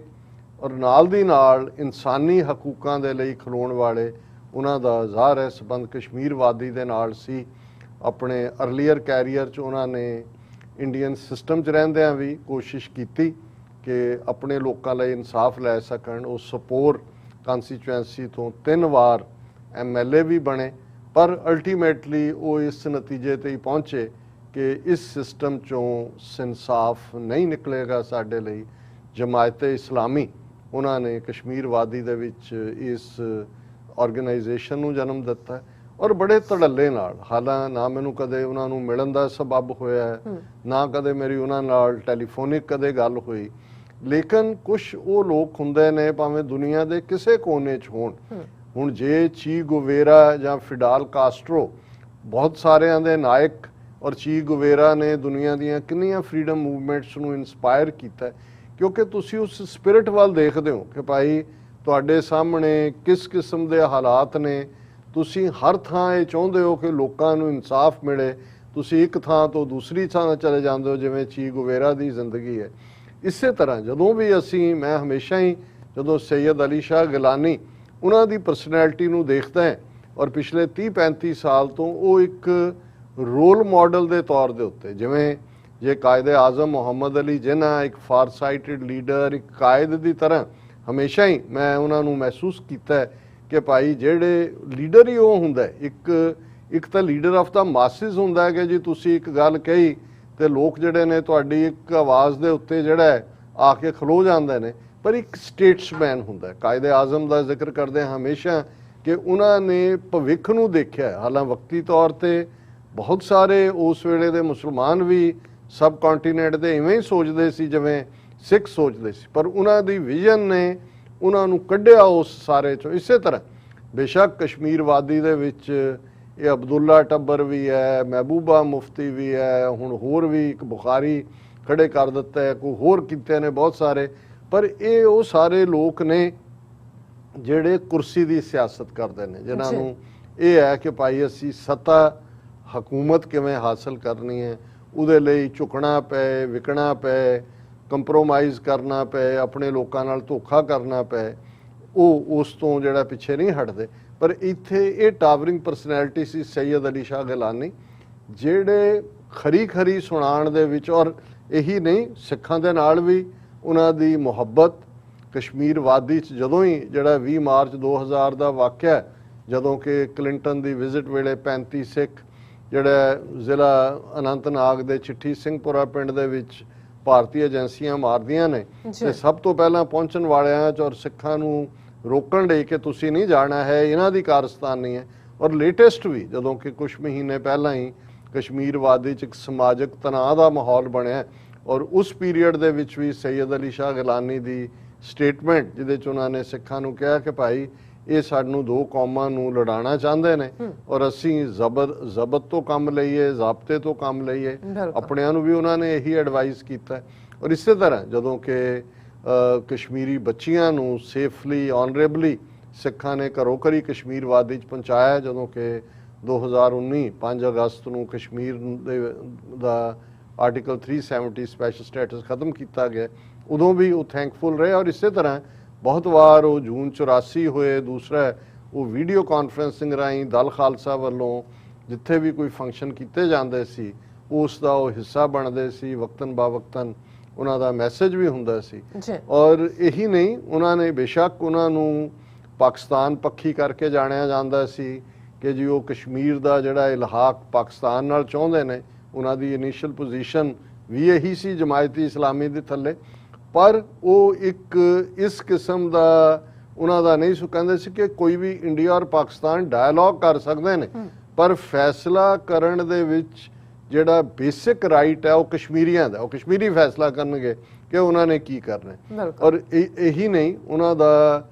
ਔਰ ਨਾਲ ਦੀ ਨਾਲ ਇਨਸਾਨੀ ਹਕੂਕਾਂ ਦੇ ਲਈ ਖਲੋਣ ਵਾਲੇ, ਉਹਨਾਂ ਦਾ ਜ਼ਾਹਰ ਹੈ ਸੰਬੰਧ ਕਸ਼ਮੀਰ ਵਾਦੀ ਦੇ ਨਾਲ ਸੀ। ਆਪਣੇ ਅਰਲੀਅਰ ਕੈਰੀਅਰ 'ਚ ਉਹਨਾਂ ਨੇ ਇੰਡੀਅਨ ਸਿਸਟਮ 'ਚ ਰਹਿੰਦਿਆਂ ਵੀ ਕੋਸ਼ਿਸ਼ ਕੀਤੀ ਕਿ ਆਪਣੇ ਲੋਕਾਂ ਲਈ ਇਨਸਾਫ ਲੈ ਸਕਣ। ਉਹ ਸਪੋਰ ਕੰਸਟੀਚੁਐਂਸੀ ਤੋਂ 3 ਵਾਰ MLA ਵੀ ਬਣੇ, ਪਰ ਅਲਟੀਮੇਟਲੀ ਉਹ ਇਸ ਨਤੀਜੇ ਤੇ ਹੀ ਪਹੁੰਚੇ ਕਿ ਇਸ ਸਿਸਟਮ 'ਚੋਂ ਇਨਸਾਫ ਨਹੀਂ ਨਿਕਲੇਗਾ ਸਾਡੇ ਲਈ। ਜਮਾਇਤੇ ਇਸਲਾਮੀ ਉਹਨਾਂ ਨੇ ਕਸ਼ਮੀਰ ਵਾਦੀ ਦੇ ਵਿੱਚ ਇਸ ਆਰਗੇਨਾਈਜੇਸ਼ਨ ਨੂੰ ਜਨਮ ਦਿੱਤਾ ਔਰ ਬੜੇ ਧੜੱਲੇ ਨਾਲ, ਹਾਲਾਂ ਨਾ ਮੈਨੂੰ ਕਦੇ ਉਹਨਾਂ ਨੂੰ ਮਿਲਣ ਦਾ ਸਬਬ ਹੋਇਆ, ਨਾ ਕਦੇ ਮੇਰੀ ਉਹਨਾਂ ਨਾਲ ਟੈਲੀਫੋਨਿਕ ਕਦੇ ਗੱਲ ਹੋਈ, ਲੇਕਿਨ ਕੁਛ ਉਹ ਲੋਕ ਹੁੰਦੇ ਨੇ ਭਾਵੇਂ ਦੁਨੀਆ ਦੇ ਕਿਸੇ ਕੋਨੇ 'ਚ ਹੋਣ। ਹੁਣ ਜੇ ਚੀ ਗੁਵੇਰਾ ਜਾਂ ਫਿਡਾਲ ਕਾਸਟਰੋ ਬਹੁਤ ਸਾਰਿਆਂ ਦੇ ਨਾਇਕ, ਔਰ ਚੀ ਗੁਵੇਰਾ ਨੇ ਦੁਨੀਆ ਦੀਆਂ ਕਿੰਨੀਆਂ ਫਰੀडम ਮੂਵਮੈਂਟਸ ਨੂੰ ਇਨਸਪਾਇਰ ਕੀਤਾ, ਕਿਉਂਕਿ ਤੁਸੀਂ ਉਸ ਸਪਿਰਿਟ ਵੱਲ ਦੇਖਦੇ ਹੋ ਕਿ ਭਾਈ ਤੁਹਾਡੇ ਸਾਹਮਣੇ ਕਿਸ ਕਿਸਮ ਦੇ ਹਾਲਾਤ ਨੇ, ਤੁਸੀਂ ਹਰ ਥਾਂ ਇਹ ਚਾਹੁੰਦੇ ਹੋ ਕਿ ਲੋਕਾਂ ਨੂੰ ਇਨਸਾਫ ਮਿਲੇ, ਤੁਸੀਂ ਇੱਕ ਥਾਂ ਤੋਂ ਦੂਸਰੀ ਥਾਂ ਚਲੇ ਜਾਂਦੇ ਹੋ, ਜਿਵੇਂ ਚੀ ਗੁਵੇਰਾ ਦੀ ਜ਼ਿੰਦਗੀ ਹੈ। ਇਸੇ ਤਰ੍ਹਾਂ ਜਦੋਂ ਵੀ ਅਸੀਂ, ਮੈਂ ਹਮੇਸ਼ਾ ਹੀ ਜਦੋਂ ਸੈਯਦ ਅਲੀ ਸ਼ਾਹ ਗਿਲਾਨੀ ਉਹਨਾਂ ਦੀ ਪਰਸਨੈਲਿਟੀ ਨੂੰ ਦੇਖਦਾ ਹਾਂ ਔਰ ਪਿਛਲੇ 30-35 ਸਾਲ ਤੋਂ ਉਹ ਇੱਕ ਰੋਲ ਮਾਡਲ ਦੇ ਤੌਰ ਦੇ ਉੱਤੇ, ਜਿਵੇਂ ਜੇ ਕਾਇਦੇ ਆਜ਼ਮ ਮੁਹੰਮਦ ਅਲੀ ਜਿਨਾ ਇੱਕ ਫਾਰਸਾਈਟਡ ਲੀਡਰ, ਇੱਕ ਕਾਇਦ ਦੀ ਤਰ੍ਹਾਂ ਹਮੇਸ਼ਾ ਹੀ ਮੈਂ ਉਹਨਾਂ ਨੂੰ ਮਹਿਸੂਸ ਕੀਤਾ ਹੈ ਕਿ ਭਾਈ ਜਿਹੜੇ ਲੀਡਰ ਹੀ ਉਹ ਹੁੰਦਾ, ਇੱਕ ਤਾਂ ਲੀਡਰ ਆਫ ਦਾ ਮਾਸਿਸ ਹੁੰਦਾ ਹੈ ਕਿ ਜੀ ਤੁਸੀਂ ਇੱਕ ਗੱਲ ਕਹੀ ਤੇ ਲੋਕ ਜਿਹੜੇ ਨੇ ਤੁਹਾਡੀ ਇੱਕ ਆਵਾਜ਼ ਦੇ ਉੱਤੇ ਜਿਹੜਾ ਹੈ ਆ ਕੇ ਖਲੋ ਜਾਂਦੇ ਨੇ, ਪਰ ਇੱਕ ਸਟੇਟਸਮੈਨ ਹੁੰਦਾ। ਕਾਇਦੇ ਆਜ਼ਮ ਦਾ ਜ਼ਿਕਰ ਕਰਦੇ ਹਮੇਸ਼ਾ ਕਿ ਉਹਨਾਂ ਨੇ ਭਵਿੱਖ ਨੂੰ ਦੇਖਿਆ। ਹਾਲਾਂ ਵਕਤੀ ਤੌਰ ਤੇ ਬਹੁਤ ਸਾਰੇ ਉਸ ਵੇਲੇ ਦੇ ਮੁਸਲਮਾਨ ਵੀ ਸਬ ਕੰਟੀਨੈਂਟ ਦੇ ਇਵੇਂ ਹੀ ਸੋਚਦੇ ਸੀ ਜਿਵੇਂ ਸਿੱਖ ਸੋਚਦੇ ਸੀ, ਪਰ ਉਹਨਾਂ ਦੀ ਵਿਜ਼ਨ ਨੇ ਉਹਨਾਂ ਨੂੰ ਕੱਢਿਆ ਉਸ ਸਾਰੇ ਚੋਂ। ਇਸੇ ਤਰ੍ਹਾਂ ਬੇਸ਼ੱਕ ਕਸ਼ਮੀਰ ਵਾਦੀ ਦੇ ਵਿੱਚ ਇਹ ਅਬਦੁੱਲਾ ਟੱਬਰ ਵੀ ਹੈ, ਮਹਿਬੂਬਾ ਮੁਫਤੀ ਵੀ ਹੈ, ਹੁਣ ਹੋਰ ਵੀ ਇੱਕ ਬੁਖਾਰੀ ਖੜੇ ਕਰ ਦਿੱਤਾ ਹੈ, ਕੋਈ ਹੋਰ ਕੀਤੇ ਨੇ ਬਹੁਤ ਸਾਰੇ, ਪਰ ਇਹ ਉਹ ਸਾਰੇ ਲੋਕ ਨੇ ਜਿਹੜੇ ਕੁਰਸੀ ਦੀ ਸਿਆਸਤ ਕਰਦੇ ਨੇ, ਜਿਨ੍ਹਾਂ ਨੂੰ ਇਹ ਹੈ ਕਿ ਭਾਈ ਅਸੀਂ ਸੱਤਾ ਹਕੂਮਤ ਕਿਵੇਂ ਹਾਸਲ ਕਰਨੀ ਹੈ, ਉਹਦੇ ਲਈ ਝੁਕਣਾ ਪਏ, ਵਿਕਣਾ ਪਏ, ਕੰਪਰੋਮਾਈਜ਼ ਕਰਨਾ ਪਏ, ਆਪਣੇ ਲੋਕਾਂ ਨਾਲ ਧੋਖਾ ਕਰਨਾ ਪਏ, ਉਹ ਉਸ ਤੋਂ ਜਿਹੜਾ ਪਿੱਛੇ ਨਹੀਂ ਹਟਦੇ। ਪਰ ਇੱਥੇ ਇਹ ਟਾਵਰਿੰਗ ਪਰਸਨੈਲਿਟੀ ਸੀ ਸੈਯਦ ਅਲੀ ਸ਼ਾਹ ਗਿਲਾਨੀ, ਜਿਹੜੇ ਖਰੀ ਸੁਣਾਉਣ ਦੇ ਵਿੱਚ, ਔਰ ਇਹੀ ਨਹੀਂ ਸਿੱਖਾਂ ਦੇ ਨਾਲ ਵੀ ਉਹਨਾਂ ਦੀ ਮੁਹੱਬਤ। ਕਸ਼ਮੀਰ ਵਾਦੀ 'ਚ ਜਦੋਂ ਹੀ ਜਿਹੜਾ 20 ਮਾਰਚ 2000 ਦਾ ਵਾਕਿਆ, ਜਦੋਂ ਕਿ ਕਲਿੰਟਨ ਦੀ ਵਿਜ਼ਿਟ ਵੇਲੇ 35 ਸਿੱਖ ਜਿਹੜਾ ਜ਼ਿਲ੍ਹਾ ਅਨੰਤਨਾਗ ਦੇ ਚਿੱਠੀ ਸਿੰਘਪੁਰਾ ਪਿੰਡ ਦੇ ਵਿੱਚ ਭਾਰਤੀ ਏਜੰਸੀਆਂ ਮਾਰਦੀਆਂ ਨੇ, ਤੇ ਸਭ ਤੋਂ ਪਹਿਲਾਂ ਪਹੁੰਚਣ ਵਾਲਿਆਂ 'ਚ ਔਰ ਸਿੱਖਾਂ ਨੂੰ ਰੋਕਣ ਲਈ ਕਿ ਤੁਸੀਂ ਨਹੀਂ ਜਾਣਾ ਹੈ, ਇਹਨਾਂ ਦੀ ਕਾਰਸਤਾਨੀ ਹੈ। ਔਰ ਲੇਟੈਸਟ ਵੀ ਜਦੋਂ ਕਿ ਕੁਝ ਮਹੀਨੇ ਪਹਿਲਾਂ ਹੀ ਕਸ਼ਮੀਰ ਵਾਦੀ 'ਚ ਇੱਕ ਸਮਾਜਿਕ ਤਣਾਅ ਦਾ ਮਾਹੌਲ ਬਣਿਆ, ਔਰ ਉਸ ਪੀਰੀਅਡ ਦੇ ਵਿੱਚ ਵੀ ਸੈਯਦ ਅਲੀ ਸ਼ਾਹ ਗਿਲਾਨੀ ਦੀ ਸਟੇਟਮੈਂਟ ਜਿਹਦੇ 'ਚ ਉਹਨਾਂ ਨੇ ਸਿੱਖਾਂ ਨੂੰ ਕਿਹਾ ਕਿ ਭਾਈ ਇਹ ਸਾਨੂੰ ਦੋ ਕੌਮਾਂ ਨੂੰ ਲੜਾਉਣਾ ਚਾਹੁੰਦੇ ਨੇ, ਔਰ ਅਸੀਂ ਜ਼ਬਤ ਤੋਂ ਕੰਮ ਲਈਏ, ਜ਼ਾਬਤੇ ਤੋਂ ਕੰਮ ਲਈਏ। ਆਪਣਿਆਂ ਨੂੰ ਵੀ ਉਹਨਾਂ ਨੇ ਇਹੀ ਐਡਵਾਈਸ ਕੀਤਾ। ਔਰ ਇਸੇ ਤਰ੍ਹਾਂ ਜਦੋਂ ਕਿ ਕਸ਼ਮੀਰੀ ਬੱਚੀਆਂ ਨੂੰ ਸੇਫਲੀ ਆਨਰੇਬਲੀ ਸਿੱਖਾਂ ਨੇ ਘਰੋਂ ਘਰੀ ਕਸ਼ਮੀਰ ਵਾਦੀ 'ਚ ਪਹੁੰਚਾਇਆ, ਜਦੋਂ ਕਿ 2019 5 ਅਗਸਤ ਨੂੰ ਕਸ਼ਮੀਰ ਦਾ ਆਰਟੀਕਲ 370 ਸਪੈਸ਼ਲ ਸਟੇਟਸ ਖਤਮ ਕੀਤਾ ਗਿਆ, ਉਦੋਂ ਵੀ ਉਹ ਥੈਂਕਫੁਲ ਰਹੇ। ਔਰ ਇਸੇ ਤਰ੍ਹਾਂ ਬਹੁਤ ਵਾਰ ਉਹ ਜੂਨ 84 ਹੋਏ, ਦੂਸਰਾ ਉਹ ਵੀਡੀਓ ਕਾਨਫਰੰਸਿੰਗ ਰਾਹੀਂ ਦਲ ਖਾਲਸਾ ਵੱਲੋਂ ਜਿੱਥੇ ਵੀ ਕੋਈ ਫੰਕਸ਼ਨ ਕੀਤੇ ਜਾਂਦੇ ਸੀ ਉਸ ਦਾ ਉਹ ਹਿੱਸਾ ਬਣਦੇ ਸੀ, ਵਕਤਨ ਬਾਵਕਤਨ ਉਹਨਾਂ ਦਾ ਮੈਸੇਜ ਵੀ ਹੁੰਦਾ ਸੀ। ਔਰ ਇਹੀ ਨਹੀਂ, ਉਹਨਾਂ ਨੇ ਬੇਸ਼ੱਕ ਉਹਨਾਂ ਨੂੰ ਪਾਕਿਸਤਾਨ ਪੱਖੀ ਕਰਕੇ ਜਾਣਿਆ ਜਾਂਦਾ ਸੀ ਕਿ ਜੀ ਉਹ ਕਸ਼ਮੀਰ ਦਾ ਜਿਹੜਾ ਇਲਹਾਕ ਪਾਕਿਸਤਾਨ ਨਾਲ ਚਾਹੁੰਦੇ ਨੇ, ਉਹਨਾਂ ਦੀ ਇਨੀਸ਼ੀਅਲ ਪੋਜੀਸ਼ਨ ਵੀ ਇਹੀ ਸੀ ਜਮਾਇਤੀ ਇਸਲਾਮੀ ਦੇ ਥੱਲੇ। ਪਰ ਉਹ ਇੱਕ ਇਸ ਕਿਸਮ ਦਾ ਉਹਨਾਂ ਦਾ ਨਹੀਂ ਕਹਿੰਦੇ ਸੀ ਕਿ ਕੋਈ ਵੀ ਇੰਡੀਆ ਔਰ ਪਾਕਿਸਤਾਨ ਡਾਇਲੌਗ ਕਰ ਸਕਦੇ ਨੇ, ਪਰ ਫੈਸਲਾ ਕਰਨ ਦੇ ਵਿੱਚ ਜਿਹੜਾ ਬੇਸਿਕ ਰਾਈਟ ਹੈ ਉਹ ਕਸ਼ਮੀਰੀਆਂ ਦਾ, ਉਹ ਕਸ਼ਮੀਰੀ ਫੈਸਲਾ ਕਰਨਗੇ ਕਿ ਉਹਨਾਂ ਨੇ ਕੀ ਕਰਨਾ। ਔਰ ਇਹੀ ਨਹੀਂ, ਉਹਨਾਂ ਦਾ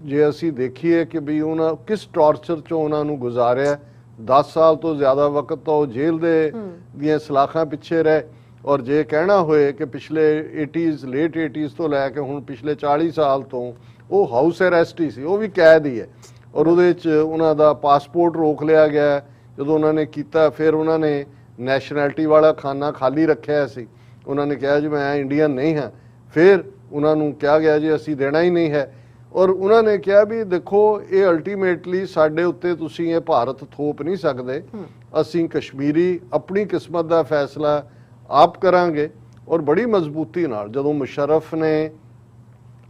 ਜੇ ਅਸੀਂ ਦੇਖੀਏ ਕਿ ਵੀ ਉਹਨਾਂ ਕਿਸ ਟੌਰਚਰ 'ਚੋਂ ਉਹਨਾਂ ਨੂੰ ਗੁਜ਼ਾਰਿਆ, 10 ਸਾਲ ਤੋਂ ਜ਼ਿਆਦਾ ਵਕਤ ਤਾਂ ਉਹ ਜੇਲ੍ਹ ਦੇ ਦੀਆਂ ਸਲਾਖਾਂ ਪਿੱਛੇ ਰਹੇ। ਔਰ ਜੇ ਕਹਿਣਾ ਹੋਏ ਕਿ ਪਿਛਲੇ 80s ਲੇਟ 80s ਤੋਂ ਲੈ ਕੇ ਹੁਣ ਪਿਛਲੇ 40 ਸਾਲ ਤੋਂ ਉਹ ਹਾਊਸ ਅਰੈਸਟ ਹੀ ਸੀ, ਉਹ ਵੀ ਕੈਦ ਹੀ ਹੈ। ਔਰ ਉਹਦੇ 'ਚ ਉਹਨਾਂ ਦਾ ਪਾਸਪੋਰਟ ਰੋਕ ਲਿਆ ਗਿਆ ਜਦੋਂ ਉਹਨਾਂ ਨੇ ਕੀਤਾ। ਫਿਰ ਉਹਨਾਂ ਨੇ ਨੈਸ਼ਨੈਲਿਟੀ ਵਾਲਾ ਖਾਨਾ ਖਾਲੀ ਰੱਖਿਆ ਸੀ, ਉਹਨਾਂ ਨੇ ਕਿਹਾ ਜੀ ਮੈਂ ਇੰਡੀਅਨ ਨਹੀਂ ਹਾਂ। ਫਿਰ ਉਹਨਾਂ ਨੂੰ ਕਿਹਾ ਗਿਆ ਜੀ ਅਸੀਂ ਦੇਣਾ ਹੀ ਨਹੀਂ ਹੈ। ਔਰ ਉਹਨਾਂ ਨੇ ਕਿਹਾ ਵੀ ਦੇਖੋ ਇਹ ਅਲਟੀਮੇਟਲੀ ਸਾਡੇ ਉੱਤੇ ਤੁਸੀਂ ਇਹ ਭਾਰਤ ਥੋਪ ਨਹੀਂ ਸਕਦੇ, ਅਸੀਂ ਕਸ਼ਮੀਰੀ ਆਪਣੀ ਕਿਸਮਤ ਦਾ ਫੈਸਲਾ ਆਪ ਕਰਾਂਗੇ। ਔਰ ਬੜੀ ਮਜ਼ਬੂਤੀ ਨਾਲ ਜਦੋਂ ਮੁਸ਼ਰਫ ਨੇ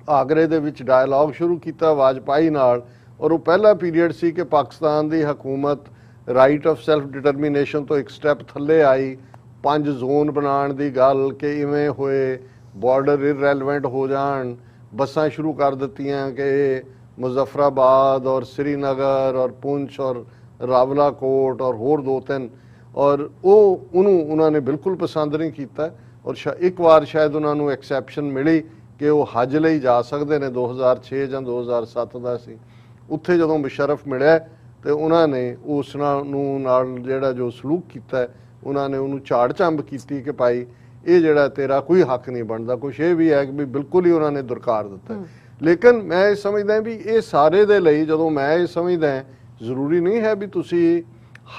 ਆਗਰੇ ਦੇ ਵਿੱਚ ਡਾਇਲੌਗ ਸ਼ੁਰੂ ਕੀਤਾ ਵਾਜਪਾਈ ਨਾਲ, ਔਰ ਉਹ ਪਹਿਲਾ ਪੀਰੀਅਡ ਸੀ ਕਿ ਪਾਕਿਸਤਾਨ ਦੀ ਹਕੂਮਤ ਰਾਈਟ ਆਫ ਸੈਲਫ ਡਿਟਰਮੀਨੇਸ਼ਨ ਤੋਂ ਇੱਕ ਸਟੈਪ ਥੱਲੇ ਆਈ, 5 ਜ਼ੋਨ ਬਣਾਉਣ ਦੀ ਗੱਲ ਕਿ ਇਵੇਂ ਹੋਏ ਬਾਰਡਰ ਇਰਰੈਲੇਵੈਂਟ ਹੋ ਜਾਣ, ਬੱਸਾਂ ਸ਼ੁਰੂ ਕਰ ਦਿੱਤੀਆਂ ਕਿ ਮੁਜ਼ੱਫਰਾਬਾਦ ਔਰ ਸ੍ਰੀਨਗਰ ਔਰ ਪੁੰਛ ਔਰ ਰਾਵਲਾਕੋਟ ਔਰ ਹੋਰ 2-3, ਔਰ ਉਹਨੂੰ ਉਹਨਾਂ ਨੇ ਬਿਲਕੁਲ ਪਸੰਦ ਨਹੀਂ ਕੀਤਾ। ਔਰ ਇੱਕ ਵਾਰ ਸ਼ਾਇਦ ਉਹਨਾਂ ਨੂੰ ਐਕਸੈਪਸ਼ਨ ਮਿਲੀ ਕਿ ਉਹ ਹੱਜ ਲਈ ਜਾ ਸਕਦੇ ਨੇ, 2006 ਜਾਂ 2007 ਦਾ ਸੀ। ਉੱਥੇ ਜਦੋਂ ਮੁਸ਼ਰਫ ਮਿਲਿਆ ਤੇ ਉਹਨਾਂ ਨੇ ਉਸ ਨਾਲ ਜਿਹੜਾ ਜੋ ਸਲੂਕ ਕੀਤਾ, ਉਹਨਾਂ ਨੇ ਉਹਨੂੰ ਝਾੜ ਝੰਬ ਕੀਤੀ ਕਿ ਭਾਈ ਇਹ ਜਿਹੜਾ ਤੇਰਾ ਕੋਈ ਹੱਕ ਨਹੀਂ ਬਣਦਾ। ਕੁਛ ਇਹ ਵੀ ਹੈ ਕਿ ਵੀ ਬਿਲਕੁਲ ਹੀ ਉਹਨਾਂ ਨੇ ਦੁਰਕਾਰ ਦਿੱਤਾ। ਲੇਕਿਨ ਮੈਂ ਇਹ ਸਮਝਦਾ ਵੀ ਇਹ ਸਾਰੇ ਦੇ ਲਈ, ਜਦੋਂ ਮੈਂ ਇਹ ਸਮਝਦਾ ਜ਼ਰੂਰੀ ਨਹੀਂ ਹੈ ਵੀ ਤੁਸੀਂ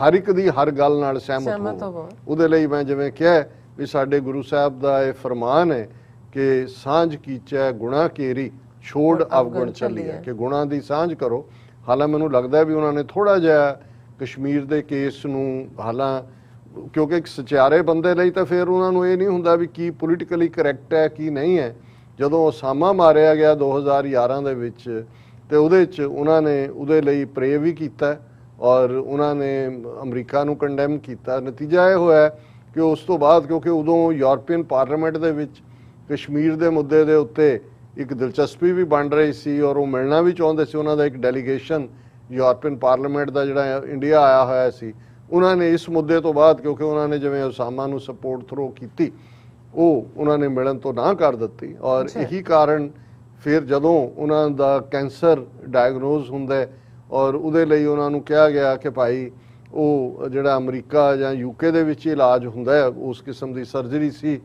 ਹਰ ਇੱਕ ਦੀ ਹਰ ਗੱਲ ਨਾਲ ਸਹਿਮਤ ਹੋ। ਉਹਦੇ ਲਈ ਮੈਂ ਜਿਵੇਂ ਕਿਹਾ ਵੀ ਸਾਡੇ ਗੁਰੂ ਸਾਹਿਬ ਦਾ ਇਹ ਫਰਮਾਨ ਹੈ ਕਿ ਸਾਂਝ ਕੀਚੈ ਗੁਣਾ ਕੇਰੀ ਛੋੜ ਅਵਗੁਣ ਚੱਲੀਐ, ਕਿ ਗੁਣਾ ਦੀ ਸਾਂਝ ਕਰੋ। ਹਾਲਾਂ ਮੈਨੂੰ ਲੱਗਦਾ ਵੀ ਉਹਨਾਂ ਨੇ ਥੋੜਾ ਜਿਹਾ ਕਸ਼ਮੀਰ ਦੇ ਕੇਸ ਨੂੰ, ਹਾਲਾਂ ਕਿਉਂਕਿ ਇੱਕ ਸਚਿਆਰੇ ਬੰਦੇ ਲਈ ਤਾਂ ਫਿਰ ਉਹਨਾਂ ਨੂੰ ਇਹ ਨਹੀਂ ਹੁੰਦਾ ਵੀ ਕੀ ਪੋਲੀਟੀਕਲੀ ਕਰੈਕਟ ਹੈ ਕੀ ਨਹੀਂ ਹੈ। ਜਦੋਂ ਉਸਾਮਾ ਮਾਰਿਆ ਗਿਆ 2011 ਦੇ ਵਿੱਚ ਤੇ ਉਹਦੇ 'ਚ ਉਹਨਾਂ ਨੇ ਉਹਦੇ ਲਈ ਪ੍ਰੇ ਵੀ ਕੀਤਾ ਔਰ ਉਹਨਾਂ ਨੇ ਅਮਰੀਕਾ ਨੂੰ ਕੰਡੈਮ ਕੀਤਾ। ਨਤੀਜਾ ਇਹ ਹੋਇਆ ਕਿ ਉਸ ਤੋਂ ਬਾਅਦ, ਕਿਉਂਕਿ ਉਦੋਂ ਯੂਰਪੀਅਨ ਪਾਰਲੀਮੈਂਟ ਦੇ ਵਿੱਚ ਕਸ਼ਮੀਰ ਦੇ ਮੁੱਦੇ ਦੇ ਉੱਤੇ ਇੱਕ ਦਿਲਚਸਪੀ ਵੀ ਬਣ ਰਹੀ ਸੀ ਔਰ ਉਹ ਮਿਲਣਾ ਵੀ ਚਾਹੁੰਦੇ ਸੀ। ਉਹਨਾਂ ਦਾ ਇੱਕ ਡੈਲੀਗੇਸ਼ਨ ਯੂਰਪੀਅਨ ਪਾਰਲੀਮੈਂਟ ਦਾ ਜਿਹੜਾ ਇੰਡੀਆ ਆਇਆ ਹੋਇਆ ਸੀ, ਉਹਨਾਂ ਨੇ ਇਸ ਮੁੱਦੇ ਤੋਂ ਬਾਅਦ, ਕਿਉਂਕਿ ਉਹਨਾਂ ਨੇ ਜਿਵੇਂ ਉਸਾਮਾ ਨੂੰ ਸਪੋਰਟ ਥਰੋ ਕੀਤੀ, ਉਹ ਉਹਨਾਂ ਨੇ ਮਿਲਣ ਤੋਂ ਨਾ ਕਰ ਦਿੱਤੀ। ਔਰ ਇਹੀ ਕਾਰਨ ਫਿਰ ਜਦੋਂ ਉਹਨਾਂ ਦਾ ਕੈਂਸਰ ਡਾਇਗਨੋਜ਼ ਹੁੰਦਾ ਔਰ ਉਹਦੇ ਲਈ ਉਹਨਾਂ ਨੂੰ ਕਿਹਾ ਗਿਆ ਕਿ ਭਾਈ ਉਹ ਜਿਹੜਾ ਅਮਰੀਕਾ ਜਾਂ ਯੂਕੇ ਦੇ ਵਿੱਚ ਇਲਾਜ ਹੁੰਦਾ ਹੈ, ਉਸ ਕਿਸਮ ਦੀ ਸਰਜਰੀ ਸੀ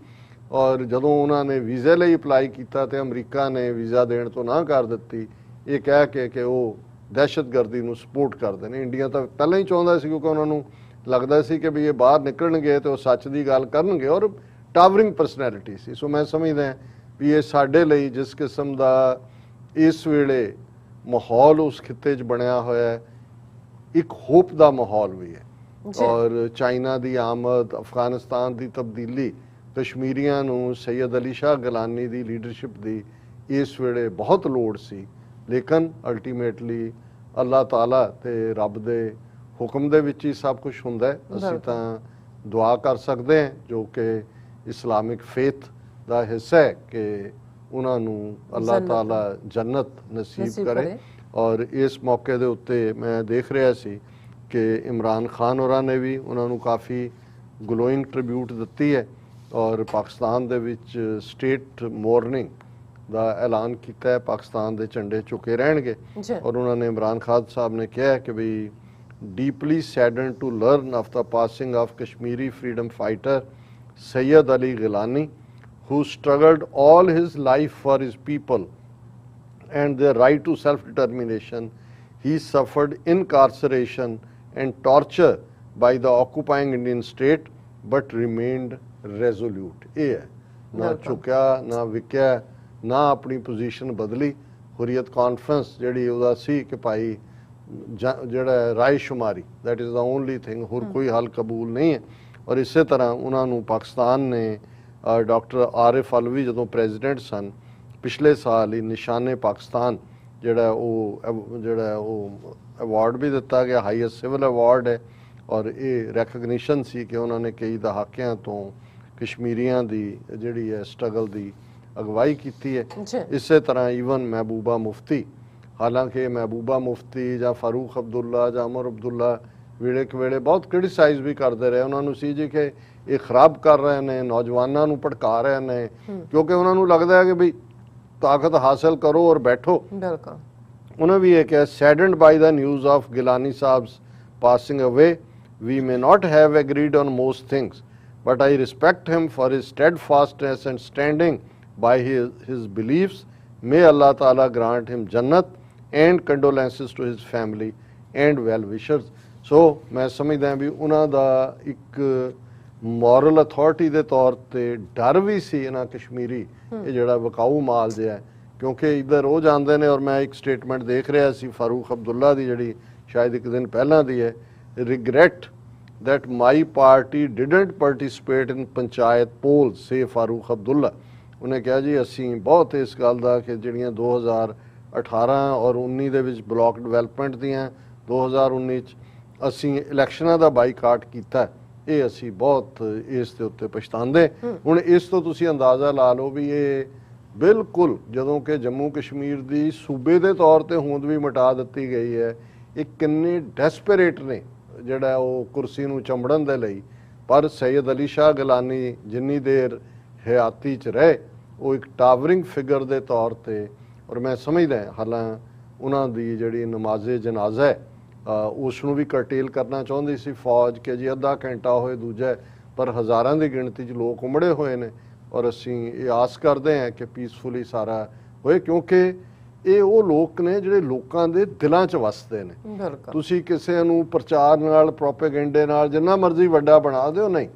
ਔਰ ਜਦੋਂ ਉਹਨਾਂ ਨੇ ਵੀਜ਼ੇ ਲਈ ਅਪਲਾਈ ਕੀਤਾ ਤੇ ਅਮਰੀਕਾ ਨੇ ਵੀਜ਼ਾ ਦੇਣ ਤੋਂ ਨਾ ਕਰ ਦਿੱਤੀ, ਇਹ ਕਹਿ ਕੇ ਕਿ ਉਹ ਦਹਿਸ਼ਤਗਰਦੀ ਨੂੰ ਸਪੋਰਟ ਕਰਦੇ ਨੇ। ਇੰਡੀਆ ਤਾਂ ਪਹਿਲਾਂ ਹੀ ਚਾਹੁੰਦਾ ਸੀ, ਕਿਉਂਕਿ ਉਹਨਾਂ ਨੂੰ ਲੱਗਦਾ ਸੀ ਕਿ ਵੀ ਇਹ ਬਾਹਰ ਨਿਕਲਣਗੇ ਤੇ ਉਹ ਸੱਚ ਦੀ ਗੱਲ ਕਰਨਗੇ, ਔਰ ਟਾਵਰਿੰਗ ਪਰਸਨੈਲਿਟੀ ਸੀ। ਸੋ ਮੈਂ ਸਮਝਦਾ ਵੀ ਇਹ ਸਾਡੇ ਲਈ ਜਿਸ ਕਿਸਮ ਦਾ ਇਸ ਵੇਲੇ ਮਾਹੌਲ ਉਸ ਖਿੱਤੇ 'ਚ ਬਣਿਆ ਹੋਇਆ ਹੈ, ਇੱਕ ਹੋਪ ਦਾ ਮਾਹੌਲ ਵੀ ਹੈ। ਔਰ ਚਾਈਨਾ ਦੀ ਆਮਦ, ਅਫਗਾਨਿਸਤਾਨ ਦੀ ਤਬਦੀਲੀ, ਕਸ਼ਮੀਰੀਆਂ ਨੂੰ ਸੈਯਦ ਅਲੀ ਸ਼ਾਹ ਗਿਲਾਨੀ ਦੀ ਲੀਡਰਸ਼ਿਪ ਦੀ ਇਸ ਵੇਲੇ ਬਹੁਤ ਲੋੜ ਸੀ। ਲੇਕਿਨ ਅਲਟੀਮੇਟਲੀ ਅੱਲਾਹ ਤਾਲਾ ਤੇ ਰੱਬ ਦੇ ਹੁਕਮ ਦੇ ਵਿੱਚ ਹੀ ਸਭ ਕੁਝ ਹੁੰਦਾ ਹੈ। ਅਸੀਂ ਤਾਂ ਦੁਆ ਕਰ ਸਕਦੇ ਹਾਂ, ਜੋ ਕਿ ਇਸਲਾਮਿਕ ਫੇਥ ਦਾ ਹਿੱਸਾ ਹੈ, ਕਿ ਉਹਨਾਂ ਨੂੰ ਅੱਲਾਹ ਤਾਲਾ ਜੰਨਤ ਨਸੀਬ ਕਰੇ। ਔਰ ਇਸ ਮੌਕੇ ਦੇ ਉੱਤੇ ਮੈਂ ਦੇਖ ਰਿਹਾ ਸੀ ਕਿ ਇਮਰਾਨ ਖਾਨ ਹੋਰਾਂ ਨੇ ਵੀ ਉਹਨਾਂ ਨੂੰ ਕਾਫੀ ਗਲੋਇੰਗ ਟ੍ਰਿਬਿਊਟ ਦਿੱਤੀ ਹੈ, ਔਰ ਪਾਕਿਸਤਾਨ ਦੇ ਵਿੱਚ ਸਟੇਟ ਮੋਰਨਿੰਗ ਦਾ ਐਲਾਨ ਕੀਤਾ ਹੈ। ਪਾਕਿਸਤਾਨ ਦੇ ਝੰਡੇ ਝੁਕੇ ਰਹਿਣਗੇ। ਔਰ ਉਹਨਾਂ ਨੇ ਇਮਰਾਨ ਖਾਨ ਸਾਹਿਬ ਨੇ ਕਿਹਾ ਕਿ we deeply saddened to learn of the passing of Kashmiri freedom fighter Syed Ali Geelani, who struggled all his life for his people and their right to self-determination. He suffered incarceration and torture by the occupying Indian state but remained resolute. ਇਹ ਹੈ, ਨਾ ਝੁਕਿਆ, ਨਾ ਵਿਕਿਆ, ਨਾ ਆਪਣੀ position ਬਦਲੀ। ਹੁਰੀਅਤ conference ਜਿਹੜੀ ਉਹਦਾ ਸੀ ਕਿ ਭਾਈ ਜਿਹੜਾ ਰਾਏਸ਼ੁਮਾਰੀ, that is the only thing, ਹੋਰ ਕੋਈ ਹੱਲ ਕਬੂਲ ਨਹੀਂ ਹੈ। ਔਰ ਇਸੇ ਤਰ੍ਹਾਂ ਉਹਨਾਂ ਨੂੰ ਪਾਕਿਸਤਾਨ ਨੇ ਡਾਕਟਰ ਆਰਿਫ ਅਲਵੀ ਜਦੋਂ ਪ੍ਰੈਜ਼ੀਡੈਂਟ ਸਨ ਪਿਛਲੇ ਸਾਲ ਹੀ ਨਿਸ਼ਾਨੇ ਪਾਕਿਸਤਾਨ ਜਿਹੜਾ ਉਹ ਅਵਾਰਡ ਵੀ ਦਿੱਤਾ ਗਿਆ, ਹਾਈਐਸਟ ਸਿਵਲ ਅਵਾਰਡ ਹੈ। ਔਰ ਇਹ ਰੈਕਗਨੀਸ਼ਨ ਸੀ ਕਿ ਉਹਨਾਂ ਨੇ ਕਈ ਦਹਾਕਿਆਂ ਤੋਂ ਕਸ਼ਮੀਰੀਆਂ ਦੀ ਜਿਹੜੀ ਹੈ ਸਟਰਗਲ ਦੀ ਅਗਵਾਈ ਕੀਤੀ ਹੈ। ਇਸੇ ਤਰ੍ਹਾਂ ਈਵਨ ਮਹਿਬੂਬਾ ਮੁਫਤੀ, ਹਾਲਾਂਕਿ ਮਹਿਬੂਬਾ ਮੁਫਤੀ ਜਾਂ ਫਾਰੂਕ ਅਬਦੁੱਲਾ ਜਾਂ ਅਮਰ ਅਬਦੁੱਲਾ ਵੇਲੇ ਬਹੁਤ ਕ੍ਰਿਟਿਸਾਈਜ਼ ਵੀ ਕਰਦੇ ਰਹੇ। ਉਹਨਾਂ ਨੂੰ ਸੀ ਜੀ ਕਿ ਇਹ ਖਰਾਬ ਕਰ ਰਹੇ ਨੇ, ਨੌਜਵਾਨਾਂ ਨੂੰ ਭੜਕਾ ਰਹੇ ਨੇ, ਕਿਉਂਕਿ ਉਹਨਾਂ ਨੂੰ ਲੱਗਦਾ ਹੈ ਕਿ ਵੀ ਤਾਕਤ ਹਾਸਲ ਕਰੋ ਔਰ ਬੈਠੋ। ਬਿਲਕੁਲ। ਉਹਨਾਂ ਵੀ ਇਹ ਕਿਹਾ, saddened by the news of Geelani Sahib's passing away, we may not have agreed on most things, but I respect him for his steadfastness and standing by his beliefs. May Allah Ta'ala grant him Jannat, and condolences to his family and well-wishers. ਸੋ ਮੈਂ ਸਮਝਦਾ ਵੀ ਉਹਨਾਂ ਦਾ ਇੱਕ moral authority ਦੇ ਤੌਰ ਤੇ ਡਰ ਵੀ ਸੀ ਇਹਨਾਂ ਕਸ਼ਮੀਰੀ ਇਹ ਜਿਹੜਾ ਵਿਕਾਊ ਮਾਲ ਜਿਹਾ, ਕਿਉਂਕਿ ਇੱਧਰ ਉਹ ਜਾਂਦੇ ਨੇ। ਔਰ ਮੈਂ ਇੱਕ ਸਟੇਟਮੈਂਟ ਦੇਖ ਰਿਹਾ ਸੀ ਫਾਰੂਕ ਅਬਦੁੱਲਾ ਦੀ, ਜਿਹੜੀ ਸ਼ਾਇਦ ਇੱਕ ਦਿਨ ਪਹਿਲਾਂ ਦੀ ਹੈ, regret that my party didn't participate in panchayat polls, ਸੇ ਫਾਰੂਕ ਅਬਦੁੱਲਾ। ਉਹਨੇ ਕਿਹਾ ਜੀ ਅਸੀਂ ਬਹੁਤ ਇਸ ਗੱਲ ਦਾ ਕਿ ਜਿਹੜੀਆਂ 2018 ਔਰ 19 ਦੇ ਵਿੱਚ ਬਲਾਕ ਡਿਵੈਲਪਮੈਂਟ ਦੀਆਂ, 2019 'ਚ ਅਸੀਂ ਇਲੈਕਸ਼ਨਾਂ ਦਾ ਬਾਈਕਾਟ ਕੀਤਾ, ਇਹ ਅਸੀਂ ਬਹੁਤ ਇਸ ਦੇ ਉੱਤੇ ਪਛਤਾਉਂਦੇ। ਹੁਣ ਇਸ ਤੋਂ ਤੁਸੀਂ ਅੰਦਾਜ਼ਾ ਲਾ ਲਓ ਵੀ ਇਹ ਬਿਲਕੁਲ ਜਦੋਂ ਕਿ ਜੰਮੂ ਕਸ਼ਮੀਰ ਦੀ ਸੂਬੇ ਦੇ ਤੌਰ ਤੇ ਹੋਂਦ ਵੀ ਮਿਟਾ ਦਿੱਤੀ ਗਈ ਹੈ, ਇਹ ਕਿੰਨੇ ਡੈਸਪਰੇਟ ਨੇ ਜਿਹੜਾ ਉਹ ਕੁਰਸੀ ਨੂੰ ਚੰਬੜਨ ਦੇ ਲਈ। ਪਰ ਸੈਯਦ ਅਲੀ ਸ਼ਾਹ ਗਿਲਾਨੀ ਜਿੰਨੀ ਦੇਰ ਹਯਾਤੀ 'ਚ ਰਹੇ, ਉਹ ਇੱਕ ਟਾਵਰਿੰਗ ਫਿਗਰ ਦੇ ਤੌਰ ਤੇ, ਔਰ ਮੈਂ ਸਮਝਦਾ ਹਾਲਾਂ ਉਹਨਾਂ ਦੀ ਜਿਹੜੀ ਨਮਾਜ਼ੇ ਜਨਾਜ਼ਾ ਹੈ ਉਸ ਨੂੰ ਵੀ ਕਰਟੇਲ ਕਰਨਾ ਚਾਹੁੰਦੀ ਸੀ ਫੌਜ, ਕਿ ਜੀ ਅੱਧਾ ਘੰਟਾ ਹੋਏ ਦੂਜਾ, ਪਰ ਹਜ਼ਾਰਾਂ ਦੀ ਗਿਣਤੀ 'ਚ ਲੋਕ ਉਮੜੇ ਹੋਏ ਨੇ। ਔਰ ਅਸੀਂ ਇਹ ਆਸ ਕਰਦੇ ਹਾਂ ਕਿ ਪੀਸਫੁਲੀ ਸਾਰਾ ਹੋਏ, ਕਿਉਂਕਿ ਇਹ ਉਹ ਲੋਕ ਨੇ ਜਿਹੜੇ ਲੋਕਾਂ ਦੇ ਦਿਲਾਂ 'ਚ ਵਸਦੇ ਨੇ। ਤੁਸੀਂ ਕਿਸੇ ਨੂੰ ਪ੍ਰਚਾਰ ਨਾਲ, ਪ੍ਰੋਪੇਗੈਂਡੇ ਨਾਲ ਜਿੰਨਾ ਮਰਜ਼ੀ ਵੱਡਾ ਬਣਾ ਦਿਓ, ਨਹੀਂ,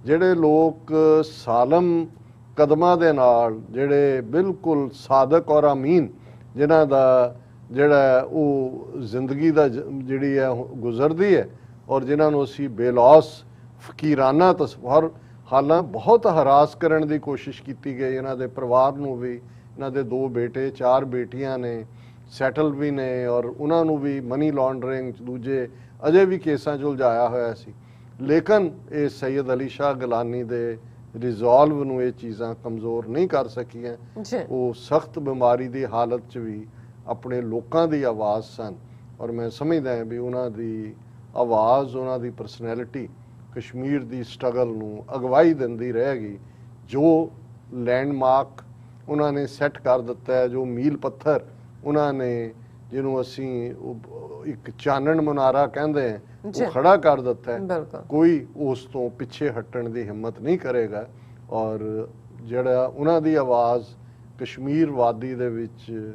ਜਿਹੜੇ ਲੋਕ ਸਾਲਮ ਕਦਮਾਂ ਦੇ ਨਾਲ, ਜਿਹੜੇ ਬਿਲਕੁਲ ਸਾਦਕ ਔਰ ਅਮੀਨ, ਜਿਨ੍ਹਾਂ ਦਾ ਜਿਹੜਾ ਉਹ ਜ਼ਿੰਦਗੀ ਦਾ ਜਿਹੜੀ ਹੈ ਗੁਜ਼ਰਦੀ ਹੈ, ਔਰ ਜਿਨ੍ਹਾਂ ਨੂੰ ਅਸੀਂ ਬੇਲੌਸ ਫਕੀਰਾਨਾ ਤਸਵਰ ਹਾਲਾਂ ਬਹੁਤ ਹਰਾਸ ਕਰਨ ਦੀ ਕੋਸ਼ਿਸ਼ ਕੀਤੀ ਗਈ। ਇਹਨਾਂ ਦੇ ਪਰਿਵਾਰ ਨੂੰ ਵੀ, ਇਹਨਾਂ ਦੇ 2 ਬੇਟੇ 4 ਬੇਟੀਆਂ ਨੇ, ਸੈਟਲ ਵੀ ਨੇ, ਔਰ ਉਹਨਾਂ ਨੂੰ ਵੀ ਮਨੀ ਲਾਂਡਰਿੰਗ ਦੂਜੇ ਅਜੇ ਵੀ ਕੇਸਾਂ 'ਚ ਉਲਝਾਇਆ ਹੋਇਆ ਸੀ। ਲੇਕਿਨ ਇਹ ਸੈਯਦ ਅਲੀ ਸ਼ਾਹ ਗਿਲਾਨੀ ਦੇ ਰਿਜ਼ੋਲਵ ਨੂੰ ਇਹ ਚੀਜ਼ਾਂ ਕਮਜ਼ੋਰ ਨਹੀਂ ਕਰ ਸਕੀਆਂ। ਉਹ ਸਖਤ ਬਿਮਾਰੀ ਦੀ ਹਾਲਤ 'ਚ ਵੀ ਆਪਣੇ ਲੋਕਾਂ ਦੀ ਆਵਾਜ਼ ਸਨ, ਔਰ ਮੈਂ ਸਮਝਦਾ ਹਾਂ ਵੀ ਉਹਨਾਂ ਦੀ ਆਵਾਜ਼, ਉਹਨਾਂ ਦੀ ਪਰਸਨੈਲਿਟੀ ਕਸ਼ਮੀਰ ਦੀ ਸਟਰਗਲ ਨੂੰ ਅਗਵਾਈ ਦਿੰਦੀ ਰਹੇਗੀ। ਜੋ ਲੈਂਡਮਾਰਕ ਉਹਨਾਂ ਨੇ ਸੈੱਟ ਕਰ ਦਿੱਤਾ ਹੈ, ਜੋ ਮੀਲ ਪੱਥਰ ਉਹਨਾਂ ਨੇ, ਜਿਹਨੂੰ ਅਸੀਂ ਇੱਕ ਚਾਨਣ ਮੁਨਾਰਾ ਕਹਿੰਦੇ ਹਾਂ, ਉਹ ਖੜਾ ਕਰ ਦਿੱਤਾ ਹੈ, ਕੋਈ ਉਸ ਤੋਂ ਪਿੱਛੇ ਹਟਣ ਦੀ ਹਿੰਮਤ ਨਹੀਂ ਕਰੇਗਾ। ਔਰ ਜਿਹੜਾ ਉਹਨਾਂ ਦੀ ਆਵਾਜ਼ ਕਸ਼ਮੀਰ ਵਾਦੀ ਦੇ ਵਿੱਚ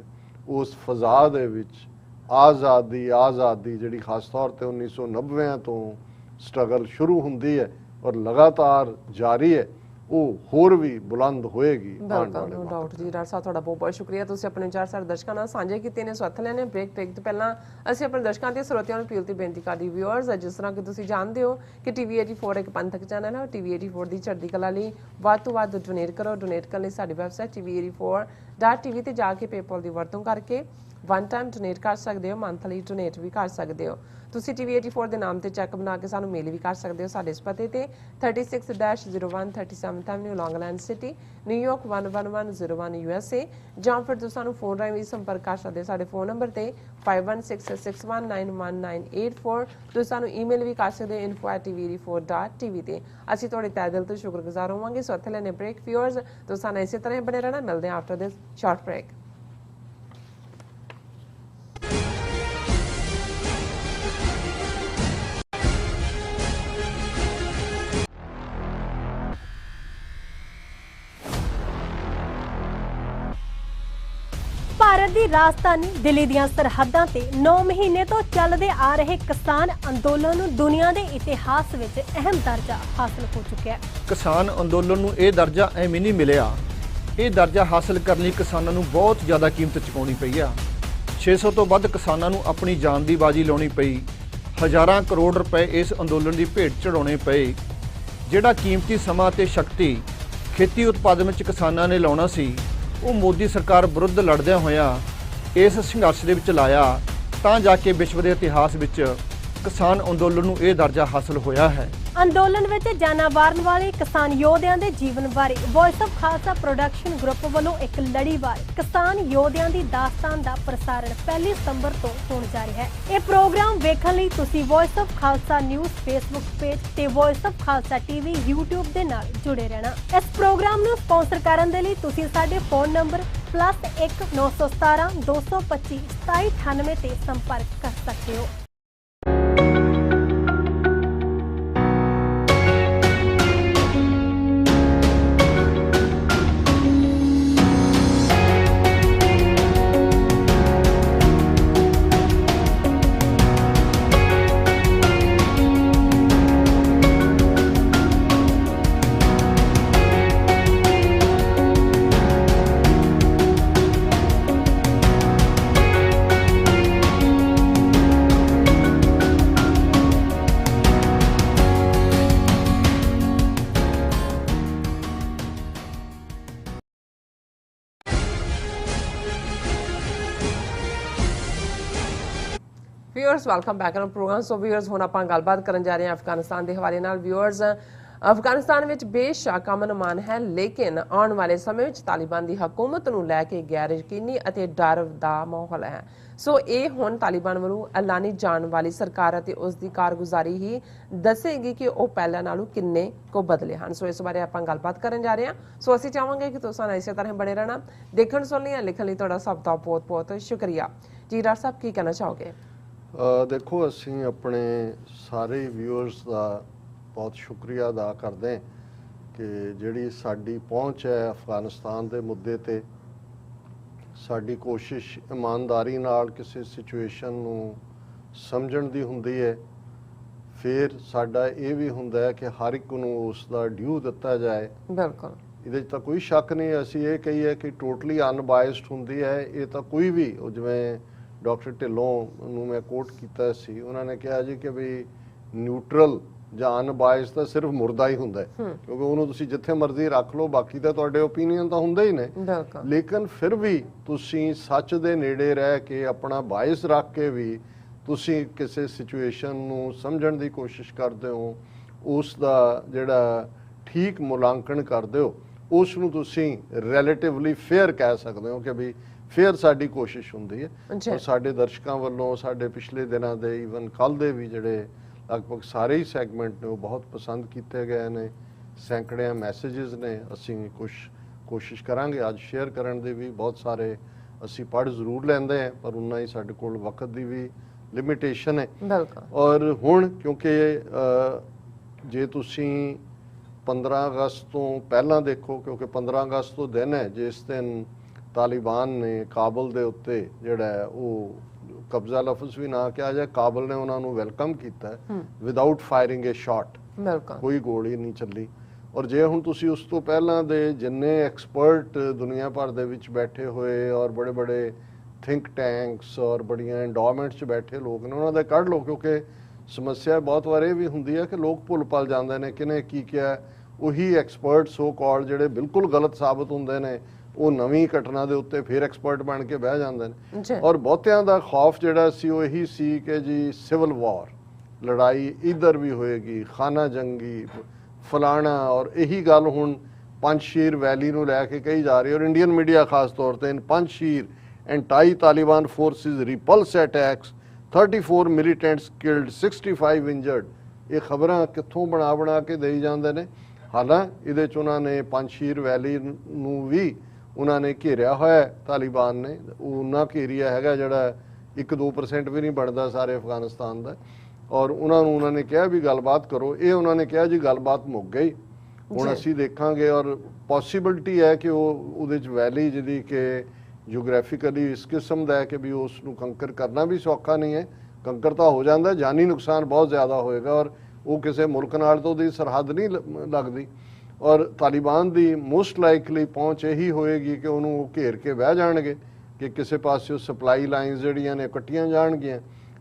ਉਸ ਫਜ਼ਾ ਦੇ ਵਿੱਚ ਆਜ਼ਾਦੀ ਜਿਹੜੀ ਖਾਸ ਤੌਰ ਤੇ 1990 ਤੋਂ ਸਟਰਗਲ ਸ਼ੁਰੂ ਹੁੰਦੀ ਹੈ ਔਰ ਲਗਾਤਾਰ ਜਾਰੀ ਹੈ, ਉਹ ਹੋਰ ਵੀ ਬੁਲੰਦ ਹੋਏਗੀ। ਬਿਲਕੁਲ, ਨੋ ਡਾਊਟ ਜੀ। ਡਾਕਟਰ ਸਾਹਿਬ ਤੁਹਾਡਾ ਬਹੁਤ ਬਹੁਤ ਸ਼ੁਕਰੀਆ, ਤੁਸੀਂ ਆਪਣੇ ਵਿਚਾਰ ਸਾਡੇ ਦਰਸ਼ਕਾਂ ਨਾਲ ਸਾਂਝੇ ਕੀਤੇ ਨੇ। ਸਵਾਗਤ ਲੈਣੇ ਬ੍ਰੇਕ ਤੋਂ ਪਹਿਲਾਂ ਅਸੀਂ ਆਪਣੇ ਦਰਸ਼ਕਾਂ ਤੇ ਸਰੋਤਿਆਂ ਨੂੰ ਅਪੀਲ ਤੇ ਬੇਨਤੀ ਕਰਦੀ ਵਿਊਅਰਸ, ਜਿਸ ਤਰ੍ਹਾਂ ਕਿ ਤੁਸੀਂ ਜਾਣਦੇ ਹੋ ਕਿ ਟੀਵੀ 84 ਇੱਕ ਪੰਥਕ ਚੈਨਲ ਹੈ। ਟੀਵੀ 84 ਦੀ ਚੜ੍ਹਦੀ ਕਲਾ ਲਈ ਵੱਧ ਤੋਂ ਵੱਧ ਡੋਨੇਟ ਕਰੋ। ਡੋਨੇਟ ਕਰਨ ਲਈ ਸਾਡੀ ਵੈਬਸਾਈਟ tv84.tv ਤੇ ਜਾ ਕੇ ਪੇਪਾਲ ਦੀ ਵਰਤੋਂ ਕਰਕੇ ਵਨ ਟਾਈਮ ਡੋਨੇਟ ਕਰ ਸਕਦੇ ਹੋ, ਮੰਥਲੀ ਡੋਨੇਟ ਵੀ ਕਰ ਸਕਦੇ ਹੋ। ਤੁਸੀਂ ਟੀਵੀ 84 ਦੇ ਨਾਮ ਤੇ ਚੈੱਕ ਬਣਾ ਕੇ ਸਾਨੂੰ ਮੇਲ ਵੀ ਕਰ ਸਕਦੇ ਹੋ ਸਾਡੇ ਇਸ ਪਤੇ ਤੇ 36-01 37th ਐਵਨਿਊ ਲੌਂਗ ਆਈਲੈਂਡ ਸਿਟੀ, ਨਿਊਯਾਰਕ 11101 USA, ਜਾਂ ਫਿਰ ਤੁਸੀਂ ਸਾਨੂੰ ਫੋਨ ਰਾਹੀਂ ਵੀ ਸੰਪਰਕ ਕਰ ਸਕਦੇ ਹੋ ਸਾਡੇ ਫੋਨ ਨੰਬਰ ਤੇ 5166191984। ਤੁਸੀਂ ਸਾਨੂੰ ਈਮੇਲ ਵੀ ਕਰ ਸਕਦੇ ਹੋ info@tv84.tv ਤੇ। ਅਸੀਂ ਤੁਹਾਡੇ ਤਹਿ ਦਿਲ ਤੋਂ ਸ਼ੁਕਰਗੁਜ਼ਾਰ ਹੋਵਾਂਗੇ। ਸੋ ਇੱਥੇ ਲੈਣੇ ਬ੍ਰੇਕ ਵਿਊਅਰਸ, ਤੁਸੀਂ ਸਾਨੂੰ ਇਸੇ ਤਰ੍ਹਾਂ ਬਣੇ ਰਹਿਣਾ। ਮਿਲਦੇ ਹਾਂ after this short break. Bharat ਦੀ ਰਾਜਧਾਨੀ ਦਿੱਲੀ ਦੀਆਂ ਸਰਹੱਦਾਂ ਤੇ 9 ਮਹੀਨੇ ਤੋਂ ਚੱਲਦੇ ਆ ਰਹੇ ਕਿਸਾਨ ਅੰਦੋਲਨ ਨੂੰ ਦੁਨੀਆ ਦੇ ਇਤਿਹਾਸ ਵਿੱਚ ਅਹਿਮ ਦਰਜਾ ਹਾਸਲ ਹੋ ਚੁੱਕਿਆ ਹੈ। ਕਿਸਾਨ ਅੰਦੋਲਨ ਨੂੰ ਇਹ ਦਰਜਾ ਐਵੇਂ ਨਹੀਂ ਮਿਲਿਆ। ਇਹ ਦਰਜਾ ਹਾਸਲ ਕਰਨ ਲਈ ਕਿਸਾਨਾਂ ਨੂੰ ਬਹੁਤ ਜ਼ਿਆਦਾ ਕੀਮਤ ਚੁਕਾਉਣੀ ਪਈ ਆ। 600 ਤੋਂ ਵੱਧ ਕਿਸਾਨਾਂ ਨੂੰ ਆਪਣੀ ਜਾਨ ਦੀ ਬਾਜੀ ਲਾਉਣੀ ਪਈ। ਹਜ਼ਾਰਾਂ ਕਰੋੜ ਰੁਪਏ ਇਸ ਅੰਦੋਲਨ ਦੀ ਭੇਟ ਚੜਾਉਣੇ ਪਏ। ਜਿਹੜਾ ਕੀਮਤੀ ਸਮਾਂ ਤੇ ਸ਼ਕਤੀ ਖੇਤੀ ਉਤਪਾਦਨ ਵਿੱਚ ਕਿਸਾਨਾਂ ਨੇ ਲਾਉਣਾ ਸੀ, ਉਹ ਮੋਦੀ ਸਰਕਾਰ ਵਿਰੁੱਧ ਲੜਦਿਆਂ ਹੋਇਆਂ ਇਸ ਸੰਘਰਸ਼ ਦੇ ਵਿੱਚ ਲਾਇਆ, ਤਾਂ ਜਾ ਕੇ ਵਿਸ਼ਵ ਦੇ ਇਤਿਹਾਸ ਵਿੱਚ ਕਿਸਾਨ ਅੰਦੋਲਨ ਨੂੰ ਇਹ ਦਰਜਾ ਹਾਸਲ ਹੋਇਆ ਹੈ। ਅੰਦੋਲਨ ਵਿੱਚ ਜਾਨਾਂ ਵਾਰਨ ਵਾਲੇ ਕਿਸਾਨ ਯੋਧਿਆਂ ਦੇ ਜੀਵਨ ਬਾਰੇ voice of Khalsa production group ਵੱਲੋਂ ਇੱਕ ਲੜੀਵਾਰ ਕਿਸਾਨ ਯੋਧਿਆਂ ਦੀ ਦਾਸਤਾਨ ਦਾ ਪ੍ਰਸਾਰਣ 1 ਸਤੰਬਰ ਤੋਂ ਹੋਣ ਜਾ ਰਿਹਾ ਹੈ। ਇਹ ਪ੍ਰੋਗਰਾਮ ਵੇਖਣ ਲਈ ਤੁਸੀਂ voice of Khalsa news Facebook page ਤੇ voice of Khalsa TV YouTube ਦੇ ਨਾਲ ਜੁੜੇ ਰਹਿਣਾ। ਇਸ ਪ੍ਰੋਗਰਾਮ ਨੂੰ ਸਪਾਂਸਰ ਕਰਨ ਦੇ ਲਈ ਤੁਸੀਂ ਸਾਡੇ ਫੋਨ ਨੰਬਰ +1 917 225 2798 ਤੇ ਸੰਪਰਕ ਕਰ ਸਕਦੇ ਹੋ। Viewers welcome back on programme. So viewers ਹੁਣ ਆਪਾਂ ਗੱਲਬਾਤ ਕਰਨ ਜਾ ਰਹੇ ਹਾਂ ਅਫਗਾਨਿਸਤਾਨ ਦੇ ਹਵਾਲੇ ਨਾਲ। ਵਿਊਅਰਸ ਅਫਗਾਨਿਸਤਾਨ ਵਿੱਚ ਬੇਸ਼ੱਕ ਅਮਨ-ਅਮਾਨ ਹੈ, ਲੇਕਿਨ ਆਉਣ ਵਾਲੇ ਸਮੇਂ ਵਿੱਚ ਤਾਲਿਬਾਨ ਦੀ ਹਕੂਮਤ ਨੂੰ ਲੈ ਕੇ ਗੈਰ ਯਕੀਨੀ ਅਤੇ ਡਰ ਦਾ ਮਾਹੌਲ ਹੈ। ਸੋ ਇਹ ਹੁਣ ਤਾਲਿਬਾਨ ਵੱਲੋਂ ਐਲਾਨੀ ਜਾਣ ਵਾਲੀ ਸਰਕਾਰ ਅਤੇ ਉਸ ਦੀ ਕਾਰਗੁਜ਼ਾਰੀ ਹੀ ਦੱਸੇਗੀ ਕਿ ਉਹ ਪਹਿਲਾਂ ਨਾਲੋਂ ਕਿੰਨੇ ਕੁ ਬਦਲੇ ਹਨ। ਸੋ ਇਸ ਬਾਰੇ ਆਪਾਂ ਗੱਲਬਾਤ ਕਰਨ ਜਾ ਰਹੇ ਹਾਂ। ਸੋ ਅਸੀਂ ਚਾਹਾਂਗੇ ਕਿ ਤੁਸੀਂ ਨਾਲ ਇਸੇ ਤਰ੍ਹਾਂ ਬਣੇ ਰਹਿਣਾ। ਦੇਖਣ ਸੁਣਨ ਲਈ ਲਿਖਣ ਲਈ ਤੁਹਾਡਾ ਸਭ ਦਾ ਬਹੁਤ ਬਹੁਤ ਸ਼ੁਕਰੀਆ ਜੀ। ਡਾਕਟਰ ਸਾਹਿਬ ਕੀ ਕਹਿਣਾ ਚਾਹੋਗੇ? ਦੇਖੋ, ਅਸੀਂ ਆਪਣੇ ਸਾਰੇ ਵਿਊਅਰਸ ਦਾ ਬਹੁਤ ਸ਼ੁਕਰੀਆ ਅਦਾ ਕਰਦੇ ਕਿ ਜਿਹੜੀ ਸਾਡੀ ਪਹੁੰਚ ਹੈ ਅਫਗਾਨਿਸਤਾਨ ਦੇ ਮੁੱਦੇ ਤੇ, ਸਾਡੀ ਕੋਸ਼ਿਸ਼ ਇਮਾਨਦਾਰੀ ਨਾਲ ਕਿਸੇ ਸਿਚੁਏਸ਼ਨ ਨੂੰ ਸਮਝਣ ਦੀ ਹੁੰਦੀ ਹੈ। ਫਿਰ ਸਾਡਾ ਇਹ ਵੀ ਹੁੰਦਾ ਹੈ ਕਿ ਹਰ ਇੱਕ ਨੂੰ ਉਸ ਦਾ ਡਿਊ ਦਿੱਤਾ ਜਾਏ। ਬਿਲਕੁਲ, ਇਹਦੇ 'ਚ ਤਾਂ ਕੋਈ ਸ਼ੱਕ ਨਹੀਂ। ਅਸੀਂ ਇਹ ਕਹੀਏ ਕਿ ਟੋਟਲੀ ਅਨਬਾਇਸਡ ਹੁੰਦੀ ਹੈ, ਇਹ ਤਾਂ ਕੋਈ ਵੀ, ਉਹ ਜਿਵੇਂ ਡਾਕਟਰ ਢਿੱਲੋਂ ਨੂੰ ਮੈਂ ਕੋਟ ਕੀਤਾ ਸੀ, ਉਹਨਾਂ ਨੇ ਕਿਹਾ ਜੀ ਕਿ ਵੀ ਨਿਊਟਰਲ ਜਾਂ ਅਨਬਾਇਸ ਤਾਂ ਸਿਰਫ ਮੁਰਦਾ ਹੀ ਹੁੰਦਾ ਹੈ, ਕਿਉਂਕਿ ਉਹਨੂੰ ਤੁਸੀਂ ਜਿੱਥੇ ਮਰਜ਼ੀ ਰੱਖ ਲਓ, ਬਾਕੀ ਤਾਂ ਤੁਹਾਡੇ ਓਪੀਨੀਅਨ ਤਾਂ ਹੁੰਦੇ ਹੀ ਨੇ। ਲੇਕਿਨ ਫਿਰ ਵੀ ਤੁਸੀਂ ਸੱਚ ਦੇ ਨੇੜੇ ਰਹਿ ਕੇ ਆਪਣਾ ਬਾਇਸ ਰੱਖ ਕੇ ਵੀ ਤੁਸੀਂ ਕਿਸੇ ਸਿਚੁਏਸ਼ਨ ਨੂੰ ਸਮਝਣ ਦੀ ਕੋਸ਼ਿਸ਼ ਕਰਦੇ ਹੋ, ਉਸ ਦਾ ਜਿਹੜਾ ਠੀਕ ਮੁਲਾਂਕਣ ਕਰਦੇ ਹੋ, ਉਸ ਨੂੰ ਤੁਸੀਂ ਰਿਲੇਟਿਵਲੀ ਫੇਅਰ ਕਹਿ ਸਕਦੇ ਹੋ ਕਿ ਵੀ ਫੇਰ ਸਾਡੀ ਕੋਸ਼ਿਸ਼ ਹੁੰਦੀ ਹੈ। ਔਰ ਸਾਡੇ ਦਰਸ਼ਕਾਂ ਵੱਲੋਂ ਸਾਡੇ ਪਿਛਲੇ ਦਿਨਾਂ ਦੇ ਈਵਨ ਕੱਲ ਦੇ ਵੀ ਜਿਹੜੇ ਲਗਭਗ ਸਾਰੇ ਹੀ ਸੈਗਮੈਂਟ ਨੇ ਉਹ ਬਹੁਤ ਪਸੰਦ ਕੀਤੇ ਗਏ ਨੇ। ਸੈਂਕੜਿਆਂ ਮੈਸੇजेस ਨੇ। ਅਸੀਂ ਕੋਸ਼ਿਸ਼ ਕਰਾਂਗੇ ਅੱਜ ਸ਼ੇਅਰ ਕਰਨ ਦੇ ਵੀ। ਬਹੁਤ ਸਾਰੇ ਅਸੀਂ ਪੜ੍ਹ ਜ਼ਰੂਰ ਲੈਂਦੇ ਹਾਂ, ਪਰ ਉਨਾ ਹੀ ਸਾਡੇ ਕੋਲ ਵਕਤ ਦੀ ਵੀ ਲਿਮਿਟੇਸ਼ਨ ਹੈ। ਔਰ ਹੁਣ ਕਿਉਂਕਿ ਜੇ ਤੁਸੀਂ 15 ਅਗਸਤ ਤੋਂ ਪਹਿਲਾਂ ਦੇਖੋ, ਕਿਉਂਕਿ 15 ਅਗਸਤ ਤੋਂ ਦਿਨ ਹੈ ਜਿਸ ਦਿਨ ਤਾਲਿਬਾਨ ਨੇ ਕਾਬਲ ਦੇ ਉੱਤੇ ਜਿਹੜਾ ਹੈ ਉਹ ਕਬਜ਼ਾ ਲਫ਼ਜ਼ ਵੀ ਨਾ ਕਿਹਾ ਜਾਏ, ਕਾਬਲ ਨੇ ਉਹਨਾਂ ਨੂੰ ਵੈਲਕਮ ਕੀਤਾ ਵਿਦਆਊਟ ਫਾਇਰਿੰਗ ਏ ਸ਼ਾਟ, ਬਿਲਕੁਲ ਕੋਈ ਗੋਲੀ ਨਹੀਂ ਚੱਲੀ। ਔਰ ਜੇ ਹੁਣ ਤੁਸੀਂ ਉਸ ਤੋਂ ਪਹਿਲਾਂ ਦੇ ਜਿੰਨੇ ਐਕਸਪਰਟ ਦੁਨੀਆ ਭਰ ਦੇ ਵਿੱਚ ਬੈਠੇ ਹੋਏ ਔਰ ਬੜੇ ਬੜੇ ਥਿੰਕ ਟੈਂਕਸ ਔਰ ਬੜੀਆਂ ਐਂਡੋਮੈਂਟਸ 'ਚ ਬੈਠੇ ਲੋਕ ਨੇ ਉਹਨਾਂ ਦਾ ਕੱਢ ਲਓ, ਕਿਉਂਕਿ ਸਮੱਸਿਆ ਬਹੁਤ ਵਾਰ ਇਹ ਵੀ ਹੁੰਦੀ ਹੈ ਕਿ ਲੋਕ ਭੁੱਲ ਭੱਲ ਜਾਂਦੇ ਨੇ ਕਿਹਨੇ ਕੀ ਕਿਹਾ। ਉਹੀ ਐਕਸਪਰਟ ਸੋ ਕਾਲਡ ਜਿਹੜੇ ਬਿਲਕੁਲ ਗਲਤ ਸਾਬਤ ਹੁੰਦੇ ਨੇ ਉਹ ਨਵੀਂ ਘਟਨਾ ਦੇ ਉੱਤੇ ਫਿਰ ਐਕਸਪਰਟ ਬਣ ਕੇ ਬਹਿ ਜਾਂਦੇ ਨੇ। ਜੀ ਔਰ ਬਹੁਤਿਆਂ ਦਾ ਖੌਫ ਜਿਹੜਾ ਸੀ ਉਹ ਇਹੀ ਸੀ ਕਿ ਜੀ ਸਿਵਲ ਵਾਰ, ਲੜਾਈ ਇੱਧਰ ਵੀ ਹੋਏਗੀ, ਖਾਨਾ ਜੰਗੀ ਫਲਾਣਾ, ਔਰ ਇਹੀ ਗੱਲ ਹੁਣ ਪੰਜਸ਼ੀਰ ਵੈਲੀ ਨੂੰ ਲੈ ਕੇ ਕਹੀ ਜਾ ਰਹੀ। ਔਰ ਇੰਡੀਅਨ ਮੀਡੀਆ ਖਾਸ ਤੌਰ ਤੇ ਪੰਜਸ਼ੀਰ anti-Taliban forces repulse attacks, 34 militants killed, 65 injured, ਇਹ ਖਬਰਾਂ ਕਿੱਥੋਂ ਬਣਾ ਕੇ ਦੇਈ ਜਾਂਦੇ ਨੇ। ਹਾਲਾਂ ਇਹਦੇ 'ਚ ਉਹਨਾਂ ਨੇ ਪੰਜਸ਼ੀਰ ਵੈਲੀ ਨੂੰ ਵੀ ਉਹਨਾਂ ਨੇ ਘੇਰਿਆ ਹੋਇਆ ਤਾਲਿਬਾਨ ਨੇ, ਉਹ ਉਹਨਾਂ ਘੇਰੀਆ ਹੈਗਾ ਜਿਹੜਾ 1-2% ਵੀ ਨਹੀਂ ਬਣਦਾ ਸਾਰੇ ਅਫਗਾਨਿਸਤਾਨ ਦਾ। ਔਰ ਉਹਨਾਂ ਨੇ ਕਿਹਾ ਵੀ ਗੱਲਬਾਤ ਕਰੋ, ਇਹ ਉਹਨਾਂ ਨੇ ਕਿਹਾ ਜੀ ਗੱਲਬਾਤ ਮੁੱਕ ਗਈ, ਹੁਣ ਅਸੀਂ ਦੇਖਾਂਗੇ। ਔਰ ਪੋਸੀਬਿਲਿਟੀ ਹੈ ਕਿ ਉਹਦੇ 'ਚ ਵੈਲੀ ਜਿਹਦੀ ਕਿ ਜਿਓਗ੍ਰਾਫਿਕਲੀ ਇਸ ਕਿਸਮ ਦਾ ਹੈ ਕਿ ਵੀ ਉਸ ਨੂੰ ਕੰਕਰ ਕਰਨਾ ਵੀ ਸੌਖਾ ਨਹੀਂ ਹੈ। ਕੰਕਰ ਤਾਂ ਹੋ ਜਾਂਦਾ, ਜਾਨੀ ਨੁਕਸਾਨ ਬਹੁਤ ਜ਼ਿਆਦਾ ਹੋਏਗਾ ਔਰ ਉਹ ਕਿਸੇ ਮੁਲਕ ਨਾਲ ਤਾਂ ਉਹਦੀ ਸਰਹੱਦ ਨਹੀਂ ਲੱਗਦੀ। ਔਰ ਤਾਲਿਬਾਨ ਦੀ ਮੋਸਟ ਲਾਈਕਲੀ ਪਹੁੰਚ ਇਹੀ ਹੋਏਗੀ ਕਿ ਉਹਨੂੰ ਉਹ ਘੇਰ ਕੇ ਬਹਿ ਜਾਣਗੇ ਕਿ ਕਿਸੇ ਪਾਸੇ ਸਪਲਾਈ ਲਾਈਨਸ ਜਿਹੜੀਆਂ ਨੇ ਕੱਟੀਆਂ ਜਾਣਗੀਆਂ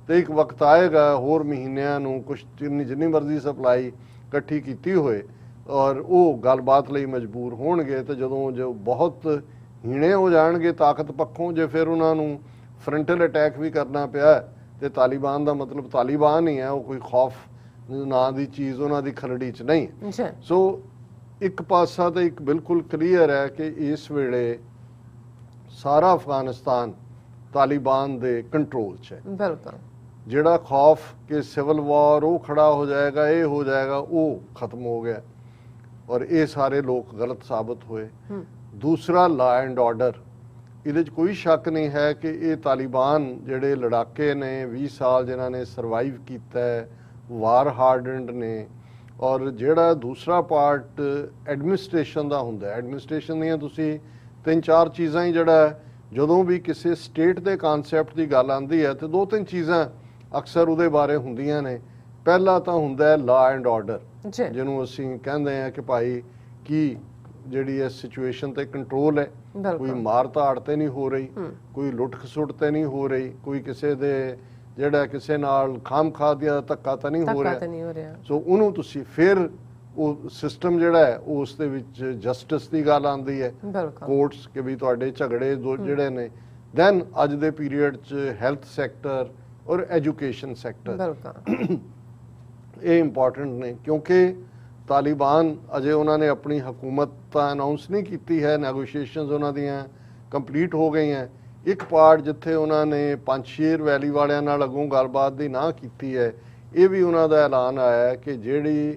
ਤੇ ਇੱਕ ਵਕਤ ਆਏਗਾ ਹੋਰ ਮਹੀਨਿਆਂ ਨੂੰ ਕੁਛ ਜਿੰਨੀ ਮਰਜ਼ੀ ਸਪਲਾਈ ਇਕੱਠੀ ਕੀਤੀ ਹੋਏ ਔਰ ਉਹ ਗੱਲਬਾਤ ਲਈ ਮਜਬੂਰ ਹੋਣਗੇ। ਤੇ ਜਦੋਂ ਜੋ ਬਹੁਤ ਹੀਣੇ ਹੋ ਜਾਣਗੇ ਤਾਕਤ ਪੱਖੋਂ, ਜੇ ਫਿਰ ਉਹਨਾਂ ਨੂੰ ਫਰੰਟਲ ਅਟੈਕ ਵੀ ਕਰਨਾ ਪਿਆ ਤੇ ਤਾਲਿਬਾਨ ਦਾ ਮਤਲਬ ਤਾਲਿਬਾਨ ਹੀ ਹੈ, ਉਹ ਕੋਈ ਖੌਫ ਨਾਂ ਦੀ ਚੀਜ਼ ਉਹਨਾਂ ਦੀ ਖਲੜੀ 'ਚ ਨਹੀਂ। ਸੋ ਇੱਕ ਪਾਸਾ ਤਾਂ ਇੱਕ ਬਿਲਕੁਲ ਕਲੀਅਰ ਹੈ ਕਿ ਇਸ ਵੇਲੇ ਸਾਰਾ ਅਫਗਾਨਿਸਤਾਨ ਤਾਲਿਬਾਨ ਦੇ ਕੰਟਰੋਲ 'ਚ ਹੈ। ਬਿਲਕੁਲ ਜਿਹੜਾ ਖੌਫ ਕਿ ਸਿਵਲ ਵਾਰ ਉਹ ਖੜਾ ਹੋ ਜਾਏਗਾ, ਇਹ ਹੋ ਜਾਏਗਾ, ਉਹ ਖਤਮ ਹੋ ਗਿਆ ਔਰ ਇਹ ਸਾਰੇ ਲੋਕ ਗਲਤ ਸਾਬਤ ਹੋਏ। ਦੂਸਰਾ ਲਾ ਐਂਡ ਆਰਡਰ, ਇਹਦੇ 'ਚ ਕੋਈ ਸ਼ੱਕ ਨਹੀਂ ਹੈ ਕਿ ਇਹ ਤਾਲਿਬਾਨ ਜਿਹੜੇ ਲੜਾਕੇ ਨੇ 20 ਸਾਲ ਜਿਨ੍ਹਾਂ ਨੇ ਸਰਵਾਈਵ ਕੀਤਾ ਹੈ, ਵਾਰ ਹਾਰਡਨਡ ਨੇ। ਔਰ ਜਿਹੜਾ ਦੂਸਰਾ ਪਾਰਟ ਐਡਮਿਨਿਸਟ੍ਰੇਸ਼ਨ ਦਾ ਹੁੰਦਾ, ਐਡਮਿਨਿਸਟ੍ਰੇਸ਼ਨ ਦੀਆਂ ਤੁਸੀਂ 3-4 ਚੀਜ਼ਾਂ ਹੀ ਜਿਹੜਾ ਜਦੋਂ ਵੀ ਕਿਸੇ ਸਟੇਟ ਦੇ ਕਨਸੈਪਟ ਦੀ ਗੱਲ ਆਉਂਦੀ ਹੈ ਤੇ 2-3 ਚੀਜ਼ਾਂ ਅਕਸਰ ਉਹਦੇ ਬਾਰੇ ਹੁੰਦੀਆਂ ਨੇ। ਪਹਿਲਾ ਤਾਂ ਹੁੰਦਾ ਹੈ ਲਾ ਐਂਡ ਆਰਡਰ, ਜਿਹਨੂੰ ਅਸੀਂ ਕਹਿੰਦੇ ਹਾਂ ਕਿ ਭਾਈ ਕੀ ਜਿਹੜੀ ਇਸ ਸਿਚੁਏਸ਼ਨ ਤੇ ਕੰਟਰੋਲ ਹੈ, ਕੋਈ ਮਾਰ ਧਾੜ ਤੇ ਨਹੀਂ ਹੋ ਰਹੀ, ਕੋਈ ਲੁੱਟ ਖਸੁੱਟ ਤੇ ਨਹੀਂ ਹੋ ਰਹੀ, ਕੋਈ ਕਿਸੇ ਦੇ ਜਿਹੜਾ ਕਿਸੇ ਨਾਲ ਖਾਮਖਾ ਦਾ ਧੱਕਾ ਤਾਂ ਨਹੀਂ ਹੋ ਰਿਹਾ। ਸੋ ਉਹਨੂੰ ਤੁਸੀਂ ਫਿਰ ਉਹ ਸਿਸਟਮ ਜਿਹੜਾ ਹੈ ਉਸ ਦੇ ਵਿੱਚ ਜਸਟਿਸ ਦੀ ਗੱਲ ਆਉਂਦੀ ਹੈ, ਕੋਰਟਸ ਕਿ ਵੀ ਤੁਹਾਡੇ ਝਗੜੇ ਜਿਹੜੇ ਨੇ। ਦੈਨ ਅੱਜ ਦੇ ਪੀਰੀਅਡ 'ਚ ਹੈਲਥ ਸੈਕਟਰ ਔਰ ਐਜੂਕੇਸ਼ਨ ਸੈਕਟਰ ਇਹ ਇੰਪੋਰਟੈਂਟ ਨੇ, ਕਿਉਂਕਿ ਤਾਲਿਬਾਨ ਅਜੇ ਉਹਨਾਂ ਨੇ ਆਪਣੀ ਹਕੂਮਤ ਤਾਂ ਅਨਾਉਂਸ ਨਹੀਂ ਕੀਤੀ ਹੈ, ਨੈਗੋਸ਼ੀਏਸ਼ਨਸ ਉਹਨਾਂ ਦੀਆਂ ਕੰਪਲੀਟ ਹੋ ਗਈਆਂ। ਇੱਕ ਪਾਰਟ ਜਿੱਥੇ ਉਹਨਾਂ ਨੇ ਪੰਜਸ਼ੀਰ ਵੈਲੀ ਵਾਲਿਆਂ ਨਾਲ ਅੱਗੋਂ ਗੱਲਬਾਤ ਦੀ ਨਾ ਕੀਤੀ ਹੈ, ਇਹ ਵੀ ਉਹਨਾਂ ਦਾ ਐਲਾਨ ਆਇਆ ਹੈ ਕਿ ਜਿਹੜੀ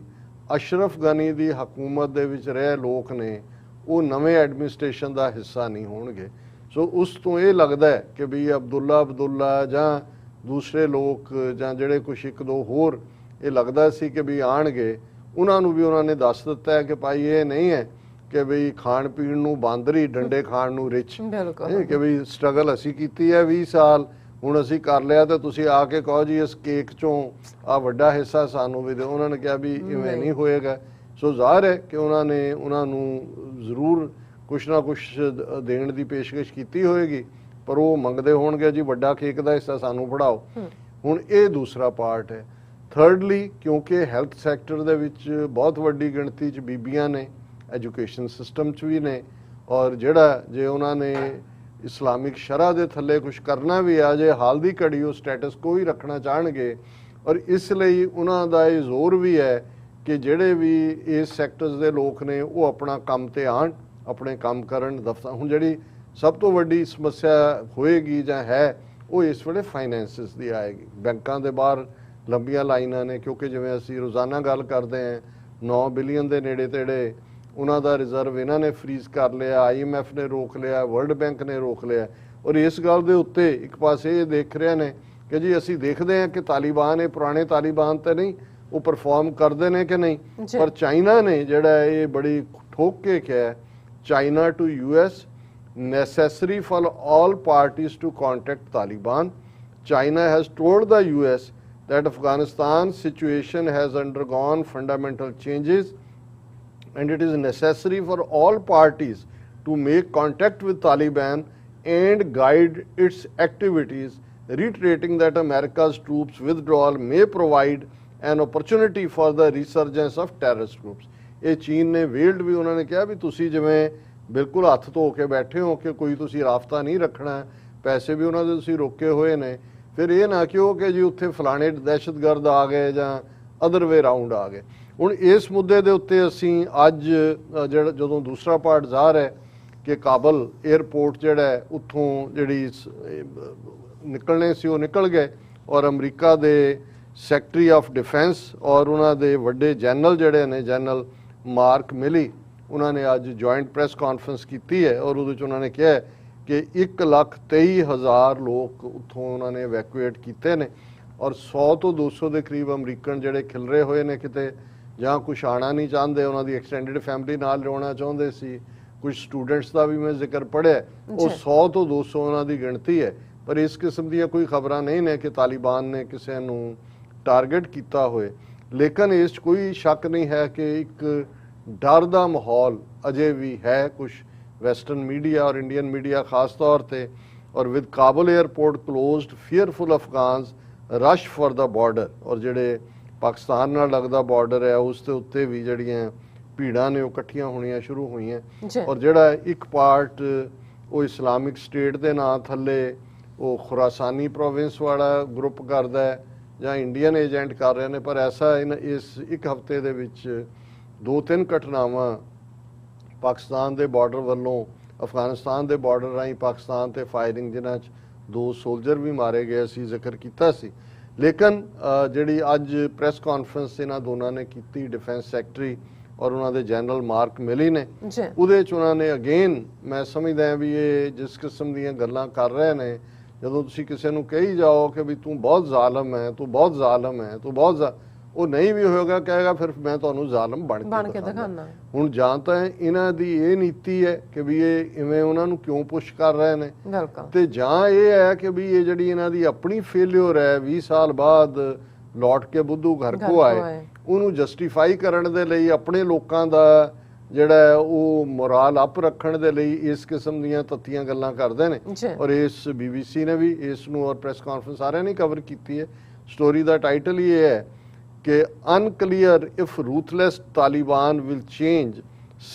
ਅਸ਼ਰਫ ਗਨੀ ਦੀ ਹਕੂਮਤ ਦੇ ਵਿੱਚ ਰਹੇ ਲੋਕ ਨੇ ਉਹ ਨਵੇਂ ਐਡਮਿਨਿਸਟ੍ਰੇਸ਼ਨ ਦਾ ਹਿੱਸਾ ਨਹੀਂ ਹੋਣਗੇ। ਸੋ ਉਸ ਤੋਂ ਇਹ ਲੱਗਦਾ ਹੈ ਕਿ ਵੀ ਅਬਦੁੱਲਾ ਜਾਂ ਦੂਸਰੇ ਲੋਕ ਜਾਂ ਜਿਹੜੇ ਕੁਛ 1-2 ਹੋਰ ਇਹ ਲੱਗਦਾ ਸੀ ਕਿ ਵੀ ਆਣਗੇ, ਉਹਨਾਂ ਨੂੰ ਵੀ ਉਹਨਾਂ ਨੇ ਦੱਸ ਦਿੱਤਾ ਹੈ ਕਿ ਭਾਈ ਇਹ ਨਹੀਂ ਹੈ ਕਿ ਵੀ ਖਾਣ ਪੀਣ ਨੂੰ ਬਾਂਦਰੀ, ਡੰਡੇ ਖਾਣ ਨੂੰ ਰਿਚ, ਕਿ ਵੀ ਸਟਰਗਲ ਅਸੀਂ ਕੀਤੀ ਹੈ 20 ਸਾਲ, ਹੁਣ ਅਸੀਂ ਕਰ ਲਿਆ ਤੇ ਤੁਸੀਂ ਆ ਕੇ ਕਹੋ ਜੀ ਇਸ ਕੇਕ ਚੋਂ ਆ ਵੱਡਾ ਹਿੱਸਾ ਸਾਨੂੰ ਵੀ ਦਿਓ। ਉਹਨਾਂ ਨੇ ਕਿਹਾ ਵੀ ਇਵੇਂ ਨਹੀਂ ਹੋਏਗਾ। ਸੋ ਜ਼ਾਹਿਰ ਹੈ ਕਿ ਉਹਨਾਂ ਨੂੰ ਜ਼ਰੂਰ ਕੁਛ ਨਾ ਕੁਛ ਦੇਣ ਦੀ ਪੇਸ਼ਕਸ਼ ਕੀਤੀ ਹੋਏਗੀ, ਪਰ ਉਹ ਮੰਗਦੇ ਹੋਣਗੇ ਜੀ ਵੱਡਾ ਕੇਕ ਦਾ ਹਿੱਸਾ ਸਾਨੂੰ ਫੜਾਓ। ਹੁਣ ਇਹ ਦੂਸਰਾ ਪਾਰਟ ਹੈ। ਥਰਡਲੀ, ਕਿਉਂਕਿ ਹੈਲਥ ਸੈਕਟਰ ਦੇ ਵਿੱਚ ਬਹੁਤ ਵੱਡੀ ਗਿਣਤੀ 'ਚ ਬੀਬੀਆਂ ਨੇ, ਐਜੂਕੇਸ਼ਨ ਸਿਸਟਮ 'ਚ ਵੀ ਨੇ, ਔਰ ਜਿਹੜਾ ਜੇ ਉਹਨਾਂ ਨੇ ਇਸਲਾਮਿਕ ਸ਼ਰ੍ਹਾ ਦੇ ਥੱਲੇ ਕੁਝ ਕਰਨਾ ਵੀ ਆ ਜੇ ਹਾਲ ਦੀ ਘੜੀ ਉਹ ਸਟੇਟਸ ਕੋ ਹੀ ਰੱਖਣਾ ਚਾਹਣਗੇ। ਔਰ ਇਸ ਲਈ ਉਹਨਾਂ ਦਾ ਇਹ ਜ਼ੋਰ ਵੀ ਹੈ ਕਿ ਜਿਹੜੇ ਵੀ ਇਸ ਸੈਕਟਰਸ ਦੇ ਲੋਕ ਨੇ ਉਹ ਆਪਣਾ ਕੰਮ ਤੇ ਆਣ, ਆਪਣੇ ਕੰਮ ਕਰਨ ਦਫ਼ਤਰ। ਹੁਣ ਜਿਹੜੀ ਸਭ ਤੋਂ ਵੱਡੀ ਸਮੱਸਿਆ ਹੋਏਗੀ ਜਾਂ ਹੈ ਉਹ ਇਸ ਵੇਲੇ ਫਾਈਨੈਂਸਿਸ ਦੀ ਆਏਗੀ। ਬੈਂਕਾਂ ਦੇ ਬਾਹਰ ਲੰਬੀਆਂ ਲਾਈਨਾਂ ਨੇ, ਕਿਉਂਕਿ ਜਿਵੇਂ ਅਸੀਂ ਰੋਜ਼ਾਨਾ ਗੱਲ ਕਰਦੇ ਹਾਂ 9 ਬਿਲੀਅਨ ਦੇ ਨੇੜੇ ਤੇੜੇ ਉਹਨਾਂ ਦਾ ਰਿਜ਼ਰਵ ਇਹਨਾਂ ਨੇ ਫਰੀਜ਼ ਕਰ ਲਿਆ, IMF ਨੇ ਰੋਕ ਲਿਆ, ਵਰਲਡ ਬੈਂਕ ਨੇ ਰੋਕ ਲਿਆ। ਔਰ ਇਸ ਗੱਲ ਦੇ ਉੱਤੇ ਇੱਕ ਪਾਸੇ ਇਹ ਦੇਖ ਰਹੇ ਨੇ ਕਿ ਜੀ ਅਸੀਂ ਦੇਖਦੇ ਹਾਂ ਕਿ ਤਾਲਿਬਾਨ ਇਹ ਪੁਰਾਣੇ ਤਾਲਿਬਾਨ ਤਾਂ ਨਹੀਂ, ਉਹ ਪਰਫਾਰਮ ਕਰਦੇ ਨੇ ਕਿ ਨਹੀਂ। ਜੀ। ਪਰ ਚਾਈਨਾ ਨੇ ਜਿਹੜਾ ਇਹ ਬੜੀ ਠੋਕ ਕੇ ਕਿਹਾ China to US necessary for all parties to contact Taliban. China has told the US that Afghanistan's situation has undergone fundamental changes and it is necessary for all parties to make contact with Taliban and guide its activities, reiterating that America's troops withdrawal may provide an opportunity for the resurgence of terrorist groups. ਇਹ ਚੀਨ ਨੇ ਵੇਲਡ ਵੀ ਉਹਨਾਂ ਨੇ ਕਿਹਾ ਵੀ ਤੁਸੀਂ ਜਿਵੇਂ ਬਿਲਕੁਲ ਹੱਥ ਧੋ ਕੇ ਬੈਠੇ ਹੋ ਕਿ ਕੋਈ ਤੁਸੀਂ ਰਾਬਤਾ ਨਹੀਂ ਰੱਖਣਾ, ਪੈਸੇ ਵੀ ਉਹਨਾਂ ਦੇ ਤੁਸੀਂ ਰੋਕੇ ਹੋਏ ਨੇ, ਫਿਰ ਇਹ ਨਾ ਕਿਹੋ ਕਿ ਜੀ ਉੱਥੇ ਫਲਾਣੇ ਦਹਿਸ਼ਤਗਰਦ ਆ ਗਏ ਜਾਂ ਅਦਰ ਵੇ ਰਾਉਂਡ ਆ ਗਏ। ਹੁਣ ਇਸ ਮੁੱਦੇ ਦੇ ਉੱਤੇ ਅਸੀਂ ਅੱਜ ਜਿਹੜਾ ਜਦੋਂ ਦੂਸਰਾ ਪਾਰਟ ਜ਼ਾਹਰ ਹੈ ਕਿ ਕਾਬਲ 에ਅਰਪੋਰਟ ਜਿਹੜਾ ਹੈ ਉੱਥੋਂ ਜਿਹੜੀ ਨਿਕਲਣੇ ਸੀ ਉਹ ਨਿਕਲ ਗਏ ਔਰ ਅਮਰੀਕਾ ਦੇ ਸੈਕਟਰੀ ਆਫ ਡਿਫੈਂਸ ਔਰ ਉਹਨਾਂ ਦੇ ਵੱਡੇ ਜਨਰਲ ਜਿਹੜੇ ਨੇ ਜਨਰਲ ਮਾਰਕ ਮਿਲੀ ਉਹਨਾਂ ਨੇ ਅੱਜ ਜੁਆਇੰਟ ਪ੍ਰੈਸ ਕਾਨਫਰੰਸ ਕੀਤੀ ਹੈ ਔਰ ਉਹਦੇ 'ਚ ਉਹਨਾਂ ਨੇ ਕਿਹਾ ਕਿ 1,23,000 ਲੋਕ ਉੱਥੋਂ ਉਹਨਾਂ ਨੇ ਇਵੈਕੂਏਟ ਕੀਤੇ ਨੇ ਔਰ 100 ਤੋਂ 200 ਦੇ ਕਰੀਬ ਅਮਰੀਕਨ ਜਿਹੜੇ ਖਿਲਰੇ ਹੋਏ ਨੇ ਕਿਤੇ ਜਾਂ ਕੁਛ ਆਉਣਾ ਨਹੀਂ ਚਾਹੁੰਦੇ, ਉਹਨਾਂ ਦੀ ਐਕਸਟੈਂਡਡ ਫੈਮਿਲੀ ਨਾਲ ਰਹਿਣਾ ਚਾਹੁੰਦੇ ਸੀ। ਕੁਝ ਸਟੂਡੈਂਟਸ ਦਾ ਵੀ ਮੈਂ ਜ਼ਿਕਰ ਪੜ੍ਹਿਆ, ਉਹ 100 ਤੋਂ 200 ਉਹਨਾਂ ਦੀ ਗਿਣਤੀ ਹੈ। ਪਰ ਇਸ ਕਿਸਮ ਦੀਆਂ ਕੋਈ ਖਬਰਾਂ ਨਹੀਂ ਨੇ ਕਿ ਤਾਲਿਬਾਨ ਨੇ ਕਿਸੇ ਨੂੰ ਟਾਰਗੇਟ ਕੀਤਾ ਹੋਏ। ਲੇਕਿਨ ਇਸ 'ਚ ਕੋਈ ਸ਼ੱਕ ਨਹੀਂ ਹੈ ਕਿ ਇੱਕ ਡਰ ਦਾ ਮਾਹੌਲ ਅਜੇ ਵੀ ਹੈ ਕੁਝ ਵੈਸਟਰਨ ਮੀਡੀਆ ਔਰ ਇੰਡੀਅਨ ਮੀਡੀਆ ਖਾਸ ਤੌਰ ਤੇ ਔਰ with Kabul airport closed fearful Afghans rush for the border ਔਰ ਜਿਹੜੇ ਪਾਕਿਸਤਾਨ ਨਾਲ ਲੱਗਦਾ ਬਾਰਡਰ ਹੈ ਉਸ ਦੇ ਉੱਤੇ ਵੀ ਜਿਹੜੀਆਂ ਭੀੜਾਂ ਨੇ ਉਹ ਇਕੱਠੀਆਂ ਹੋਣੀਆਂ ਸ਼ੁਰੂ ਹੋਈਆਂ ਔਰ ਜਿਹੜਾ ਇੱਕ ਪਾਰਟ ਉਹ ਇਸਲਾਮਿਕ ਸਟੇਟ ਦੇ ਨਾਂ ਥੱਲੇ ਉਹ ਖੁਰਾਸਾਨੀ ਪ੍ਰੋਵਿੰਸ ਵਾਲਾ ਗਰੁੱਪ ਕਰਦਾ ਹੈ ਜਾਂ ਇੰਡੀਅਨ ਏਜੰਟ ਕਰ ਰਹੇ ਨੇ। ਪਰ ਐਸਾ ਇਸ ਇੱਕ ਹਫ਼ਤੇ ਦੇ ਵਿੱਚ 2-3 ਘਟਨਾਵਾਂ ਪਾਕਿਸਤਾਨ ਦੇ ਬਾਰਡਰ ਵੱਲੋਂ ਅਫਗਾਨਿਸਤਾਨ ਦੇ ਬਾਰਡਰ ਰਾਹੀਂ ਪਾਕਿਸਤਾਨ ਤੇ ਫਾਇਰਿੰਗ ਜਿਨ੍ਹਾਂ 'ਚ 2 ਸੋਲਜਰ ਵੀ ਮਾਰੇ ਗਏ ਸੀ ਜ਼ਿਕਰ ਕੀਤਾ ਸੀ। ਲੇਕਿਨ ਜਿਹੜੀ ਅੱਜ ਪ੍ਰੈਸ ਕਾਨਫਰੰਸ ਇਹਨਾਂ ਦੋਨਾਂ ਨੇ ਕੀਤੀ ਡਿਫੈਂਸ ਸੈਕਟਰੀ ਔਰ ਉਹਨਾਂ ਦੇ ਜਨਰਲ ਮਾਰਕ ਮਿਲੀ ਨੇ ਉਹਦੇ 'ਚ ਉਹਨਾਂ ਨੇ ਅਗੇਨ ਮੈਂ ਸਮਝਦਾ ਵੀ ਇਹ ਜਿਸ ਕਿਸਮ ਦੀਆਂ ਗੱਲਾਂ ਕਰ ਰਹੇ ਨੇ ਜਦੋਂ ਤੁਸੀਂ ਕਿਸੇ ਨੂੰ ਕਹੀ ਜਾਓ ਕਿ ਵੀ ਤੂੰ ਬਹੁਤ ਜ਼ਾਲਮ ਹੈ ਤੂੰ ਬਹੁਤ ਜ਼ਾਲਮ ਹੈ ਤੂੰ ਬਹੁਤ ਉਹ ਨਹੀਂ ਵੀ ਹੋਏਗਾ ਕਹੇਗਾ ਫਿਰ ਮੈਂ ਤੁਹਾਨੂੰ ਜ਼ਾਲਮ ਬਣ ਕੇ ਦਿਖਾਣਾ। ਹੁਣ ਜਾਂ ਤਾਂ ਇਹਨਾਂ ਦੀ ਇਹ ਨੀਤੀ ਹੈ ਕਿ ਵੀ ਇਹ ਇਵੇਂ ਉਹਨਾਂ ਨੂੰ ਕਿਉਂ ਪੁਸ਼ ਕਰ ਰਹੇ ਨੇ ਤੇ ਜਾਂ ਇਹ ਹੈ ਕਿ ਵੀ ਇਹ ਜਿਹੜੀ ਇਹਨਾਂ ਦੀ ਆਪਣੀ ਫੇਲਿਅਰ ਹੈ 20 ਸਾਲ ਬਾਅਦ ਲੌਟ ਕੇ ਬੁੱਧੂ ਘਰ ਕੋ ਆਏ ਉਹਨੂੰ ਜਸਟੀਫਾਈ ਕਰਨ ਦੇ ਲਈ ਆਪਣੇ ਲੋਕਾਂ ਦਾ ਜਿਹੜਾ ਉਹ ਮੋਰਲ ਅਪ ਰੱਖਣ ਦੇ ਲਈ ਇਸ ਕਿਸਮ ਦੀਆਂ ਤੱਤੀਆਂ ਗੱਲਾਂ ਕਰਦੇ ਨੇ। ਔਰ ਇਸ BBC ਨੇ ਵੀ ਇਸ ਨੂੰ ਔਰ ਪ੍ਰੈਸ ਕਾਨਫਰੰਸ ਸਾਰਿਆਂ ਨੇ ਕਵਰ ਕੀਤੀ ਹੈ। ਸਟੋਰੀ ਦਾ ਟਾਈਟਲ ਹੀ ਇਹ ਹੈ ਕਿ unclear if ruthless Taliban will change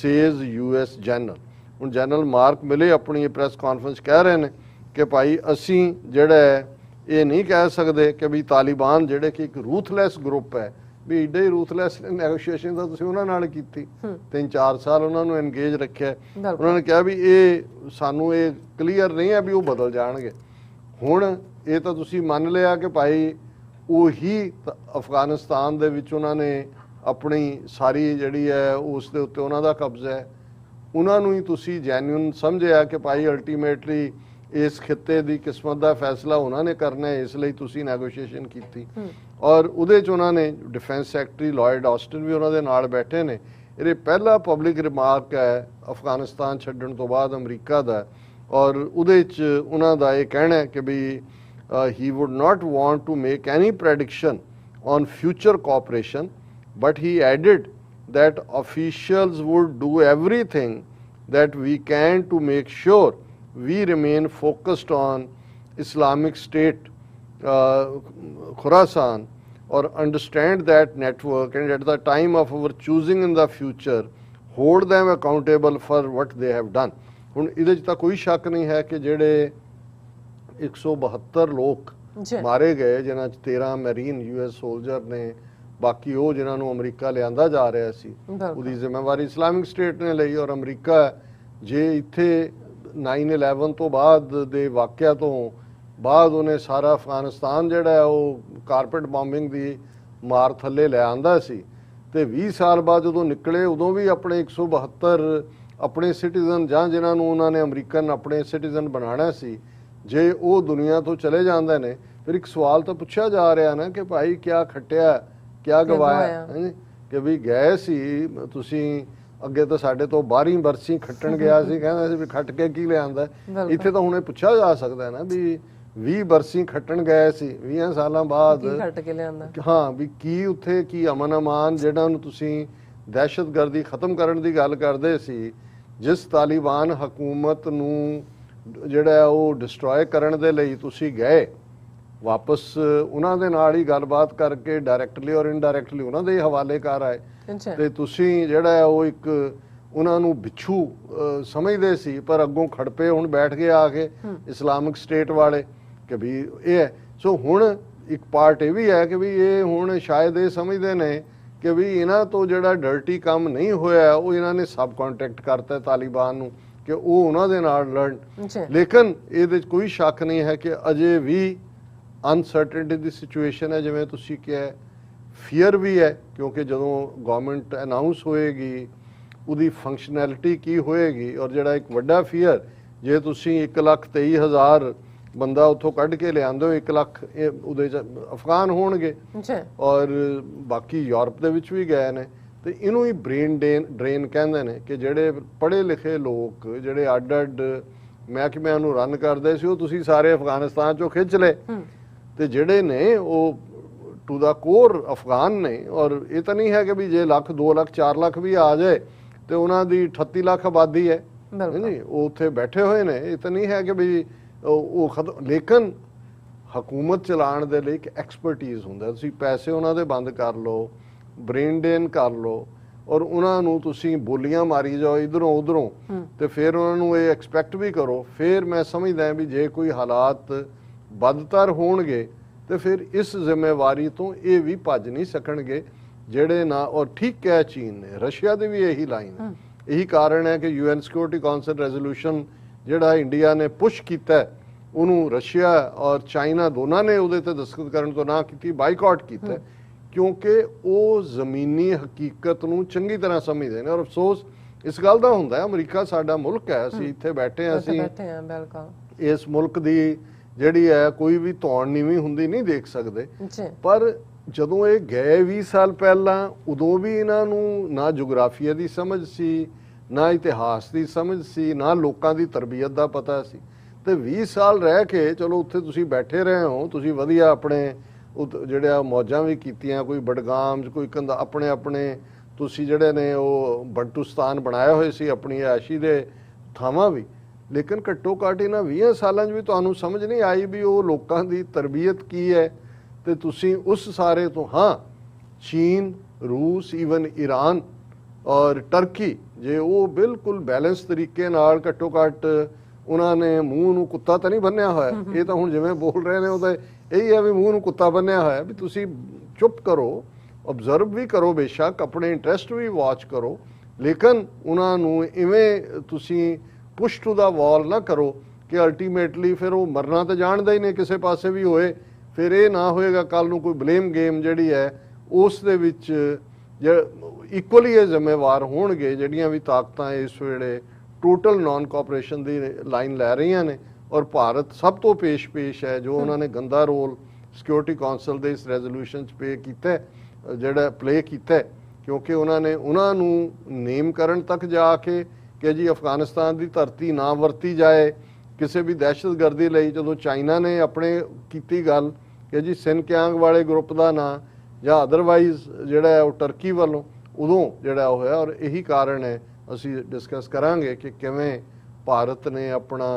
says US general. ਹੁਣ ਜਨਰਲ ਮਾਰਕ ਮਿਲੇ ਆਪਣੀ ਪ੍ਰੈਸ ਕਾਨਫਰੰਸ ਕਹਿ ਰਹੇ ਨੇ ਕਿ ਭਾਈ ਅਸੀਂ ਜਿਹੜਾ ਇਹ ਨਹੀਂ ਕਹਿ ਸਕਦੇ ਕਿ ਵੀ ਤਾਲਿਬਾਨ ਜਿਹੜੇ ਕਿ ਇੱਕ ਰੂਥਲੈਸ ਗਰੁੱਪ ਹੈ ਵੀ ਏਡੇ ਰੂਥਲੈਸ ਨੈਗੋਸ਼ੀਏਸ਼ਨ ਤਾਂ ਤੁਸੀਂ ਉਹਨਾਂ ਨਾਲ ਕੀਤੀ 3-4 ਸਾਲ ਉਹਨਾਂ ਨੂੰ ਐਨਗੇਜ ਰੱਖਿਆ। ਉਹਨਾਂ ਨੇ ਕਿਹਾ ਵੀ ਇਹ ਸਾਨੂੰ ਇਹ ਕਲੀਅਰ ਨਹੀਂ ਹੈ ਵੀ ਉਹ ਬਦਲ ਜਾਣਗੇ। ਹੁਣ ਇਹ ਤਾਂ ਤੁਸੀਂ ਮੰਨ ਲਿਆ ਕਿ ਭਾਈ ਉਹੀ ਅਫਗਾਨਿਸਤਾਨ ਦੇ ਵਿੱਚ ਉਹਨਾਂ ਨੇ ਆਪਣੀ ਸਾਰੀ ਜਿਹੜੀ ਹੈ ਉਸ ਦੇ ਉੱਤੇ ਉਹਨਾਂ ਦਾ ਕਬਜ਼ਾ ਹੈ। ਉਹਨਾਂ ਨੂੰ ਹੀ ਤੁਸੀਂ ਜੈਨੂਇਨ ਸਮਝਿਆ ਕਿ ਭਾਈ ਅਲਟੀਮੇਟਲੀ ਇਸ ਖਿੱਤੇ ਦੀ ਕਿਸਮਤ ਦਾ ਫੈਸਲਾ ਉਹਨਾਂ ਨੇ ਕਰਨਾ ਹੈ ਇਸ ਲਈ ਤੁਸੀਂ ਨੈਗੋਸ਼ੀਏਸ਼ਨ ਕੀਤੀ। ਔਰ ਉਹਦੇ 'ਚ ਉਹਨਾਂ ਨੇ ਡਿਫੈਂਸ ਸੈਕਟਰੀ ਲਾਇਡ ਆਸਟਨ ਵੀ ਉਹਨਾਂ ਦੇ ਨਾਲ ਬੈਠੇ ਨੇ। ਇਹ ਪਹਿਲਾ ਪਬਲਿਕ ਰਿਮਾਰਕ ਹੈ ਅਫਗਾਨਿਸਤਾਨ ਛੱਡਣ ਤੋਂ ਬਾਅਦ ਅਮਰੀਕਾ ਦਾ ਔਰ ਉਹਦੇ 'ਚ ਉਹਨਾਂ ਦਾ ਇਹ ਕਹਿਣਾ ਹੈ ਕਿ ਵੀ he would not want to make any prediction on future cooperation, but he added that officials would do everything that we can to make sure we remain focused on Islamic State Khorasan or understand that network and at the time of our choosing in the future hold them accountable for what they have done। ਹੁਣ ਇਹਦੇ 'ਚ ਤਾਂ ਕੋਈ ਸ਼ੱਕ ਨਹੀਂ ਹੈ ਕਿ ਜਿਹੜੇ 172 ਲੋਕ ਮਾਰੇ ਗਏ ਜਿਨ੍ਹਾਂ 'ਚ 13 ਮੈਰੀਨ US ਸੋਲਜਰ ਨੇ ਬਾਕੀ ਉਹ ਜਿਨ੍ਹਾਂ ਨੂੰ ਅਮਰੀਕਾ ਲਿਆਂਦਾ ਜਾ ਰਿਹਾ ਸੀ ਉਹਦੀ ਜ਼ਿੰਮੇਵਾਰੀ ਇਸਲਾਮਿਕ ਸਟੇਟ ਨੇ ਲਈ। ਔਰ ਅਮਰੀਕਾ ਜੇ ਇੱਥੇ 9/11 ਤੋਂ ਬਾਅਦ ਦੇ ਵਾਕਿਆ ਤੋਂ ਬਾਅਦ ਉਹਨੇ ਸਾਰਾ ਅਫਗਾਨਿਸਤਾਨ ਜਿਹੜਾ ਹੈ ਉਹ ਕਾਰਪੇਟ ਬੰਬਿੰਗ ਦੀ ਮਾਰ ਥੱਲੇ ਲੈ ਆਂਦਾ ਸੀ ਤੇ 20 ਸਾਲ ਬਾਅਦ ਜਦੋਂ ਨਿਕਲੇ ਉਦੋਂ ਵੀ ਆਪਣੇ 172 ਆਪਣੇ ਸਿਟੀਜ਼ਨ ਜਾਂ ਜਿਨ੍ਹਾਂ ਨੂੰ ਉਹਨਾਂ ਨੇ ਅਮਰੀਕਨ ਆਪਣੇ ਸਿਟੀਜ਼ਨ ਬਣਾਉਣਾ ਸੀ ਜੇ ਉਹ ਦੁਨੀਆ ਤੋਂ ਚਲੇ ਜਾਂਦੇ ਨੇ ਫਿਰ ਇੱਕ ਸਵਾਲ ਤਾਂ ਪੁੱਛਿਆ ਜਾ ਰਿਹਾ ਨਾ ਕਿ ਭਾਈ ਕਿਆ ਖੱਟਿਆ ਕਿਆ ਗਵਾਇਆ ਗਵਾਇਆ। ਹੈ ਜੀ ਕਿ ਵੀ ਗਏ ਸੀ ਤੁਸੀਂ ਅੱਗੇ ਤਾਂ ਸਾਡੇ ਤੋਂ 12ਵੀਂ ਬਰਸੀ ਖੱਟਣ ਗਿਆ ਸੀ, ਕਹਿੰਦਾ ਸੀ ਵੀ ਖੱਟ ਕੇ ਕੀ ਲਿਆਂਦਾ। ਬਿਲਕੁਲ। ਇੱਥੇ ਤਾਂ ਹੁਣ ਇਹ ਪੁੱਛਿਆ ਜਾ ਸਕਦਾ ਹੈ ਨਾ ਵੀ 20 ਬਰਸੀ ਖੱਟਣ ਗਏ ਸੀ 20 ਸਾਲਾਂ ਬਾਅਦ ਕੀ ਖੱਟ ਕੇ ਲਿਆਂਦਾ। ਹਾਂ ਵੀ ਕੀ ਉੱਥੇ ਕੀ ਅਮਨ ਅਮਾਨ ਜਿਹੜਾ ਨੂੰ ਤੁਸੀਂ ਦਹਿਸ਼ਤਗਰਦੀ ਖਤਮ ਕਰਨ ਦੀ ਗੱਲ ਕਰਦੇ ਸੀ, ਜਿਸ ਤਾਲਿਬਾਨ ਹਕੂਮਤ ਨੂੰ ਜਿਹੜਾ ਉਹ ਡਿਸਟਰੋਏ ਕਰਨ ਦੇ ਲਈ ਤੁਸੀਂ ਗਏ, ਵਾਪਸ ਉਹਨਾਂ ਦੇ ਨਾਲ ਹੀ ਗੱਲਬਾਤ ਕਰਕੇ ਡਾਇਰੈਕਟਲੀ ਔਰ ਇਨਡਾਇਰੈਕਟਲੀ ਉਹਨਾਂ ਦੇ ਹਵਾਲੇ ਕਰ ਆਏ ਅੱਛਾ ਤੇ ਤੁਸੀਂ ਜਿਹੜਾ ਹੈ ਉਹ ਇੱਕ ਉਹਨਾਂ ਨੂੰ ਬਿੱਛੂ ਸਮਝਦੇ ਸੀ, ਪਰ ਅੱਗੋਂ ਖੜਪੇ ਹੁਣ ਬੈਠ ਗਏ ਆ ਕੇ ਇਸਲਾਮਿਕ ਸਟੇਟ ਵਾਲੇ ਕਿ ਵੀ ਇਹ ਹੈ। ਸੋ ਹੁਣ ਇੱਕ ਪਾਰਟ ਇਹ ਵੀ ਹੈ ਕਿ ਵੀ ਇਹ ਹੁਣ ਸ਼ਾਇਦ ਇਹ ਸਮਝਦੇ ਨੇ ਕਿ ਵੀ ਇਹਨਾਂ ਤੋਂ ਜਿਹੜਾ ਡਰਟੀ ਕੰਮ ਨਹੀਂ ਹੋਇਆ ਉਹ ਇਹਨਾਂ ਨੇ ਸਬ ਕੰਟਰੈਕਟ ਕਰਤਾ ਤਾਲਿਬਾਨ ਨੂੰ ਕਿ ਉਹ ਉਹਨਾਂ ਦੇ ਨਾਲ ਲੜਨ। ਅੱਛਾ ਲੇਕਿਨ ਇਹਦੇ 'ਚ ਕੋਈ ਸ਼ੱਕ ਨਹੀਂ ਹੈ ਕਿ ਅਜੇ ਵੀ ਅਨਸਰਟਨਟੀ ਦੀ ਸਿਚੁਏਸ਼ਨ ਹੈ, ਜਿਵੇਂ ਤੁਸੀਂ ਕਿਹਾ ਫੀਅਰ ਵੀ ਹੈ, ਕਿਉਂਕਿ ਜਦੋਂ ਗਵਰਨਮੈਂਟ ਅਨਾਉਂਸ ਹੋਏਗੀ ਉਹਦੀ ਫੰਕਸ਼ਨੈਲਿਟੀ ਕੀ ਹੋਏਗੀ। ਔਰ ਜਿਹੜਾ ਇੱਕ ਵੱਡਾ ਫੀਅਰ, ਜੇ ਤੁਸੀਂ 1,23,000 ਬੰਦਾ ਉੱਥੋਂ ਕੱਢ ਕੇ ਲਿਆਂਦੇ ਹੋ, 1 ਲੱਖ ਉਹਦੇ 'ਚ ਅਫਗਾਨ ਹੋਣਗੇ ਅੱਛਾ ਔਰ ਬਾਕੀ ਯੂਰਪ ਦੇ ਵਿੱਚ ਵੀ ਗਏ ਨੇ। ਤੇ ਇਹਨੂੰ ਹੀ ਬ੍ਰੇਨ ਡਰੇਨ ਕਹਿੰਦੇ ਨੇ ਕਿ ਜਿਹੜੇ ਪੜ੍ਹੇ ਲਿਖੇ ਲੋਕ ਜਿਹੜੇ ਅੱਡ-ਅੱਡ ਮਹਿਕਮਿਆਂ ਨੂੰ ਰਨ ਕਰਦੇ ਸੀ ਉਹ ਤੁਸੀਂ ਸਾਰੇ ਅਫਗਾਨਿਸਤਾਨ 'ਚੋਂ ਖਿੱਚ ਲਏ ਤੇ ਜਿਹੜੇ ਨੇ ਉਹ ਟੂ ਦਾ ਕੋਰ ਅਫਗਾਨ ਨੇ। ਔਰ ਇਹ ਤਾਂ ਨਹੀਂ ਹੈ ਕਿ ਵੀ ਜੇ ਲੱਖ 2 ਲੱਖ 4 ਲੱਖ ਵੀ ਆ ਜਾਏ ਤੇ ਉਹਨਾਂ ਦੀ 38 ਲੱਖ ਆਬਾਦੀ ਹੈ ਨਹੀਂ, ਉਹ ਉੱਥੇ ਬੈਠੇ ਹੋਏ ਨੇ। ਇਹ ਤਾਂ ਨਹੀਂ ਹੈ ਕਿ ਵੀ ਉਹ ਖਤਮ। ਲੇਕਿਨ ਹਕੂਮਤ ਚਲਾਉਣ ਦੇ ਲਈ ਇੱਕ ਐਕਸਪਰਟੀਜ਼ ਹੁੰਦਾ, ਤੁਸੀਂ ਪੈਸੇ ਉਹਨਾਂ ਦੇ ਬੰਦ ਕਰ ਲਓ, ਬ੍ਰੇਨ ਡਰੇਨ ਕਰ ਲਓ ਔਰ ਉਹਨਾਂ ਨੂੰ ਤੁਸੀਂ ਬੋਲੀਆਂ ਮਾਰੀ ਜਾਓ ਇਧਰੋਂ ਉਧਰੋਂ ਤੇ ਫਿਰ ਉਹਨਾਂ ਨੂੰ ਇਹ ਐਕਸਪੈਕਟ ਵੀ ਕਰੋ। ਫਿਰ ਮੈਂ ਸਮਝਦਾ ਵੀ ਜੇ ਕੋਈ ਹਾਲਾਤ ਬਦਤਰ ਹੋਣਗੇ ਤੇ ਫਿਰ ਇਸ ਜ਼ਿੰਮੇਵਾਰੀ ਤੋਂ ਇਹ ਵੀ ਭੱਜ ਨਹੀਂ ਸਕਣਗੇ ਜਿਹੜੇ ਨਾ। ਔਰ ਠੀਕ ਹੈ ਚੀਨ ਨੇ, ਰਸ਼ੀਆ ਦੇ ਵੀ ਇਹੀ ਲਾਈਨ ਹੈ। ਇਹੀ ਕਾਰਨ ਹੈ ਕਿ UN ਸਿਕਿਉਰਿਟੀ ਕਾਉਂਸਲ ਰੈਜ਼ੋਲੂਸ਼ਨ ਜਿਹੜਾ ਇੰਡੀਆ ਨੇ ਪੁਸ਼ ਕੀਤਾ ਉਹਨੂੰ ਰਸ਼ੀਆ ਔਰ ਚਾਈਨਾ ਦੋਨਾਂ ਨੇ ਉਹਦੇ ਤੇ ਦਸਤਖਤ ਕਰਨ ਤੋਂ ਨਾ ਕੀਤੀ, ਬਾਈਕਾਟ ਕੀਤਾ, ਕਿਉਂਕਿ ਉਹ ਜ਼ਮੀਨੀ ਹਕੀਕਤ ਨੂੰ ਚੰਗੀ ਤਰ੍ਹਾਂ ਸਮਝਦੇ ਨੇ। ਔਰ ਅਫਸੋਸ ਇਸ ਗੱਲ ਦਾ ਹੁੰਦਾ ਹੈ, ਅਮਰੀਕਾ ਸਾਡਾ ਮੁਲਕ ਹੈ, ਅਸੀਂ ਇੱਥੇ ਬੈਠੇ ਹਾਂ, ਅਸੀਂ ਬਿਲਕੁਲ ਇਸ ਮੁਲਕ ਦੀ ਜਿਹੜੀ ਹੈ ਕੋਈ ਵੀ ਧੌਣ ਨੀਵੀਂ ਹੁੰਦੀ ਨਹੀਂ ਦੇਖ ਸਕਦੇ। ਪਰ ਜਦੋਂ ਇਹ ਗਏ 20 ਸਾਲ ਪਹਿਲਾਂ, ਉਦੋਂ ਵੀ ਇਹਨਾਂ ਨੂੰ ਨਾ ਜੁਗਰਾਫੀਆ ਦੀ ਸਮਝ ਸੀ, ਨਾ ਇਤਿਹਾਸ ਦੀ ਸਮਝ ਸੀ, ਨਾ ਲੋਕਾਂ ਦੀ ਤਰਬੀਅਤ ਦਾ ਪਤਾ ਸੀ। ਤੇ 20 ਸਾਲ ਰਹਿ ਕੇ ਚਲੋ ਉੱਥੇ ਤੁਸੀਂ ਬੈਠੇ ਰਹੇ ਹੋ, ਤੁਸੀਂ ਵਧੀਆ ਆਪਣੇ ਜਿਹੜੇ ਮੌਜਾਂ ਵੀ ਕੀਤੀਆਂ, ਕੋਈ ਬਡਗਾਮ ਕੋਈ ਕੰਦਾ ਆਪਣੇ ਆਪਣੇ ਤੁਸੀਂ ਜਿਹੜੇ ਨੇ ਉਹ ਬੰਟੂਸਤਾਨ ਬਣਾਏ ਹੋਏ ਸੀ ਆਪਣੀ ਐਸ਼ੀ ਦੇ ਥਾਵਾਂ ਵੀ। ਲੇਕਿਨ ਘੱਟੋ ਘੱਟ ਇਹਨਾਂ 20 ਸਾਲਾਂ 'ਚ ਵੀ ਤੁਹਾਨੂੰ ਸਮਝ ਨਹੀਂ ਆਈ ਵੀ ਉਹ ਲੋਕਾਂ ਦੀ ਤਰਬੀਅਤ ਕੀ ਹੈ। ਤੇ ਤੁਸੀਂ ਉਸ ਸਾਰੇ ਤੋਂ ਹਾਂ ਚੀਨ, ਰੂਸ, ਈਵਨ ਈਰਾਨ ਔਰ ਟਰਕੀ, ਜੇ ਉਹ ਬਿਲਕੁਲ ਬੈਲੈਂਸ ਤਰੀਕੇ ਨਾਲ ਘੱਟੋ ਘੱਟ ਉਹਨਾਂ ਨੇ ਮੂੰਹ ਨੂੰ ਕੁੱਤਾ ਤਾਂ ਨਹੀਂ ਬੰਨਿਆ ਹੋਇਆ। ਇਹ ਤਾਂ ਹੁਣ ਜਿਵੇਂ ਬੋਲ ਰਹੇ ਨੇ ਉਹਦਾ ਇਹੀ ਹੈ ਵੀ ਮੂੰਹ ਨੂੰ ਕੁੱਤਾ ਬੰਨਿਆ ਹੋਇਆ, ਵੀ ਤੁਸੀਂ ਚੁੱਪ ਕਰੋ, ਆਬਜ਼ਰਵ ਵੀ ਕਰੋ, ਬੇਸ਼ੱਕ ਆਪਣੇ ਇੰਟਰਸਟ ਵੀ ਵਾਚ ਕਰੋ, ਲੇਕਿਨ ਉਹਨਾਂ ਨੂੰ ਇਵੇਂ ਤੁਸੀਂ ਪੁਸ਼ ਟੂ ਦਾ ਵਾਲ ਨਾ ਕਰੋ ਕਿ ਅਲਟੀਮੇਟਲੀ ਫਿਰ ਉਹ ਮਰਨਾ ਤਾਂ ਜਾਣਦਾ ਹੀ ਨਹੀਂ ਕਿਸੇ ਪਾਸੇ ਵੀ ਹੋਏ। ਫਿਰ ਇਹ ਨਾ ਹੋਏਗਾ ਕੱਲ ਨੂੰ ਕੋਈ ਬਲੇਮ ਗੇਮ ਜਿਹੜੀ ਹੈ ਉਸ ਦੇ ਵਿੱਚ ਇਕੁਅਲੀ ਇਹ ਜ਼ਿੰਮੇਵਾਰ ਹੋਣਗੇ ਜਿਹੜੀਆਂ ਵੀ ਤਾਕਤਾਂ ਇਸ ਵੇਲੇ ਟੋਟਲ ਨਾਨ ਕੋਆਪਰੇਸ਼ਨ ਦੀ ਲਾਈਨ ਲੈ ਰਹੀਆਂ ਨੇ। ਔਰ ਭਾਰਤ ਸਭ ਤੋਂ ਪੇਸ਼ ਹੈ ਜੋ ਉਹਨਾਂ ਨੇ ਗੰਦਾ ਰੋਲ ਸਿਕਿਉਰਿਟੀ ਕਾਉਂਸਲ ਦੇ ਇਸ ਰੈਜ਼ੋਲੂਸ਼ਨ 'ਚ ਪਲੇ ਕੀਤਾ, ਕਿਉਂਕਿ ਉਹਨਾਂ ਨੇ ਉਹਨਾਂ ਨੂੰ ਨੇਮ ਕਰਨ ਤੱਕ ਜਾ ਕੇ ਕਿ ਜੀ ਅਫਗਾਨਿਸਤਾਨ ਦੀ ਧਰਤੀ ਨਾ ਵਰਤੀ ਜਾਏ ਕਿਸੇ ਵੀ ਦਹਿਸ਼ਤਗਰਦੀ ਲਈ। ਜਦੋਂ ਚਾਈਨਾ ਨੇ ਆਪਣੇ ਕੀਤੀ ਗੱਲ ਕਿ ਜੀ ਸਿਨਕਿਆਂਗ ਵਾਲੇ ਗਰੁੱਪ ਦਾ ਨਾਂ ਜਾਂ ਅਦਰਵਾਈਜ਼ ਜਿਹੜਾ ਹੈ ਉਹ ਟਰਕੀ ਵੱਲੋਂ, ਉਦੋਂ ਜਿਹੜਾ ਹੋਇਆ। ਔਰ ਇਹੀ ਕਾਰਨ ਹੈ, ਅਸੀਂ ਡਿਸਕਸ ਕਰਾਂਗੇ ਕਿ ਕਿਵੇਂ ਭਾਰਤ ਨੇ ਆਪਣਾ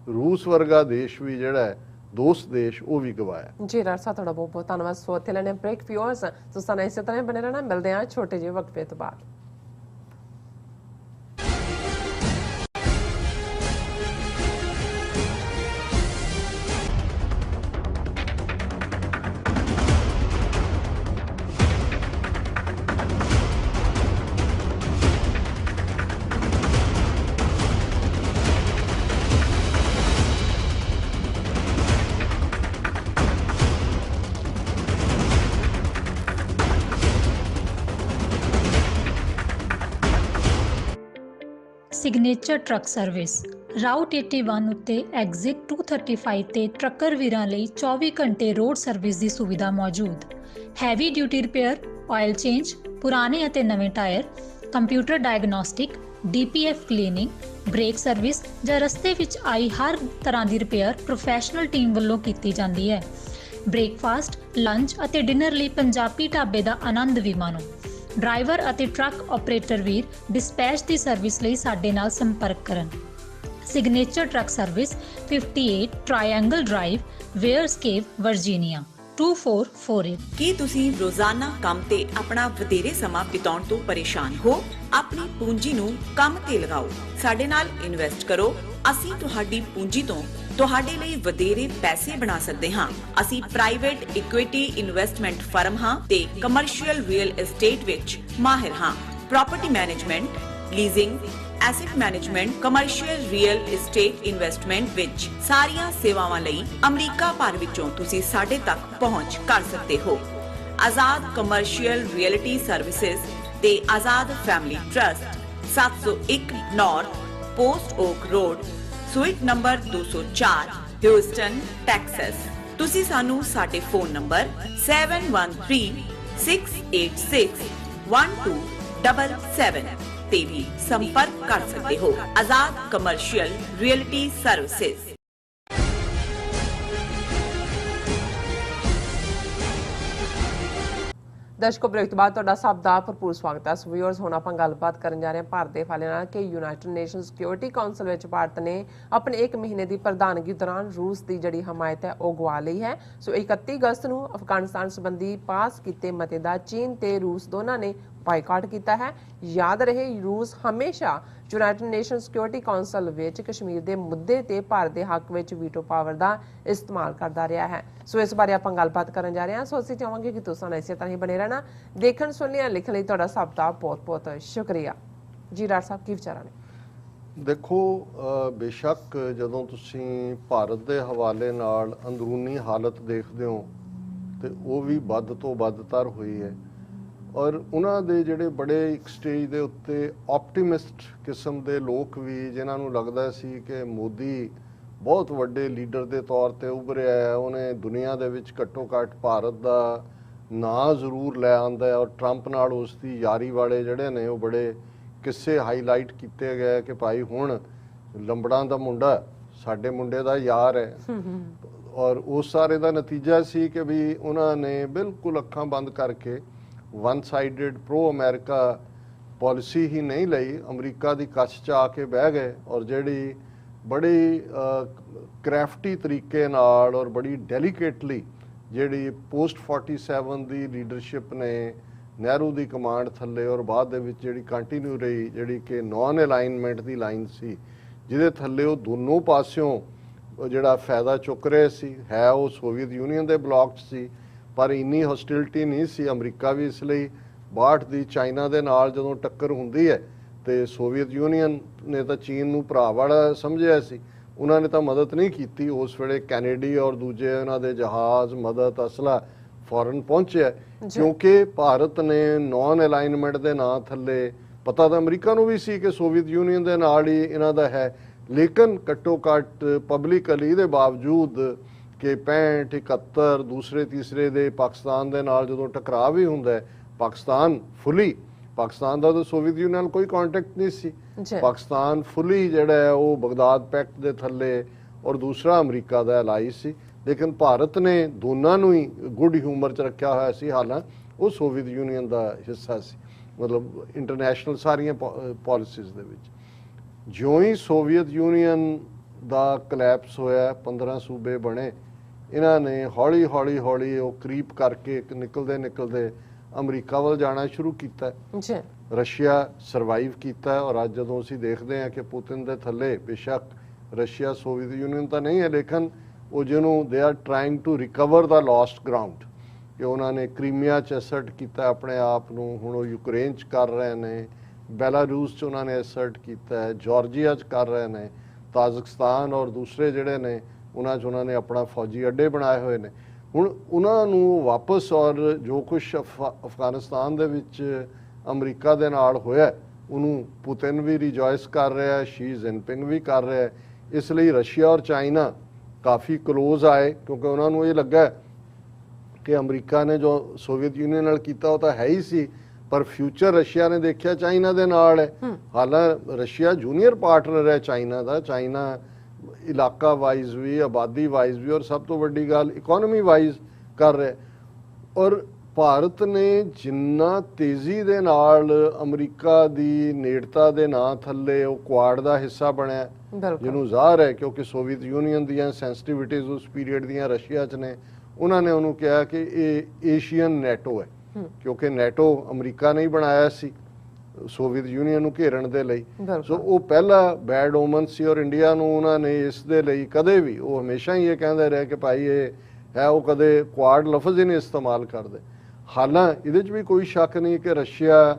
ਰੂਸ ਵਰਗਾ ਦੇਸ਼ ਵੀ ਜਿਹੜਾ ਹੈ ਦੋਸਤ ਦੇਸ਼ ਉਹ ਵੀ ਗਵਾਇਆ। ਜੀ ਡਾਕਟਰ ਸਾਹਿਬ ਤੁਹਾਡਾ ਬਹੁਤ ਬਹੁਤ ਧੰਨਵਾਦ। ਸੋ ਇੱਥੇ ਲੈਣੇ ਬ੍ਰੇਕ ਵਿਊਅਰਸ, ਤੁਸੀਂ ਸਾਨੂੰ ਇਸੇ ਤਰ੍ਹਾਂ ਬਣੇ ਰਹਿਣਾ। ਮਿਲਦੇ ਹਾਂ ਛੋਟੇ ਜਿਹੇ ਵਕਫੇ ਤੋਂ ਬਾਅਦ। ਸਿਗਨੇਚਰ ਟਰੱਕ ਸਰਵਿਸ ਰਾਊਟ 81 ਉੱਤੇ ਐਗਜ਼ਿਟ 235 ਤੇ ਟਰੱਕਰ ਵੀਰਾਂ ਲਈ 24 ਘੰਟੇ ਰੋਡ ਸਰਵਿਸ ਦੀ ਸੁਵਿਧਾ ਮੌਜੂਦ। Heavy duty repair, oil change, ਪੁਰਾਣੇ ਅਤੇ ਨਵੇਂ tyre, computer diagnostic, DPF cleaning, brake service ਜਾਂ ਰਸਤੇ ਵਿੱਚ ਆਈ ਹਰ ਤਰ੍ਹਾਂ ਦੀ ਰਿਪੇਅਰ ਪ੍ਰੋਫੈਸ਼ਨਲ ਟੀਮ ਵੱਲੋਂ ਕੀਤੀ ਜਾਂਦੀ ਹੈ। ਬ੍ਰੇਕਫਾਸਟ, ਲੰਚ ਅਤੇ ਡਿਨਰ ਲਈ ਪੰਜਾਬੀ ਢਾਬੇ ਦਾ ਆਨੰਦ ਵੀ ਮਾਣੋ। ਡਰਾਈਵਰ ਅਤੇ ਟਰੱਕ ਆਪਰੇਟਰ ਵੀਰ ਡਿਸਪੈਚ ਦੀ ਸਰਵਿਸ ਲਈ ਸਾਡੇ ਨਾਲ ਸੰਪਰਕ ਕਰਨ। Signature truck service 58 triangle drive, ਵੇਅਰਸਕੇਪ, ਵਰਜੀਨੀਆ 2448। ਕੀ ਤੁਸੀਂ ਰੋਜ਼ਾਨਾ ਕੰਮ ਤੇ ਆਪਣਾ ਵਧੇਰੇ ਸਮਾਂ ਬਿਤਾਉਣ ਤੋਂ ਪਰੇਸ਼ਾਨ ਹੋ? ਆਪਣੀ ਪੂੰਜੀ ਨੂੰ ਕੰਮ ਤੇ ਲਗਾਓ, ਸਾਡੇ ਨਾਲ ਇਨਵੈਸਟ ਕਰੋ। ਅਸੀਂ ਤੁਹਾਡੀ ਪੂੰਜੀ ਤੋਂ ਤੁਹਾਡੇ ਲਈ ਵਧੇਰੇ ਪੈਸੇ ਬਣਾ ਸਕਦੇ ਹਾਂ। ਅਸੀਂ ਪ੍ਰਾਈਵੇਟ ਇਕੁਇਟੀ ਇਨਵੈਸਟਮੈਂਟ ਫਰਮ ਹਾਂ ਤੇ ਕਮਰਸ਼ੀਅਲ ਰੀਅਲ ਏਸਟੇਟ ਵਿੱਚ ਮਾਹਿਰ ਹਾਂ। Property management, leasing, asset management, commercial real estate investment ਵਿੱਚ ਸਾਰੀਆਂ ਸੇਵਾਵਾਂ ਲਈ ਅਮਰੀਕਾ ਭਰ ਵਿੱਚੋਂ ਤੁਸੀਂ ਸਾਡੇ ਤੱਕ ਪਹੁੰਚ ਕਰ ਸਕਦੇ ਹੋ। ਆਜ਼ਾਦ ਕਮਰਸ਼ੀਅਲ ਰੀਅਲਟੀ ਸਰਵਿਸਿਜ਼ ਤੇ Azad family trust, 701 north post oak road, suite number 204, Houston, Texas. ਤੁਸੀਂ ਸਾਨੂੰ ਸਾਡੇ ਫੋਨ ਨੰਬਰ 7136861277 ਤੇ ਵੀ ਸੰਪਰਕ ਕਰ ਸਕਦੇ ਹੋ। ਆਜ਼ਾਦ ਕਮਰਸ਼ੀਅਲ ਰੀਅਲਟੀ ਸਰਵਿਸਿਜ਼। ਦਰਸ਼ਕੋ, ਬ੍ਰੇਕ ਤੋਂ ਬਾਅਦ ਤੁਹਾਡਾ ਸਭ ਦਾ ਭਰਪੂਰ ਸਵਾਗਤ ਹੈ। ਸੋ ਵੀਅਰਸ, ਹੁਣ ਆਪਾਂ ਗੱਲਬਾਤ ਕਰਨ ਜਾ ਰਹੇ ਹਾਂ ਭਾਰਤ ਦੇ ਹਵਾਲੇ ਨਾਲ ਕਿ ਯੂਨਾਈਟਿਡ ਨੇਸ਼ਨ ਸਿਕਿਉਰਿਟੀ ਕਾਉਂਸਲ ਵਿੱਚ ਭਾਰਤ ਨੇ ਆਪਣੇ 1 ਮਹੀਨੇ ਦੀ ਪ੍ਰਧਾਨਗੀ ਦੌਰਾਨ ਰੂਸ ਦੀ ਜਿਹੜੀ ਹਮਾਇਤ ਹੈ ਉਹ ਗਵਾ ਲਈ ਹੈ। ਸੋ 31 ਅਗਸਤ ਨੂੰ ਅਫਗਾਨਿਸਤਾਨ ਸੰਬੰਧੀ ਪਾਸ ਕੀਤੇ ਮਤੇ ਦਾ ਚੀਨ ਤੇ ਰੂਸ ਦੋਨਾਂ ਨੇ ਬਾਈਕਾਟ ਕੀਤਾ ਹੈ। ਯਾਦ ਰਹੇ, ਰੂਸ ਹਮੇਸ਼ਾ ਯੂਨਾਈਟਿਡ ਨੇਸ਼ਨ ਸਿਕਿਉਰਿਟੀ ਕਾਉਂਸਲ ਵਿੱਚ ਕਸ਼ਮੀਰ ਦੇ ਮੁੱਦੇ ਤੇ ਭਾਰਤ ਦੇ ਹੱਕ ਵਿੱਚ ਵੀਟੋ ਪਾਵਰ ਦਾ ਇਸਤੇਮਾਲ ਕਰਦਾ ਰਿਹਾ ਹੈ। ਸੋ ਇਸ ਬਾਰੇ ਆਪਾਂ ਗੱਲਬਾਤ ਕਰਨ ਜਾ ਰਹੇ ਹਾਂ। ਸੋ ਅਸੀਂ ਚਾਹਾਂਗੇ ਕਿ ਤੁਸੀਂ ਇਸੇ ਤਰ੍ਹਾਂ ਹੀ ਬਣੇ ਰਹਿਣਾ। ਦੇਖਣ, ਸੁਣਨ, ਲਿਖਣ ਲਈ ਤੁਹਾਡਾ ਸਭ ਦਾ ਬਹੁਤ-ਬਹੁਤ ਸ਼ੁਕਰੀਆ। ਜੀ ਡਾਕਟਰ ਸਾਹਿਬ, ਕੀ ਵਿਚਾਰਾਂ ਨੇ? ਦੇਖੋ, ਬੇਸ਼ੱਕ ਜਦੋਂ ਤੁਸੀਂ ਭਾਰਤ ਦੇ ਹਵਾਲੇ ਨਾਲ ਅੰਦਰੂਨੀ ਹਾਲਤ ਦੇਖਦੇ ਹੋ ਤੇ ਉਹ ਵੀ ਵੱਧ ਤੋਂ ਵੱਧਤਰ ਹੋਈ ਹੈ, ਔਰ ਉਹਨਾਂ ਦੇ ਜਿਹੜੇ ਬੜੇ ਇੱਕ ਸਟੇਜ ਦੇ ਉੱਤੇ ਆਪਟੀਮਿਸਟ ਕਿਸਮ ਦੇ ਲੋਕ ਵੀ, ਜਿਨ੍ਹਾਂ ਨੂੰ ਲੱਗਦਾ ਸੀ ਕਿ ਮੋਦੀ ਬਹੁਤ ਵੱਡੇ ਲੀਡਰ ਦੇ ਤੌਰ ਤੇ ਉੱਭਰਿਆ ਹੈ, ਉਹਨੇ ਦੁਨੀਆ ਦੇ ਵਿੱਚ ਘੱਟੋ ਘੱਟ ਭਾਰਤ ਦਾ ਨਾਂ ਜ਼ਰੂਰ ਲੈ ਆਂਦਾ ਹੈ, ਔਰ ਟਰੰਪ ਨਾਲ ਉਸ ਦੀ ਯਾਰੀ ਵਾਲੇ ਜਿਹੜੇ ਨੇ ਉਹ ਬੜੇ ਕਿੱਸੇ ਹਾਈਲਾਈਟ ਕੀਤੇ ਗਏ ਕਿ ਭਾਈ ਹੁਣ ਲੰਬੜਾਂ ਦਾ ਮੁੰਡਾ ਸਾਡੇ ਮੁੰਡੇ ਦਾ ਯਾਰ ਹੈ। ਔਰ ਉਸ ਸਾਰੇ ਦਾ ਨਤੀਜਾ ਸੀ ਕਿ ਵੀ ਉਹਨਾਂ ਨੇ ਬਿਲਕੁਲ ਅੱਖਾਂ ਬੰਦ ਕਰਕੇ one sided pro America policy ਹੀ ਨਹੀਂ ਲਈ, ਅਮਰੀਕਾ ਦੀ ਕੱਛ 'ਚ ਆ ਕੇ ਬਹਿ ਗਏ। ਔਰ ਜਿਹੜੀ ਬੜੀ ਕ੍ਰੈਫਟੀ ਤਰੀਕੇ ਨਾਲ ਔਰ ਬੜੀ ਡੈਲੀਕੇਟਲੀ ਜਿਹੜੀ ਪੋਸਟ 47 ਦੀ ਲੀਡਰਸ਼ਿਪ ਨੇ ਨਹਿਰੂ ਦੀ ਕਮਾਂਡ ਥੱਲੇ ਔਰ ਬਾਅਦ ਦੇ ਵਿੱਚ ਜਿਹੜੀ ਕੰਟੀਨਿਊ ਰਹੀ, ਜਿਹੜੀ ਕਿ ਨਾਨ ਅਲਾਈਨਮੈਂਟ ਦੀ ਲਾਈਨ ਸੀ, ਜਿਹਦੇ ਥੱਲੇ ਉਹ ਦੋਨੋਂ ਪਾਸਿਓਂ ਜਿਹੜਾ ਫਾਇਦਾ ਚੁੱਕ ਰਹੇ ਸੀ, ਹੈ ਉਹ ਸੋਵੀਅਤ ਯੂਨੀਅਨ ਦੇ ਬਲਾਕ 'ਚ ਸੀ, ਪਰ ਇੰਨੀ ਹੌਸਟਿਲਿਟੀ ਨਹੀਂ ਸੀ। ਅਮਰੀਕਾ ਵੀ ਇਸ ਲਈ 62 ਦੀ ਚਾਈਨਾ ਦੇ ਨਾਲ ਜਦੋਂ ਟੱਕਰ ਹੁੰਦੀ ਹੈ ਤੇ ਸੋਵੀਅਤ ਯੂਨੀਅਨ ਨੇ ਤਾਂ ਚੀਨ ਨੂੰ ਭਰਾ ਵਾਲਾ ਸਮਝਿਆ ਸੀ, ਉਹਨਾਂ ਨੇ ਤਾਂ ਮਦਦ ਨਹੀਂ ਕੀਤੀ। ਉਸ ਵੇਲੇ ਕੈਨੇਡੀ ਔਰ ਦੂਜੇ ਉਹਨਾਂ ਦੇ ਜਹਾਜ਼, ਮਦਦ, ਅਸਲਾ ਫੌਰਨ ਪਹੁੰਚਿਆ, ਕਿਉਂਕਿ ਭਾਰਤ ਨੇ ਨਾਨ ਅਲਾਈਨਮੈਂਟ ਦੇ ਨਾਂ ਥੱਲੇ, ਪਤਾ ਤਾਂ ਅਮਰੀਕਾ ਨੂੰ ਵੀ ਸੀ ਕਿ ਸੋਵੀਅਤ ਯੂਨੀਅਨ ਦੇ ਨਾਲ ਹੀ ਇਹਨਾਂ ਦਾ ਹੈ, ਲੇਕਿਨ ਘੱਟੋ ਘੱਟ ਪਬਲਿਕਲੀ ਦੇ ਬਾਵਜੂਦ ਕਿ 65, 71 ਦੂਸਰੇ ਤੀਸਰੇ ਦੇ ਪਾਕਿਸਤਾਨ ਦੇ ਨਾਲ ਜਦੋਂ ਟਕਰਾਅ ਵੀ ਹੁੰਦਾ ਹੈ, ਪਾਕਿਸਤਾਨ ਦਾ ਤਾਂ ਸੋਵੀਅਤ ਯੂਨੀਅਨ ਨਾਲ ਕੋਈ ਕੰਟੈਕਟ ਨਹੀਂ ਸੀ। ਪਾਕਿਸਤਾਨ ਫੁੱਲੀ ਜਿਹੜਾ ਹੈ ਉਹ ਬਗਦਾਦ ਪੈਕਟ ਦੇ ਥੱਲੇ ਔਰ ਦੂਸਰਾ ਅਮਰੀਕਾ ਦਾ ਅਲਾਈ ਸੀ, ਲੇਕਿਨ ਭਾਰਤ ਨੇ ਦੋਨਾਂ ਨੂੰ ਹੀ ਗੁੱਡ ਹਿਊਮਰ 'ਚ ਰੱਖਿਆ ਹੋਇਆ ਸੀ। ਹਾਲਾਂਕਿ ਉਹ ਸੋਵੀਅਤ ਯੂਨੀਅਨ ਦਾ ਹਿੱਸਾ ਸੀ, ਮਤਲਬ ਇੰਟਰਨੈਸ਼ਨਲ ਸਾਰੀਆਂ ਪਾਲਿਸੀਜ਼ ਦੇ ਵਿੱਚ। ਜਿਉਂ ਹੀ ਸੋਵੀਅਤ ਯੂਨੀਅਨ ਦਾ ਕਲੈਪਸ ਹੋਇਆ, 15 ਸੂਬੇ ਬਣੇ, ਇਹਨਾਂ ਨੇ ਹੌਲੀ ਹੌਲੀ ਉਹ ਕਰੀਪ ਕਰਕੇ ਨਿਕਲਦੇ ਅਮਰੀਕਾ ਵੱਲ ਜਾਣਾ ਸ਼ੁਰੂ ਕੀਤਾ। ਰਸ਼ੀਆ ਸਰਵਾਈਵ ਕੀਤਾ, ਔਰ ਅੱਜ ਜਦੋਂ ਅਸੀਂ ਦੇਖਦੇ ਹਾਂ ਕਿ ਪੁਤਿਨ ਦੇ ਥੱਲੇ, ਬੇਸ਼ੱਕ ਰਸ਼ੀਆ ਸੋਵੀਅਤ ਯੂਨੀਅਨ ਤਾਂ ਨਹੀਂ ਹੈ, ਲੇਕਿਨ ਉਹ ਜਿਹਨੂੰ they are trying to recover the lost ground, ਕਿ ਉਹਨਾਂ ਨੇ ਕ੍ਰੀਮੀਆ 'ਚ ਅਸਰਟ ਕੀਤਾ ਆਪਣੇ ਆਪ ਨੂੰ, ਹੁਣ ਉਹ ਯੂਕਰੇਨ 'ਚ ਕਰ ਰਹੇ ਨੇ, ਬੈਲਾਰੂਸ 'ਚ ਉਹਨਾਂ ਨੇ ਅਸਰਟ ਕੀਤਾ ਹੈ, ਜਾਰਜੀਆ 'ਚ ਕਰ ਰਹੇ ਨੇ, ਤਾਜ਼ਿਕਸਤਾਨ ਔਰ ਦੂਸਰੇ ਜਿਹੜੇ ਨੇ ਉਹਨਾਂ 'ਚ ਉਹਨਾਂ ਨੇ ਆਪਣਾ ਫੌਜੀ ਅੱਡੇ ਬਣਾਏ ਹੋਏ ਨੇ। ਹੁਣ ਉਹਨਾਂ ਨੂੰ ਵਾਪਸ, ਔਰ ਜੋ ਕੁਛ ਅਫਗਾਨਿਸਤਾਨ ਦੇ ਵਿੱਚ ਅਮਰੀਕਾ ਦੇ ਨਾਲ ਹੋਇਆ, ਉਹਨੂੰ ਪੁਤਿਨ ਵੀ ਰਿਜੋਇਸ ਕਰ ਰਿਹਾ, ਸ਼ੀ ਜਿਨਪਿੰਗ ਵੀ ਕਰ ਰਿਹਾ। ਇਸ ਲਈ ਰਸ਼ੀਆ ਔਰ ਚਾਈਨਾ ਕਾਫੀ ਕਲੋਜ਼ ਆਏ, ਕਿਉਂਕਿ ਉਹਨਾਂ ਨੂੰ ਇਹ ਲੱਗਾ ਕਿ ਅਮਰੀਕਾ ਨੇ ਜੋ ਸੋਵੀਅਤ ਯੂਨੀਅਨ ਨਾਲ ਕੀਤਾ ਉਹ ਤਾਂ ਹੈ ਹੀ ਸੀ, ਪਰ ਫਿਊਚਰ ਰਸ਼ੀਆ ਨੇ ਦੇਖਿਆ ਚਾਈਨਾ ਦੇ ਨਾਲ ਹੈ। ਹਾਲਾਂਕਿ ਰਸ਼ੀਆ ਜੂਨੀਅਰ ਪਾਰਟਨਰ ਹੈ ਚਾਈਨਾ ਦਾ। ਚਾਈਨਾ ਇਲਾਕਾ ਵਾਈਜ਼ ਵੀ, ਆਬਾਦੀ ਵਾਈਜ਼ ਵੀ, ਔਰ ਸਭ ਤੋਂ ਵੱਡੀ ਗੱਲ ਇਕਨੋਮੀ ਵਾਈਜ਼ ਕਰ ਰਿਹਾ। ਔਰ ਭਾਰਤ ਨੇ ਜਿੰਨਾ ਤੇਜ਼ੀ ਦੇ ਨਾਲ ਅਮਰੀਕਾ ਦੀ ਨੇੜਤਾ ਦੇ ਨਾਂ ਥੱਲੇ ਉਹ ਕੁਆਡ ਦਾ ਹਿੱਸਾ ਬਣਿਆ, ਜਿਹਨੂੰ ਜ਼ਾਹਰ ਹੈ ਕਿਉਂਕਿ ਸੋਵੀਅਤ ਯੂਨੀਅਨ ਦੀਆਂ ਸੈਂਸਿਟੀਵਿਟੀਜ਼ ਉਸ ਪੀਰੀਅਡ ਦੀਆਂ ਰਸ਼ੀਆ 'ਚ ਨੇ, ਉਹਨਾਂ ਨੇ ਉਹਨੂੰ ਕਿਹਾ ਕਿ ਇਹ ਏਸ਼ੀਅਨ ਨੈਟੋ ਹੈ, ਕਿਉਂਕਿ ਨੈਟੋ ਅਮਰੀਕਾ ਨੇ ਹੀ ਬਣਾਇਆ ਸੀ ਸੋਵੀਅਤ ਯੂਨੀਅਨ ਨੂੰ ਘੇਰਨ ਦੇ ਲਈ। ਸੋ ਉਹ ਪਹਿਲਾ ਬੈਡ ਓਮਨ ਸੀ, ਔਰ ਇੰਡੀਆ ਨੂੰ ਉਹਨਾਂ ਨੇ ਇਸ ਦੇ ਲਈ ਕਦੇ ਵੀ, ਉਹ ਹਮੇਸ਼ਾ ਹੀ ਇਹ ਕਹਿੰਦੇ ਰਹੇ ਕਿ ਭਾਈ ਇਹ ਹੈ, ਉਹ ਕਦੇ ਕੁਆਡ ਲਫ਼ਜ਼ ਹੀ ਨਹੀਂ ਇਸਤੇਮਾਲ ਕਰਦੇ। ਹਾਲਾਂਕਿ ਇਹਦੇ 'ਚ ਵੀ ਕੋਈ ਸ਼ੱਕ ਨਹੀਂ ਕਿ ਰਸ਼ੀਆ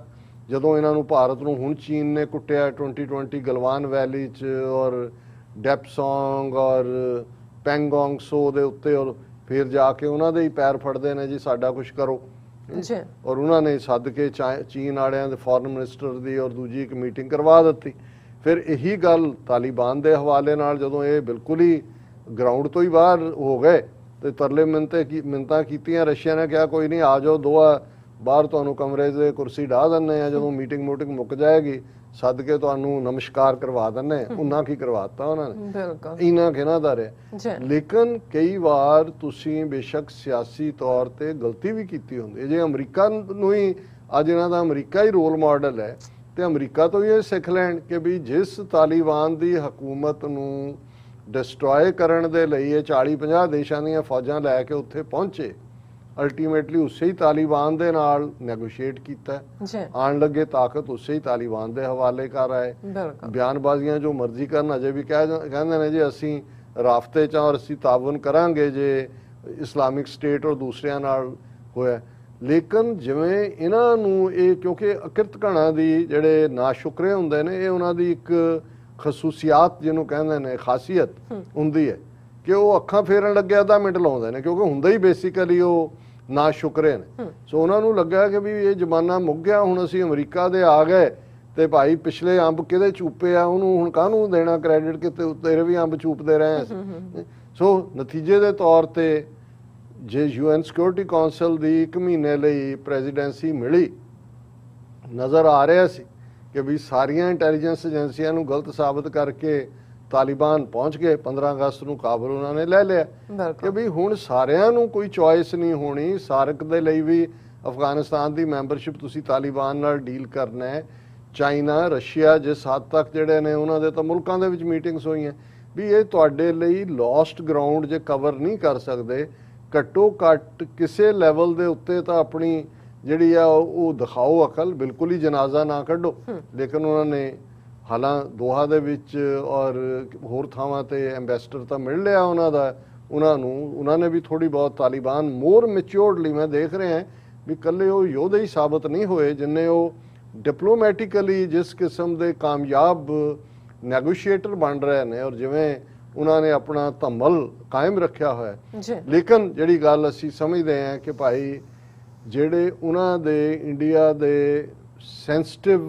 ਜਦੋਂ ਇਹਨਾਂ ਨੂੰ, ਭਾਰਤ ਨੂੰ ਹੁਣ ਚੀਨ ਨੇ ਕੁੱਟਿਆ 2020 ਗਲਵਾਨ ਵੈਲੀ 'ਚ, ਔਰ ਡੈਪਸੋਂਗ ਔਰ ਪੈਂਗੋਂਗ ਸੋ ਦੇ ਉੱਤੇ, ਔਰ ਫਿਰ ਜਾ ਕੇ ਉਹਨਾਂ ਦੇ ਹੀ ਪੈਰ ਫੜਦੇ ਨੇ ਜੀ ਸਾਡਾ ਕੁਝ ਕਰੋ। ਔਰ ਉਹਨਾਂ ਨੇ ਸੱਦ ਕੇ ਚੀਨ ਵਾਲਿਆਂ ਦੇ ਫੋਰਨ ਮਿਨਿਸਟਰ ਦੀ ਔਰ ਦੂਜੀ ਇੱਕ ਮੀਟਿੰਗ ਕਰਵਾ ਦਿੱਤੀ। ਫਿਰ ਇਹੀ ਗੱਲ ਤਾਲਿਬਾਨ ਦੇ ਹਵਾਲੇ ਨਾਲ ਜਦੋਂ ਇਹ ਬਿਲਕੁਲ ਹੀ ਗਰਾਊਂਡ ਤੋਂ ਹੀ ਬਾਹਰ ਹੋ ਗਏ ਤੇ ਤਰਲੇ ਮਿੰਨਤਾਂ ਕੀਤੀਆਂ, ਰਸ਼ੀਆ ਨੇ ਕਿਹਾ ਕੋਈ ਨਹੀਂ ਆ ਜਾਓ ਦੋਆ ਬਾਹਰ, ਤੁਹਾਨੂੰ ਕਮਰੇ 'ਤੇ ਕੁਰਸੀ ਢਾ ਦਿੰਦੇ ਆ, ਜਦੋਂ ਮੀਟਿੰਗ ਮੁੱਕ ਜਾਏਗੀ ਸੱਦ ਕੇ ਤੁਹਾਨੂੰ ਨਮਸਕਾਰ ਕਰਵਾ ਦਿੰਦੇ। ਉਹਨਾਂ ਕੀ ਕਰਵਾਤਾ ਉਹਨਾਂ ਨੇ, ਇਹਨਾਂ ਕਿਹਨਾਂ ਦਾ ਰਿਹਾ। ਲੇਕਿਨ ਕਈ ਵਾਰ ਤੁਸੀਂ ਬੇਸ਼ੱਕ ਸਿਆਸੀ ਤੌਰ ਤੇ ਗਲਤੀ ਵੀ ਕੀਤੀ ਹੁੰਦੀ, ਜੇ ਅਮਰੀਕਾ ਨੂੰ ਹੀ ਅੱਜ ਇਹਨਾਂ ਦਾ ਅਮਰੀਕਾ ਹੀ ਰੋਲ ਮਾਡਲ ਹੈ, ਤੇ ਅਮਰੀਕਾ ਤੋਂ ਹੀ ਇਹ ਸਿੱਖ ਲੈਣ ਕਿ ਵੀ ਜਿਸ ਤਾਲਿਬਾਨ ਦੀ ਹਕੂਮਤ ਨੂੰ ਡਿਸਟਰੋਏ ਕਰਨ ਦੇ ਲਈ ਇਹ 40-50 ਦੇਸ਼ਾਂ ਦੀਆਂ ਫੌਜਾਂ ਲੈ ਕੇ ਉੱਥੇ ਪਹੁੰਚੇ, ਅਲਟੀਮੇਟਲੀ ਉਸੇ ਹੀ ਤਾਲਿਬਾਨ ਦੇ ਨਾਲ ਨੈਗੋਸ਼ੀਏਟ ਕੀਤਾ, ਆਉਣ ਲੱਗੇ ਤਾਕਤ ਉਸੇ ਹੀ ਤਾਲਿਬਾਨ ਦੇ ਹਵਾਲੇ ਕਰ ਆਏ। ਬਿਆਨਬਾਜ਼ੀਆਂ ਜੋ ਮਰਜ਼ੀ ਕਰਨ, ਅਜੇ ਵੀ ਕਹਿੰਦੇ ਨੇ ਜੀ ਅਸੀਂ ਰਾਫਤੇ 'ਚ ਔਰ ਅਸੀਂ ਤਾਵਨ ਕਰਾਂਗੇ ਜੇ ਇਸਲਾਮਿਕ ਸਟੇਟ ਔਰ ਦੂਸਰਿਆਂ ਨਾਲ ਹੋਇਆ। ਲੇਕਿਨ ਜਿਵੇਂ ਇਹਨਾਂ ਨੂੰ ਇਹ, ਕਿਉਂਕਿ ਅਕਿਰਤ ਘਣਾ ਦੀ ਜਿਹੜੇ ਨਾਸ਼ੁਕਰੇ ਹੁੰਦੇ ਨੇ, ਇਹ ਉਹਨਾਂ ਦੀ ਇੱਕ ਖਸੂਸੀਅਤ ਜਿਹਨੂੰ ਕਹਿੰਦੇ ਨੇ, ਖਾਸੀਅਤ ਹੁੰਦੀ ਹੈ ਕਿ ਉਹ ਅੱਖਾਂ ਫੇਰਨ ਲੱਗਿਆ 10 ਮਿੰਟ ਲਾਉਂਦੇ ਨੇ, ਕਿਉਂਕਿ ਹੁੰਦਾ ਹੀ ਬੇਸਿਕਲੀ ਉਹ ਨਾ ਸ਼ੁਕਰੇ ਨੇ। ਸੋ ਉਹਨਾਂ ਨੂੰ ਲੱਗਾ ਕਿ ਵੀ ਇਹ ਜ਼ਮਾਨਾ ਮੁੱਕ ਗਿਆ, ਹੁਣ ਅਸੀਂ ਅਮਰੀਕਾ ਦੇ ਆ ਗਏ ਤੇ ਭਾਈ ਪਿਛਲੇ ਅੰਬ ਕਿਹਦੇ ਚੂਪੇ ਆ, ਉਹਨੂੰ ਹੁਣ ਕਾਹਨੂੰ ਦੇਣਾ ਕ੍ਰੈਡਿਟ ਕਿ ਤੇਰੇ ਵੀ ਅੰਬ ਚੂਪਦੇ ਰਹੇ ਅਸੀਂ। ਸੋ ਨਤੀਜੇ ਦੇ ਤੌਰ ਤੇ ਜੇ UN ਸਿਕਿਉਰਿਟੀ ਕੌਂਸਲ ਦੀ 1 ਮਹੀਨੇ ਲਈ ਪ੍ਰੈਜ਼ੀਡੈਂਸੀ ਮਿਲੀ, ਨਜ਼ਰ ਆ ਰਿਹਾ ਸੀ ਕਿ ਵੀ ਸਾਰੀਆਂ ਇੰਟੈਲੀਜੈਂਸ ਏਜੰਸੀਆਂ ਨੂੰ ਗਲਤ ਸਾਬਤ ਕਰਕੇ ਤਾਲਿਬਾਨ ਪਹੁੰਚ ਗਏ। 15 ਅਗਸਤ ਨੂੰ ਕਾਬਲ ਉਹਨਾਂ ਨੇ ਲੈ ਲਿਆ ਕਿ ਵੀ ਹੁਣ ਸਾਰਿਆਂ ਨੂੰ ਕੋਈ ਚੋਇਸ ਨਹੀਂ ਹੋਣੀ। ਸਾਰਕ ਦੇ ਲਈ ਵੀ ਅਫਗਾਨਿਸਤਾਨ ਦੀ ਮੈਂਬਰਸ਼ਿਪ ਤੁਸੀਂ ਤਾਲਿਬਾਨ ਨਾਲ ਡੀਲ ਕਰਨਾ ਹੈ। ਚਾਈਨਾ, ਰਸ਼ੀਆ ਜਿਸ ਹੱਦ ਤੱਕ ਜਿਹੜੇ ਨੇ ਉਹਨਾਂ ਦੇ ਤਾਂ ਮੁਲਕਾਂ ਦੇ ਵਿੱਚ ਮੀਟਿੰਗਸ ਹੋਈਆਂ ਵੀ ਇਹ ਤੁਹਾਡੇ ਲਈ ਲੋਸਟ ਗਰਾਊਂਡ ਜੇ ਕਵਰ ਨਹੀਂ ਕਰ ਸਕਦੇ, ਘੱਟੋ ਘੱਟ ਕਿਸੇ ਲੈਵਲ ਦੇ ਉੱਤੇ ਤਾਂ ਆਪਣੀ ਜਿਹੜੀ ਆ ਉਹ ਦਿਖਾਓ ਅਕਲ, ਬਿਲਕੁਲ ਹੀ ਜਨਾਜ਼ਾ ਨਾ ਕੱਢੋ। ਲੇਕਿਨ ਉਹਨਾਂ ਨੇ ਹਾਲਾਂ ਦੋਹਾ ਦੇ ਵਿੱਚ ਔਰ ਹੋਰ ਥਾਵਾਂ ਤੇ ਐਂਬੈਸਡਰ ਤਾਂ ਮਿਲ ਲਿਆ ਉਹਨਾਂ ਦਾ, ਉਹਨਾਂ ਨੇ ਵੀ ਥੋੜੀ ਬਹੁਤ ਤਾਲਿਬਾਨ ਮੋਰ ਮੈਚਿਓਰਡਲੀ ਮੈਂ ਦੇਖ ਰਿਹਾ ਵੀ ਇਕੱਲੇ ਉਹ ਯੋਧੇ ਹੀ ਸਾਬਤ ਨਹੀਂ ਹੋਏ, ਜਿੰਨੇ ਉਹ ਡਿਪਲੋਮੈਟਿਕਲੀ ਜਿਸ ਕਿਸਮ ਦੇ ਕਾਮਯਾਬ ਨੈਗੋਸ਼ੀਏਟਰ ਬਣ ਰਹੇ ਨੇ, ਔਰ ਜਿਵੇਂ ਉਹਨਾਂ ਨੇ ਆਪਣਾ ਧੰਮਲ ਕਾਇਮ ਰੱਖਿਆ ਹੋਇਆ। ਲੇਕਿਨ ਜਿਹੜੀ ਗੱਲ ਅਸੀਂ ਸਮਝਦੇ ਹਾਂ ਕਿ ਭਾਈ ਜਿਹੜੇ ਉਹਨਾਂ ਦੇ ਇੰਡੀਆ ਦੇ ਸੈਂਸਿਟਿਵ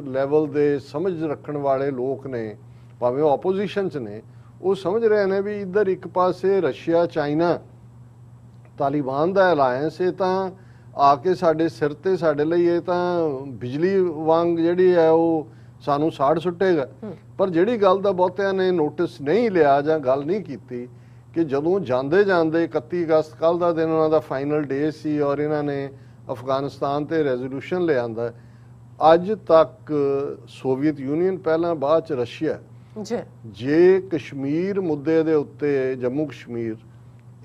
ਲੈਵਲ ਦੇ ਸਮਝ ਰੱਖਣ ਵਾਲੇ ਲੋਕ ਨੇ, ਭਾਵੇਂ ਉਹ ਆਪੋਜੀਸ਼ਨ 'ਚ ਨੇ, ਉਹ ਸਮਝ ਰਹੇ ਨੇ ਵੀ ਇੱਧਰ ਇੱਕ ਪਾਸੇ ਰਸ਼ੀਆ, ਚਾਈਨਾ, ਤਾਲਿਬਾਨ ਦਾ ਅਲਾਇੰਸ, ਇਹ ਤਾਂ ਆ ਕੇ ਸਾਡੇ ਸਿਰ ਤੇ, ਸਾਡੇ ਲਈ ਇਹ ਤਾਂ ਬਿਜਲੀ ਵਾਂਗ ਜਿਹੜੀ ਹੈ ਉਹ ਸਾਨੂੰ ਸਾੜ ਸੁੱਟੇਗਾ। ਪਰ ਜਿਹੜੀ ਗੱਲ ਦਾ ਬਹੁਤਿਆਂ ਨੇ ਨੋਟਿਸ ਨਹੀਂ ਲਿਆ ਜਾਂ ਗੱਲ ਨਹੀਂ ਕੀਤੀ ਕਿ ਜਦੋਂ ਜਾਂਦੇ 31 ਅਗਸਤ ਕੱਲ ਦਾ ਦਿਨ ਉਹਨਾਂ ਦਾ ਫਾਈਨਲ ਡੇ ਸੀ ਔਰ ਇਹਨਾਂ ਨੇ ਅਫਗਾਨਿਸਤਾਨ ਤੇ ਰੈਜ਼ੋਲੂਸ਼ਨ ਲਿਆਂਦਾ, ਅੱਜ ਤੱਕ ਸੋਵੀਅਤ ਯੂਨੀਅਨ ਪਹਿਲਾਂ, ਬਾਅਦ ਚ ਰਸ਼ੀਆ, ਜੇ ਕਸ਼ਮੀਰ ਮੁੱਦੇ ਦੇ ਉੱਤੇ, ਜੰਮੂ ਕਸ਼ਮੀਰ,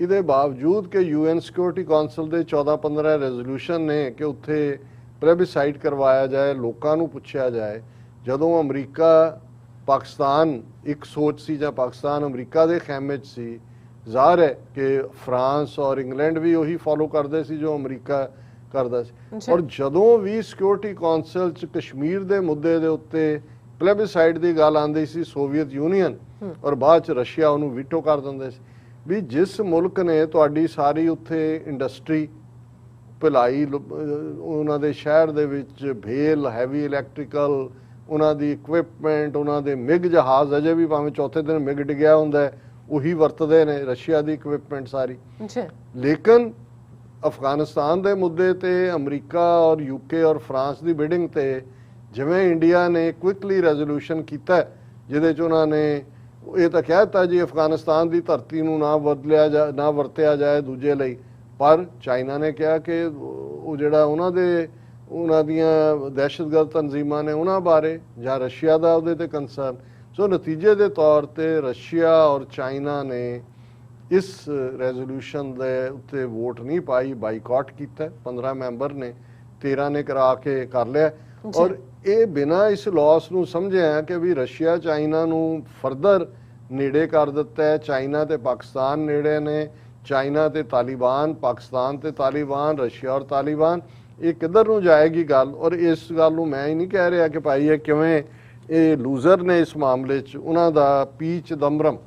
ਇਹਦੇ ਬਾਵਜੂਦ ਕਿ UN ਸਿਕਿਉਰਿਟੀ ਕੌਂਸਲ ਦੇ 14-15 ਰੈਜ਼ੋਲੂਸ਼ਨ ਨੇ ਕਿ ਉੱਥੇ ਪਲੇਬਿਸਾਈਡ ਕਰਵਾਇਆ ਜਾਏ, ਲੋਕਾਂ ਨੂੰ ਪੁੱਛਿਆ ਜਾਏ। ਜਦੋਂ ਅਮਰੀਕਾ ਪਾਕਿਸਤਾਨ ਇੱਕ ਸੋਚ ਸੀ ਜਾਂ ਪਾਕਿਸਤਾਨ ਅਮਰੀਕਾ ਦੇ ਖੈਮੇ 'ਚ ਸੀ, ਜ਼ਾਹਰ ਹੈ ਕਿ ਫਰਾਂਸ ਔਰ ਇੰਗਲੈਂਡ ਵੀ ਉਹੀ ਫੋਲੋ ਕਰਦੇ ਸੀ ਜੋ ਅਮਰੀਕਾ ਕਰਦਾ ਸੀ। ਔਰ ਜਦੋਂ ਵੀ ਸਿਕਿਉਰਿਟੀ ਕੌਂਸਲ 'ਚ ਕਸ਼ਮੀਰ ਦੇ ਮੁੱਦੇ ਦੇ ਉੱਤੇ ਪਲੇਬਿਸਾਈਡ ਦੀ ਗੱਲ ਆਉਂਦੀ ਸੀ, ਸੋਵੀਅਤ ਯੂਨੀਅਨ ਔਰ ਬਾਅਦ 'ਚ ਰਸ਼ੀਆ ਉਹਨੂੰ ਵੀਟੋ ਕਰ ਦਿੰਦੇ ਸੀ। ਵੀ ਜਿਸ ਮੁਲਕ ਨੇ ਤੁਹਾਡੀ ਸਾਰੀ ਉੱਥੇ ਇੰਡਸਟਰੀ, ਭਲਾਈ, ਉਹਨਾਂ ਦੇ ਸ਼ਹਿਰ ਦੇ ਵਿੱਚ ਭੇਲ, ਹੈਵੀ ਇਲੈਕਟ੍ਰੀਕਲ, ਉਹਨਾਂ ਦੀ ਇਕਵਿਪਮੈਂਟ, ਉਹਨਾਂ ਦੇ ਮਿਗ ਜਹਾਜ਼ ਅਜੇ ਵੀ ਭਾਵੇਂ ਚੌਥੇ ਦਿਨ ਮਿਗ ਡਿੱਗਿਆ ਹੁੰਦਾ ਉਹੀ ਵਰਤਦੇ ਨੇ, ਰਸ਼ੀਆ ਦੀ ਇਕਵਿਪਮੈਂਟ ਸਾਰੀ। ਲੇਕਿਨ ਅਫਗਾਨਿਸਤਾਨ ਦੇ ਮੁੱਦੇ ਤੇ ਅਮਰੀਕਾ ਔਰ ਯੂਕੇ ਔਰ ਫਰਾਂਸ ਦੀ ਬਿਡਿੰਗ ਤੇ ਜਿਵੇਂ ਇੰਡੀਆ ਨੇ ਕੁਇਕਲੀ ਰੈਜ਼ੋਲੂਸ਼ਨ ਕੀਤਾ ਜਿਹਦੇ 'ਚ ਉਹਨਾਂ ਨੇ ਇਹ ਤਾਂ ਕਹਿ ਦਿੱਤਾ ਜੀ ਅਫਗਾਨਿਸਤਾਨ ਦੀ ਧਰਤੀ ਨੂੰ ਨਾ ਵਰਤਿਆ ਜਾਏ ਦੂਜੇ ਲਈ, ਪਰ ਚਾਈਨਾ ਨੇ ਕਿਹਾ ਕਿ ਉਹ ਜਿਹੜਾ ਉਹਨਾਂ ਦੀਆਂ ਦਹਿਸ਼ਤਗਰਦ ਤਨਜ਼ੀਮਾਂ ਨੇ ਉਹਨਾਂ ਬਾਰੇ, ਜਾਂ ਰਸ਼ੀਆ ਦਾ ਉਹਦੇ ਤੇ ਕੰਸਰਨ। ਸੋ ਨਤੀਜੇ ਦੇ ਤੌਰ ਤੇ ਰਸ਼ੀਆ ਔਰ ਚਾਈਨਾ ਨੇ ਇਸ ਰੈਜ਼ੋਲੂਸ਼ਨ ਦੇ ਉੱਤੇ ਵੋਟ ਨਹੀਂ ਪਾਈ, ਬਾਈਕਾਟ ਕੀਤਾ। 15 ਮੈਂਬਰ ਨੇ, 13 ਨੇ ਕਰਾ ਕੇ ਕਰ ਲਿਆ। ਔਰ ਇਹ ਬਿਨਾਂ ਇਸ ਲਾਸ ਨੂੰ ਸਮਝਿਆ ਕਿ ਵੀ ਰਸ਼ੀਆ ਚਾਈਨਾ ਨੂੰ ਫਰਦਰ ਨੇੜੇ ਕਰ ਦਿੱਤਾ ਹੈ। ਚਾਈਨਾ ਤੇ ਪਾਕਿਸਤਾਨ ਨੇੜੇ ਨੇ, ਚਾਈਨਾ ਤੇ ਤਾਲਿਬਾਨ, ਪਾਕਿਸਤਾਨ ਤੇ ਤਾਲਿਬਾਨ, ਰਸ਼ੀਆ ਔਰ ਤਾਲਿਬਾਨ। ਇਹ ਕਿੱਧਰ ਨੂੰ ਜਾਏਗੀ ਗੱਲ? ਔਰ ਇਸ ਗੱਲ ਨੂੰ ਮੈਂ ਹੀ ਨਹੀਂ ਕਹਿ ਰਿਹਾ ਕਿ ਭਾਈ ਇਹ ਕਿਵੇਂ ਇਹ ਲੂਜ਼ਰ ਨੇ ਇਸ ਮਾਮਲੇ 'ਚ। ਉਹਨਾਂ ਦਾ ਪੀ ਚਿਦੰਬਰਮ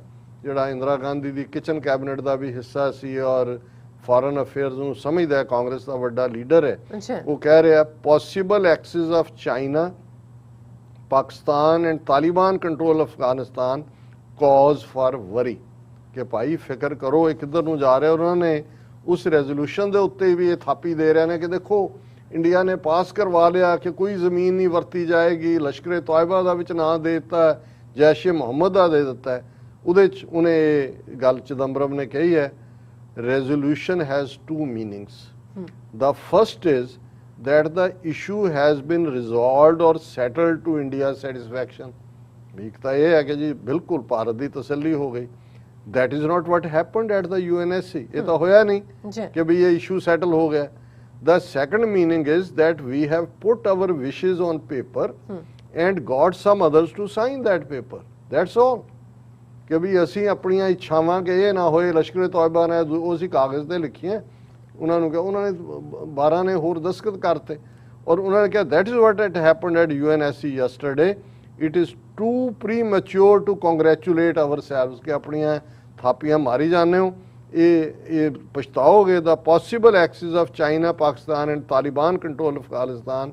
ਜਿਹੜਾ ਇੰਦਰਾ ਗਾਂਧੀ ਦੀ ਕਿਚਨ ਕੈਬਨਿਟ ਦਾ ਵੀ ਹਿੱਸਾ ਸੀ ਔਰ ਫੋਰਨ ਅਫੇਅਰਸ ਨੂੰ ਸਮਝਦਾ ਹੈ, ਕਾਂਗਰਸ ਦਾ ਵੱਡਾ ਲੀਡਰ ਹੈ, ਉਹ ਕਹਿ ਰਿਹਾ possible axis of China, Pakistan and Taliban control Afghanistan cause for worry, ਕਿ ਭਾਈ ਫਿਕਰ ਕਰੋ ਇਹ ਕਿੱਧਰ ਨੂੰ ਜਾ ਰਿਹਾ। ਉਹਨਾਂ ਨੇ ਉਸ ਰੈਜ਼ੋਲੂਸ਼ਨ ਦੇ ਉੱਤੇ ਵੀ ਇਹ ਥਾਪੀ ਦੇ ਰਹੇ ਨੇ ਕਿ ਦੇਖੋ ਇੰਡੀਆ ਨੇ ਪਾਸ ਕਰਵਾ ਲਿਆ ਕਿ ਕੋਈ ਜ਼ਮੀਨ ਨਹੀਂ ਵਰਤੀ ਜਾਏਗੀ, ਲਸ਼ਕਰ ਤੋਇਬਾ ਦਾ ਵਿੱਚ ਨਾਂ ਦੇ ਦਿੱਤਾ, ਜੈਸ਼-ਏ ਮੁਹੰਮਦ ਦਾ ਦੇ ਦਿੱਤਾ ਹੈ। ਉਹਦੇ 'ਚ ਉਹਨੇ ਗੱਲ ਚਿਦੰਬਰਮ ਨੇ ਕਹੀ ਹੈ, resolution has two meanings. The first is that the issue has been resolved or settled to India's satisfaction. ਇੱਕ ਤਾਂ ਇਹ ਹੈ ਕਿ ਜੀ ਬਿਲਕੁਲ ਭਾਰਤ ਦੀ ਤਸੱਲੀ ਹੋ ਗਈ। That is not what happened at the UNSC. ਇਹ ਤਾਂ ਹੋਇਆ ਨਹੀਂ ਕਿ ਵੀ ਇਹ ਇਸ਼ੂ ਸੈਟਲ ਹੋ ਗਿਆ। The second meaning is that we have put our wishes on paper and got some others to sign that paper. That's all. ਕਿ ਵੀ ਅਸੀਂ ਆਪਣੀਆਂ ਇੱਛਾਵਾਂ ਕਿ ਇਹ ਨਾ ਹੋਏ ਲਸ਼ਕਰ ਤੋਇਬਾ ਨੇ ਉਹ ਅਸੀਂ ਕਾਗਜ਼ ਤੇ ਲਿਖੀਆਂ, ਉਹਨਾਂ ਨੂੰ ਕਿਹਾ, ਉਹਨਾਂ ਨੇ 12 ਨੇ ਹੋਰ ਦਸਤਖਤ ਕਰਤੇ ਔਰ ਉਹਨਾਂ ਨੇ ਕਿਹਾ that is what it happened at UNSC yesterday, it is too premature to congratulate ourselves, ਕਿ ਆਪਣੀਆਂ ਥਾਪੀਆਂ ਮਾਰੀ ਜਾਂਦੇ ਹੋ, ਇਹ ਪਛਤਾਓਗੇ। The possible axis of China, Pakistan and Taliban control Afghanistan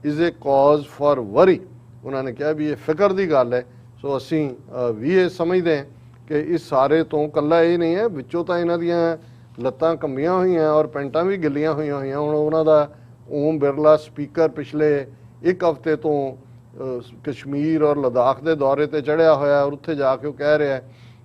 is a cause for worry. ਉਹਨਾਂ ਨੇ ਕਿਹਾ ਵੀ ਇਹ ਫਿਕਰ ਦੀ ਗੱਲ ਹੈ। ਸੋ ਅਸੀਂ ਵੀ ਇਹ ਸਮਝਦੇ ਹਾਂ ਕਿ ਇਸ ਸਾਰੇ ਤੋਂ ਇਕੱਲਾ ਇਹ ਨਹੀਂ ਹੈ, ਵਿੱਚੋਂ ਤਾਂ ਇਹਨਾਂ ਦੀਆਂ ਲੱਤਾਂ ਕੰਬੀਆਂ ਹੋਈਆਂ ਔਰ ਪੈਂਟਾਂ ਵੀ ਗਿੱਲੀਆਂ ਹੋਈਆਂ। ਹੁਣ ਉਹਨਾਂ ਦਾ ਓਮ ਬਿਰਲਾ ਸਪੀਕਰ ਪਿਛਲੇ ਇੱਕ ਹਫ਼ਤੇ ਤੋਂ ਕਸ਼ਮੀਰ ਔਰ ਲਦਾਖ ਦੇ ਦੌਰੇ ਤੇ ਚੜ੍ਹਿਆ ਹੋਇਆ ਔਰ ਉੱਥੇ ਜਾ ਕੇ ਉਹ ਕਹਿ ਰਿਹਾ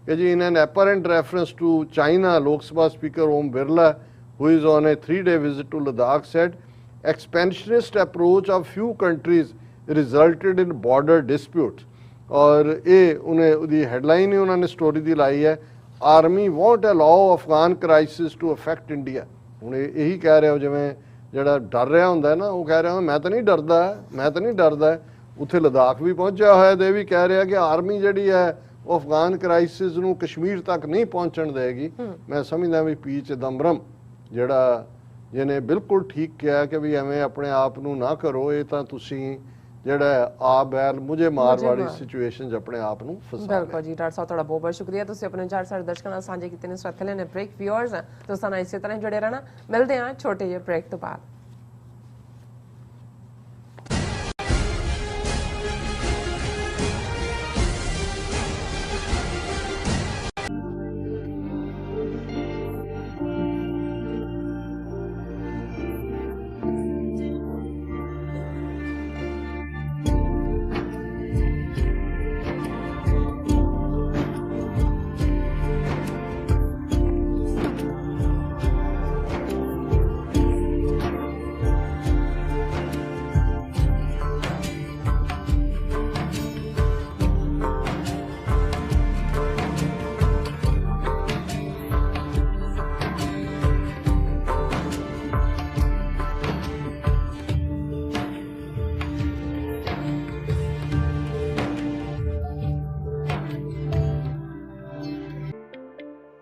ਕਿ ਜੀ in an apparent reference to China, Lok Sabha speaker Om Birla who is on a 3-day visit to Ladakh said expansionist approach of few countries resulted in border disputes। ਔਰ ਇਹ ਉਹਦੀ ਹੈਡਲਾਈਨ ਹੀ ਉਹਨਾਂ ਨੇ ਸਟੋਰੀ ਦੀ ਲਾਈ ਹੈ, army won't allow Afghan crisis to affect India. ਹੁਣ ਇਹੀ ਕਹਿ ਰਿਹਾ ਜਿਵੇਂ ਜਿਹੜਾ ਡਰ ਰਿਹਾ ਹੁੰਦਾ ਨਾ, ਉਹ ਕਹਿ ਰਿਹਾ ਮੈਂ ਤਾਂ ਨਹੀਂ ਡਰਦਾ। ਉੱਥੇ ਲਦਾਖ ਵੀ ਪਹੁੰਚਿਆ ਹੋਇਆ ਤੇ ਇਹ ਵੀ ਕਹਿ ਰਿਹਾ ਕਿ ਆਰਮੀ ਜਿਹੜੀ ਹੈ ਉਹ ਅਫਗਾਨ ਕ੍ਰਾਈਸਿਸ ਨੂੰ ਕਸ਼ਮੀਰ ਤੱਕ ਨਹੀਂ ਪਹੁੰਚਣ ਦੇਗੀ। ਮੈਂ ਸਮਝਦਾ ਵੀ ਪੀ ਚਿਦੰਬਰਮ ਜਿਹਨੇ ਬਿਲਕੁਲ ਠੀਕ ਕਿਹਾ ਕਿ ਵੀ ਐਵੇਂ ਆਪਣੇ ਆਪ ਨੂੰ ਨਾ ਕਰੋ, ਇਹ ਤਾਂ ਤੁਸੀਂ ਜਿਹੜਾ ਆ ਬੈਲ ਮੁਝੇ ਮਾਰ ਵਾਲੀ ਸਿਚੁਏਸ਼ਨ 'ਚ ਆਪਣੇ ਆਪ ਨੂੰ ਫਸਾ ਲਿਆ। ਬਿਲਕੁਲ ਜੀ ਡਾਕਟਰ ਸਾਹਿਬ, ਤੁਹਾਡਾ ਬਹੁਤ ਬਹੁਤ ਸ਼ੁਕਰੀਆ, ਤੁਸੀਂ ਆਪਣੇ ਵਿਚਾਰ ਸਾਡੇ ਦਰਸ਼ਕਾਂ ਨਾਲ ਸਾਂਝੇ ਕੀਤੇ ਨੇ। ਇਸ ਵਕਤ ਲੈਣੇ ਬ੍ਰੇਕ। ਵਿਊਅਰਸ ਦੋਸਤਾਂ ਨਾਲ ਇਸੇ ਤਰ੍ਹਾਂ ਜੁੜੇ ਰਹਿਣਾ। ਮਿਲਦੇ ਹਾਂ ਛੋਟੇ ਜਿਹੇ ਬ੍ਰੇਕ ਤੋਂ ਬਾਅਦ।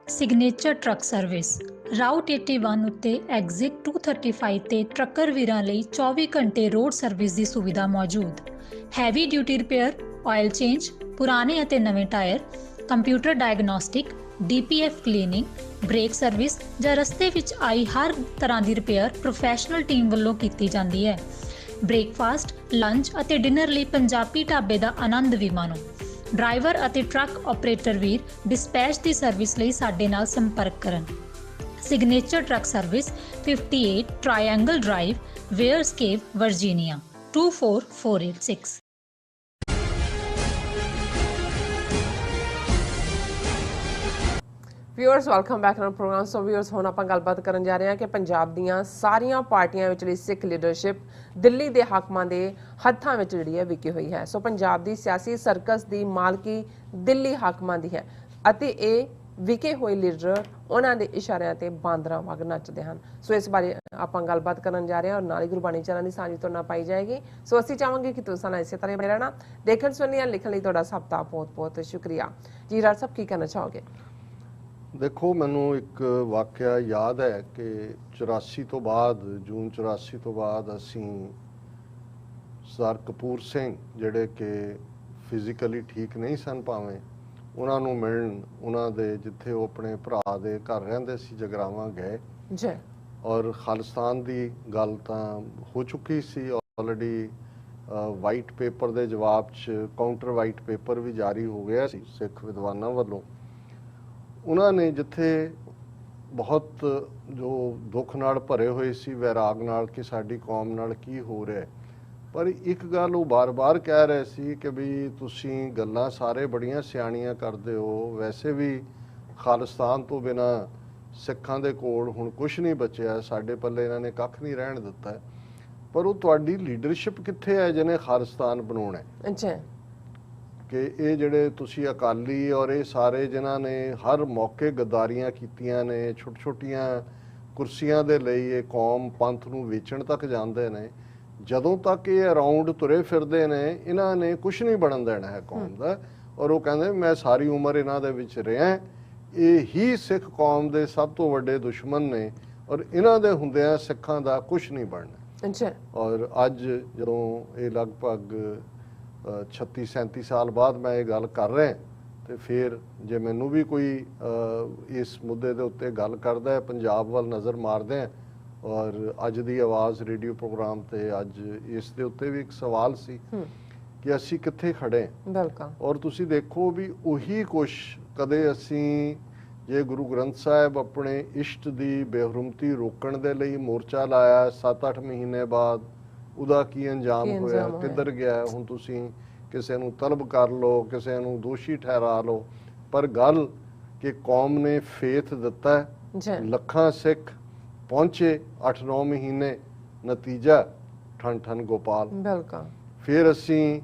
ਸਿਗਨੇਚਰ ਟਰੱਕ ਸਰਵਿਸ ਰਾਊਟ 81 ਉੱਤੇ ਐਗਜ਼ਿਟ 235 ਤੇ ਟਰੱਕਰ ਵੀਰਾਂ ਲਈ 24 ਘੰਟੇ ਰੋਡ ਸਰਵਿਸ ਦੀ ਸੁਵਿਧਾ ਮੌਜੂਦ। Heavy duty repair, oil change, ਪੁਰਾਣੇ ਅਤੇ ਨਵੇਂ tyre, computer diagnostic, DPF cleaning, brake service ਜਾਂ ਰਸਤੇ ਵਿੱਚ ਆਈ ਹਰ ਤਰ੍ਹਾਂ ਦੀ ਰਿਪੇਅਰ ਪ੍ਰੋਫੈਸ਼ਨਲ ਟੀਮ ਵੱਲੋਂ ਕੀਤੀ ਜਾਂਦੀ ਹੈ। ਬ੍ਰੇਕਫਾਸਟ, ਲੰਚ ਅਤੇ ਡਿਨਰ ਲਈ ਪੰਜਾਬੀ ਢਾਬੇ ਦਾ ਆਨੰਦ ਵੀ ਮਾਣੋ। ਡਰਾਈਵਰ ਅਤੇ ਟਰੱਕ ਆਪਰੇਟਰ ਵੀਰ ਡਿਸਪੈਚ ਦੀ ਸਰਵਿਸ ਲਈ ਸਾਡੇ ਨਾਲ ਸੰਪਰਕ ਕਰਨ। Signature Truck Service, 58 Triangle Drive, Wears Cave, Virginia, 24486. Viewers welcome back to programme. So viewers ਹੁਣ ਆਪਾਂ ਗੱਲਬਾਤ ਕਰਨ ਜਾ ਰਹੇ ਹਾਂ ਕਿ ਪੰਜਾਬ ਦੀਆਂ ਸਾਰੀਆਂ ਪਾਰਟੀਆਂ ਵਿਚਲੀ ਸਿੱਖ ਲੀਡਰਸ਼ਿਪ ਦਿੱਲੀ ਦੇ ਹਾਕਮਾਂ ਦੇ ਹੱਥਾਂ ਵਿੱਚ ਜਿਹੜੀ ਹੈ ਵਿਕੀ ਹੋਈ ਹੈ। ਸੋ ਪੰਜਾਬ ਦੀ ਸਿਆਸੀ ਸਰਕਸ ਦੀ ਮਾਲਕੀ ਦਿੱਲੀ ਹਾਕਮਾਂ ਦੀ ਹੈ ਅਤੇ ਇਹ ਵਿਕੇ ਹੋਏ ਲੀਡਰ ਉਹਨਾਂ ਦੇ ਇਸ਼ਾਰਿਆਂ ਤੇ ਬਾਂਦਰਾਂ ਵਾਂਗ ਨੱਚਦੇ ਹਨ। ਸੋ ਇਸ ਬਾਰੇ ਆਪਾਂ ਗੱਲਬਾਤ ਕਰਨ ਜਾ ਰਹੇ ਹਾਂ ਔਰ ਨਾਲ ਹੀ ਗੁਰਬਾਣੀ ਚੈਨਲ ਦੀ ਸਾਂਝੀ ਤੋਂ ਨਾ ਪਾਈ ਜਾਏਗੀ। ਸੋ ਅਸੀਂ ਚਾਹਾਂਗੇ ਕਿ ਤੁਸੀਂ ਨਾਲ ਇਸੇ ਤਰ੍ਹਾਂ ਬਣੇ ਰਹਿਣਾ। ਦੇਖਣ ਸੁਣਨ ਜਾਂ ਲਿਖਣ ਲਈ ਤੁਹਾਡਾ ਸਭ ਦਾ ਬਹੁਤ ਬਹੁਤ ਸ਼ੁਕਰੀਆ ਜੀ। ਰਾਜ ਸਾਹਿਬ ਕੀ ਕਹਿਣਾ ਚਾਹੋਗੇ? ਦੇਖੋ, ਮੈਨੂੰ ਇੱਕ ਵਾਕਿਆ ਯਾਦ ਹੈ ਕਿ 84 ਤੋਂ ਬਾਅਦ, ਜੂਨ 84 ਤੋਂ ਬਾਅਦ ਅਸੀਂ ਸਰਦਾਰ ਕਪੂਰ ਸਿੰਘ, ਜਿਹੜੇ ਕਿ ਫਿਜ਼ੀਕਲੀ ਠੀਕ ਨਹੀਂ ਸਨ ਭਾਵੇਂ, ਉਹਨਾਂ ਨੂੰ ਮਿਲਣ, ਉਹਨਾਂ ਦੇ ਜਿੱਥੇ ਉਹ ਆਪਣੇ ਭਰਾ ਦੇ ਘਰ ਰਹਿੰਦੇ ਸੀ ਜਗਰਾਵਾਂ ਗਏ ਜੀ। ਔਰ ਖਾਲਿਸਤਾਨ ਦੀ ਗੱਲ ਤਾਂ ਹੋ ਚੁੱਕੀ ਸੀ ਆਲਰੇਡੀ। ਵਾਈਟ ਪੇਪਰ ਦੇ ਜਵਾਬ 'ਚ ਕਾਊਂਟਰ ਵਾਈਟ ਪੇਪਰ ਵੀ ਜਾਰੀ ਹੋ ਗਿਆ ਸੀ ਸਿੱਖ ਵਿਦਵਾਨਾਂ ਵੱਲੋਂ। ਉਹਨਾਂ ਨੇ ਜਿੱਥੇ ਬਹੁਤ ਜੋ ਦੁੱਖ ਨਾਲ ਭਰੇ ਹੋਏ ਸੀ, ਵੈਰਾਗ ਨਾਲ ਕਿ ਸਾਡੀ ਕੌਮ ਨਾਲ ਕੀ ਹੋ ਰਿਹਾ, ਪਰ ਇੱਕ ਗੱਲ ਉਹ ਬਾਰ-ਬਾਰ ਕਹਿ ਰਹੇ ਸੀ ਕਿ ਵੀ ਤੁਸੀਂ ਗੱਲਾਂ ਸਾਰੇ ਬੜੀਆਂ ਸਿਆਣੀਆਂ ਕਰਦੇ ਹੋ, ਵੈਸੇ ਵੀ ਖਾਲਿਸਤਾਨ ਤੋਂ ਬਿਨਾਂ ਸਿੱਖਾਂ ਦੇ ਕੋਲ ਹੁਣ ਕੁਝ ਨਹੀਂ ਬਚਿਆ, ਸਾਡੇ ਪੱਲੇ ਇਹਨਾਂ ਨੇ ਕੱਖ ਨਹੀਂ ਰਹਿਣ ਦਿੱਤਾ, ਪਰ ਉਹ ਤੁਹਾਡੀ ਲੀਡਰਸ਼ਿਪ ਕਿੱਥੇ ਹੈ ਜਿਹਨੇ ਖਾਲਿਸਤਾਨ ਬਣਾਉਣਾ ਹੈ। ਅੱਛਾ, ਕਿ ਇਹ ਜਿਹੜੇ ਤੁਸੀਂ ਅਕਾਲੀ ਔਰ ਇਹ ਸਾਰੇ ਜਿਨ੍ਹਾਂ ਨੇ ਹਰ ਮੌਕੇ ਗੱਦਾਰੀਆਂ ਕੀਤੀਆਂ ਨੇ, ਛੋਟੀਆਂ ਕੁਰਸੀਆਂ ਦੇ ਲਈ ਇਹ ਕੌਮ ਪੰਥ ਨੂੰ ਵੇਚਣ ਤੱਕ ਜਾਂਦੇ ਨੇ, ਜਦੋਂ ਤੱਕ ਇਹ ਅਰਾਊਂਡ ਤੁਰੇ ਫਿਰਦੇ ਨੇ ਇਹਨਾਂ ਨੇ ਕੁਝ ਨਹੀਂ ਬਣਨ ਦੇਣਾ ਹੈ ਕੌਮ ਦਾ। ਔਰ ਉਹ ਕਹਿੰਦੇ ਮੈਂ ਸਾਰੀ ਉਮਰ ਇਹਨਾਂ ਦੇ ਵਿੱਚ ਰਿਹਾ, ਇਹ ਹੀ ਸਿੱਖ ਕੌਮ ਦੇ ਸਭ ਤੋਂ ਵੱਡੇ ਦੁਸ਼ਮਣ ਨੇ ਔਰ ਇਹਨਾਂ ਦੇ ਹੁੰਦਿਆਂ ਸਿੱਖਾਂ ਦਾ ਕੁਝ ਨਹੀਂ ਬਣਨਾ। ਅੱਛਾ। ਔਰ ਅੱਜ ਜਦੋਂ ਇਹ ਲਗਭਗ 36-37 ਸਾਲ ਬਾਅਦ ਮੈਂ ਇਹ ਗੱਲ ਕਰ ਰਿਹਾ, ਤੇ ਫਿਰ ਜੇ ਮੈਨੂੰ ਵੀ ਕੋਈ ਇਸ ਮੁੱਦੇ ਦੇ ਉੱਤੇ ਗੱਲ ਕਰਦਾ ਹੈ, ਪੰਜਾਬ ਵੱਲ ਨਜ਼ਰ ਮਾਰਦੇ ਆ, ਔਰ ਅੱਜ ਦੀ ਆਵਾਜ਼ ਰੇਡੀਓ ਪ੍ਰੋਗਰਾਮ ਤੇ ਅੱਜ ਇਸ ਦੇ ਉੱਤੇ ਵੀ ਇੱਕ ਸਵਾਲ ਸੀ ਕਿ ਅਸੀਂ ਕਿੱਥੇ ਖੜੇ। ਬਿਲਕੁਲ। ਔਰ ਤੁਸੀਂ ਦੇਖੋ ਵੀ ਉਹੀ ਕੁਛ ਕਦੇ ਅਸੀਂ ਜੇ ਗੁਰੂ ਗ੍ਰੰਥ ਸਾਹਿਬ ਆਪਣੇ ਇਸ਼ਟ ਦੀ ਬੇਹਰਮਤੀ ਰੋਕਣ ਦੇ ਲਈ ਮੋਰਚਾ ਲਾਇਆ, 7-8 ਮਹੀਨੇ ਬਾਅਦ ਉਹਦਾ ਕੀ ਅੰਜਾਮ ਹੋਇਆ, ਕਿੱਧਰ ਗਿਆ। ਹੁਣ ਤੁਸੀਂ ਕਿਸੇ ਨੂੰ ਤਲਬ ਕਰ ਲਓ, ਕਿਸੇ ਨੂੰ ਦੋਸ਼ੀ ਠਹਿਰਾ ਲਓ, ਪਰ ਗੱਲ ਕਿ ਕੌਮ ਨੇ ਫੇਥ ਦਿੱਤਾ, ਲੱਖਾਂ ਸਿੱਖ ਪਹੁੰਚੇ 8-9 ਮਹੀਨੇ, ਨਤੀਜਾ ਠਨ ਠਨ ਗੋਪਾਲ। ਬਿਲਕੁਲ। ਫਿਰ ਅਸੀਂ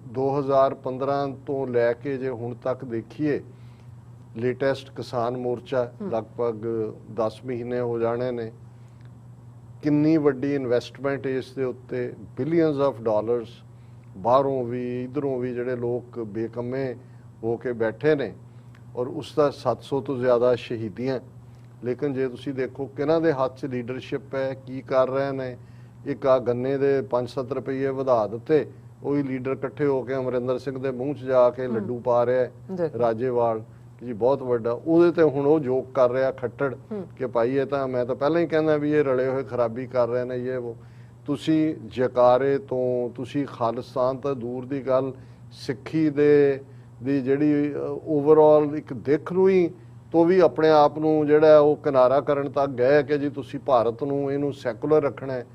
2015 ਤੋਂ ਲੈ ਕੇ ਜੇ ਹੁਣ ਤੱਕ ਦੇਖੀਏ, ਲੇਟੈਸਟ ਕਿਸਾਨ ਮੋਰਚਾ ਲਗਭਗ 10 ਮਹੀਨੇ ਹੋ ਜਾਣੇ ਨੇ, ਕਿੰਨੀ ਵੱਡੀ ਇਨਵੈਸਟਮੈਂਟ ਇਸ ਦੇ ਉੱਤੇ, ਬਿਲੀਅਨਸ ਆਫ ਡਾਲਰਸ, ਬਾਹਰੋਂ ਵੀ ਇਧਰੋਂ ਵੀ ਜਿਹੜੇ ਲੋਕ ਬੇਕੰਮੇ ਹੋ ਕੇ ਬੈਠੇ ਨੇ, ਔਰ ਉਸ ਦਾ 700 ਤੋਂ ਜ਼ਿਆਦਾ ਸ਼ਹੀਦੀਆਂ। ਲੇਕਿਨ ਜੇ ਤੁਸੀਂ ਦੇਖੋ ਕਿਹਨਾਂ ਦੇ ਹੱਥ 'ਚ ਲੀਡਰਸ਼ਿਪ ਹੈ, ਕੀ ਕਰ ਰਹੇ ਨੇ। ਇੱਕ ਆ ਗੰਨੇ ਦੇ 5-7 ਰੁਪਏ ਵਧਾ ਦਿੱਤੇ, ਉਹੀ ਲੀਡਰ ਇਕੱਠੇ ਹੋ ਕੇ ਅਮਰਿੰਦਰ ਸਿੰਘ ਦੇ ਮੂੰਹ 'ਚ ਜਾ ਕੇ ਲੱਡੂ ਪਾ ਰਿਹਾ ਰਾਜੇਵਾਲ ਜੀ, ਬਹੁਤ ਵੱਡਾ। ਉਹਦੇ ਤੇ ਹੁਣ ਉਹ ਜੋਕ ਕਰ ਰਿਹਾ ਖੱਟੜ ਕਿ ਭਾਈ ਇਹ ਤਾਂ ਮੈਂ ਤਾਂ ਪਹਿਲਾਂ ਹੀ ਕਹਿੰਦਾ ਵੀ ਇਹ ਰਲੇ ਹੋਏ ਖਰਾਬੀ ਕਰ ਰਹੇ ਨੇ ਇਹ ਉਹ। ਤੁਸੀਂ ਜਕਾਰੇ ਤੋਂ, ਤੁਸੀਂ ਖਾਲਿਸਤਾਨ ਤਾਂ ਦੂਰ ਦੀ ਗੱਲ, ਸਿੱਖੀ ਦੀ ਜਿਹੜੀ ਓਵਰਆਲ ਇੱਕ ਦਿੱਖ ਨੂੰ ਹੀ ਤੋਂ ਵੀ ਆਪਣੇ ਆਪ ਨੂੰ ਜਿਹੜਾ ਉਹ ਕਿਨਾਰਾ ਕਰਨ ਤੱਕ ਗਏ ਕਿ ਜੀ ਤੁਸੀਂ ਭਾਰਤ ਨੂੰ ਇਹਨੂੰ ਸੈਕੂਲਰ ਰੱਖਣਾ ਹੈ।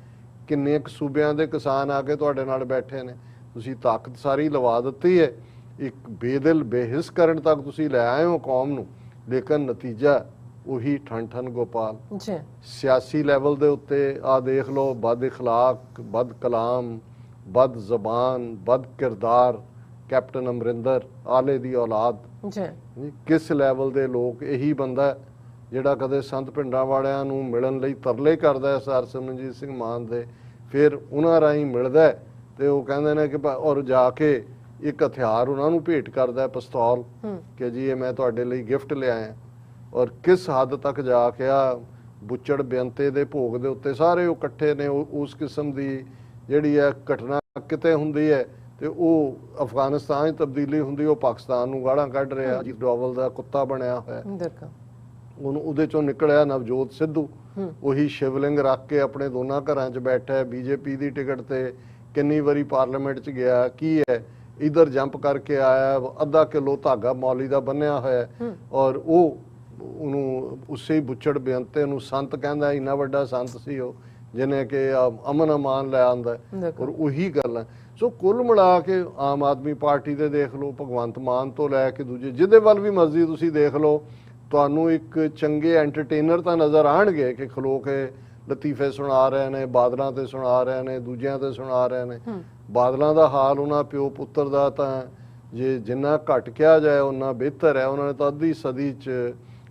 ਕਿੰਨੇ ਕੁ ਸੂਬਿਆਂ ਦੇ ਕਿਸਾਨ ਆ ਕੇ ਤੁਹਾਡੇ ਨਾਲ ਬੈਠੇ ਨੇ, ਤੁਸੀਂ ਤਾਕਤ ਸਾਰੀ ਲਵਾ ਦਿੱਤੀ ਹੈ, ਇੱਕ ਬੇਦਿਲ ਬੇਹਿਸ ਕਰਨ ਤੱਕ ਤੁਸੀਂ ਲੈ ਆਏ ਹੋ ਕੌਮ ਨੂੰ, ਲੇਕਿਨ ਨਤੀਜਾ ਉਹੀ ਠਨ ਠਨ ਗੋਪਾਲ। ਸਿਆਸੀ ਲੈਵਲ ਦੇ ਉੱਤੇ ਆ ਦੇਖ ਲਓ, ਬਦ ਇਖਲਾਕ, ਬਦ ਕਲਾਮ, ਬਦ ਜ਼ਬਾਨ, ਬਦ ਕਿਰਦਾਰ, ਕੈਪਟਨ ਅਮਰਿੰਦਰ ਆਲੇ ਦੀ ਔਲਾਦ। ਕਿਸ ਲੈਵਲ ਦੇ ਲੋਕ, ਇਹੀ ਬੰਦਾ ਜਿਹੜਾ ਕਦੇ ਸੰਤ ਪਿੰਡਾਂ ਵਾਲਿਆਂ ਨੂੰ ਮਿਲਣ ਲਈ ਤਰਲੇ ਕਰਦਾ ਹੈ ਸਰ ਸਿਮਰਨਜੀਤ ਸਿੰਘ ਮਾਨ ਦੇ, ਫਿਰ ਉਹਨਾਂ ਰਾਹੀਂ ਮਿਲਦਾ ਤੇ ਉਹ ਕਹਿੰਦੇ ਨੇ ਕਿ ਔਰ ਜਾ ਕੇ ਇੱਕ ਹਥਿਆਰ ਉਹਨਾਂ ਨੂੰ ਭੇਟ ਕਰਦਾ ਹੈ, ਪਿਸਤੌਲ, ਕਿ ਜੀ ਇਹ ਮੈਂ ਤੁਹਾਡੇ ਲਈ ਗਿਫਟ ਲਿਆਇਆ। ਔਰ ਕਿਸ ਹੱਦ ਤੱਕ ਜਾ ਕੇ ਆ ਬੁੱਚੜ ਬੇਅੰਤੇ ਦੇ ਭੋਗ ਦੇ ਉੱਤੇ ਸਾਰੇ ਉਹ ਇਕੱਠੇ ਨੇ। ਉਸ ਕਿਸਮ ਦੀ ਜਿਹੜੀ ਹੈ ਘਟਨਾ ਕਿਤੇ ਹੁੰਦੀ ਹੈ ਤੇ ਉਹ ਅਫਗਾਨਿਸਤਾਨ 'ਚ ਤਬਦੀਲੀ ਹੁੰਦੀ, ਉਹ ਪਾਕਿਸਤਾਨ ਨੂੰ ਗਾਲਾਂ ਕੱਢ ਰਿਹਾ, ਅਜੀਤ ਡੋਵਲ ਦਾ ਕੁੱਤਾ ਬਣਿਆ ਹੋਇਆ। ਉਹਨੂੰ ਉਹਦੇ ਚੋਂ ਨਿਕਲਿਆ ਨਵਜੋਤ ਸਿੱਧੂ, ਉਹੀ ਸ਼ਿਵਲਿੰਗ ਰੱਖ ਕੇ ਆਪਣੇ ਦੋਨਾਂ ਘਰਾਂ 'ਚ ਬੈਠਾ, ਬੀਜੇਪੀ ਦੀ ਟਿਕਟ ਤੇ ਕਿੰਨੀ ਵਾਰੀ ਪਾਰਲੀਮੈਂਟ 'ਚ ਗਿਆ, ਕੀ ਹੈ ਇਧਰ ਜੰਪ ਕਰਕੇ ਆਇਆ, ਅੱਧਾ ਕਿਲੋ ਧਾਗਾ ਮੌਲੀ ਦਾ ਬੰਨਿਆ ਹੋਇਆ, ਔਰ ਉਹ ਉਹਨੂੰ ਉਸੇ ਹੀ ਬੁੱਚੜ ਬੇਅੰਤੇ ਨੂੰ ਸੰਤ ਕਹਿੰਦਾ, ਇੰਨਾ ਵੱਡਾ ਸੰਤ ਸੀ ਉਹ ਜਿਹਨੇ ਕਿ ਅਮਨ ਅਮਾਨ ਲੈ ਆਂਦਾ। ਔਰ ਉਹੀ ਗੱਲ ਹੈ। ਸੋ ਕੁੱਲ ਮਿਲਾ ਕੇ ਆਮ ਆਦਮੀ ਪਾਰਟੀ ਦੇ ਦੇਖ ਲਓ, ਭਗਵੰਤ ਮਾਨ ਤੋਂ ਲੈ ਕੇ ਦੂਜੇ ਜਿਹਦੇ ਵੱਲ ਵੀ ਮਰਜ਼ੀ ਤੁਸੀਂ ਦੇਖ ਲਓ, ਤੁਹਾਨੂੰ ਇੱਕ ਚੰਗੇ ਐਂਟਰਟੇਨਰ ਤਾਂ ਨਜ਼ਰ ਆਉਣਗੇ ਕਿ ਖਲੋ ਕੇ ਲਤੀਫੇ ਸੁਣਾ ਰਹੇ ਨੇ, ਬਾਦਲਾਂ ਤੇ ਸੁਣਾ ਰਹੇ ਨੇ, ਦੂਜਿਆਂ ਤੇ ਸੁਣਾ ਰਹੇ ਨੇ। ਬਾਦਲਾਂ ਦਾ ਹਾਲ ਉਹਨਾਂ ਪਿਓ ਪੁੱਤਰ ਦਾ ਤਾਂ ਜੇ ਜਿੰਨਾ ਘੱਟ ਕਿਹਾ ਜਾਏ ਉਹਨਾਂ ਬਿਹਤਰ ਹੈ। ਉਹਨਾਂ ਨੇ ਤਾਂ ਅੱਧੀ ਸਦੀ 'ਚ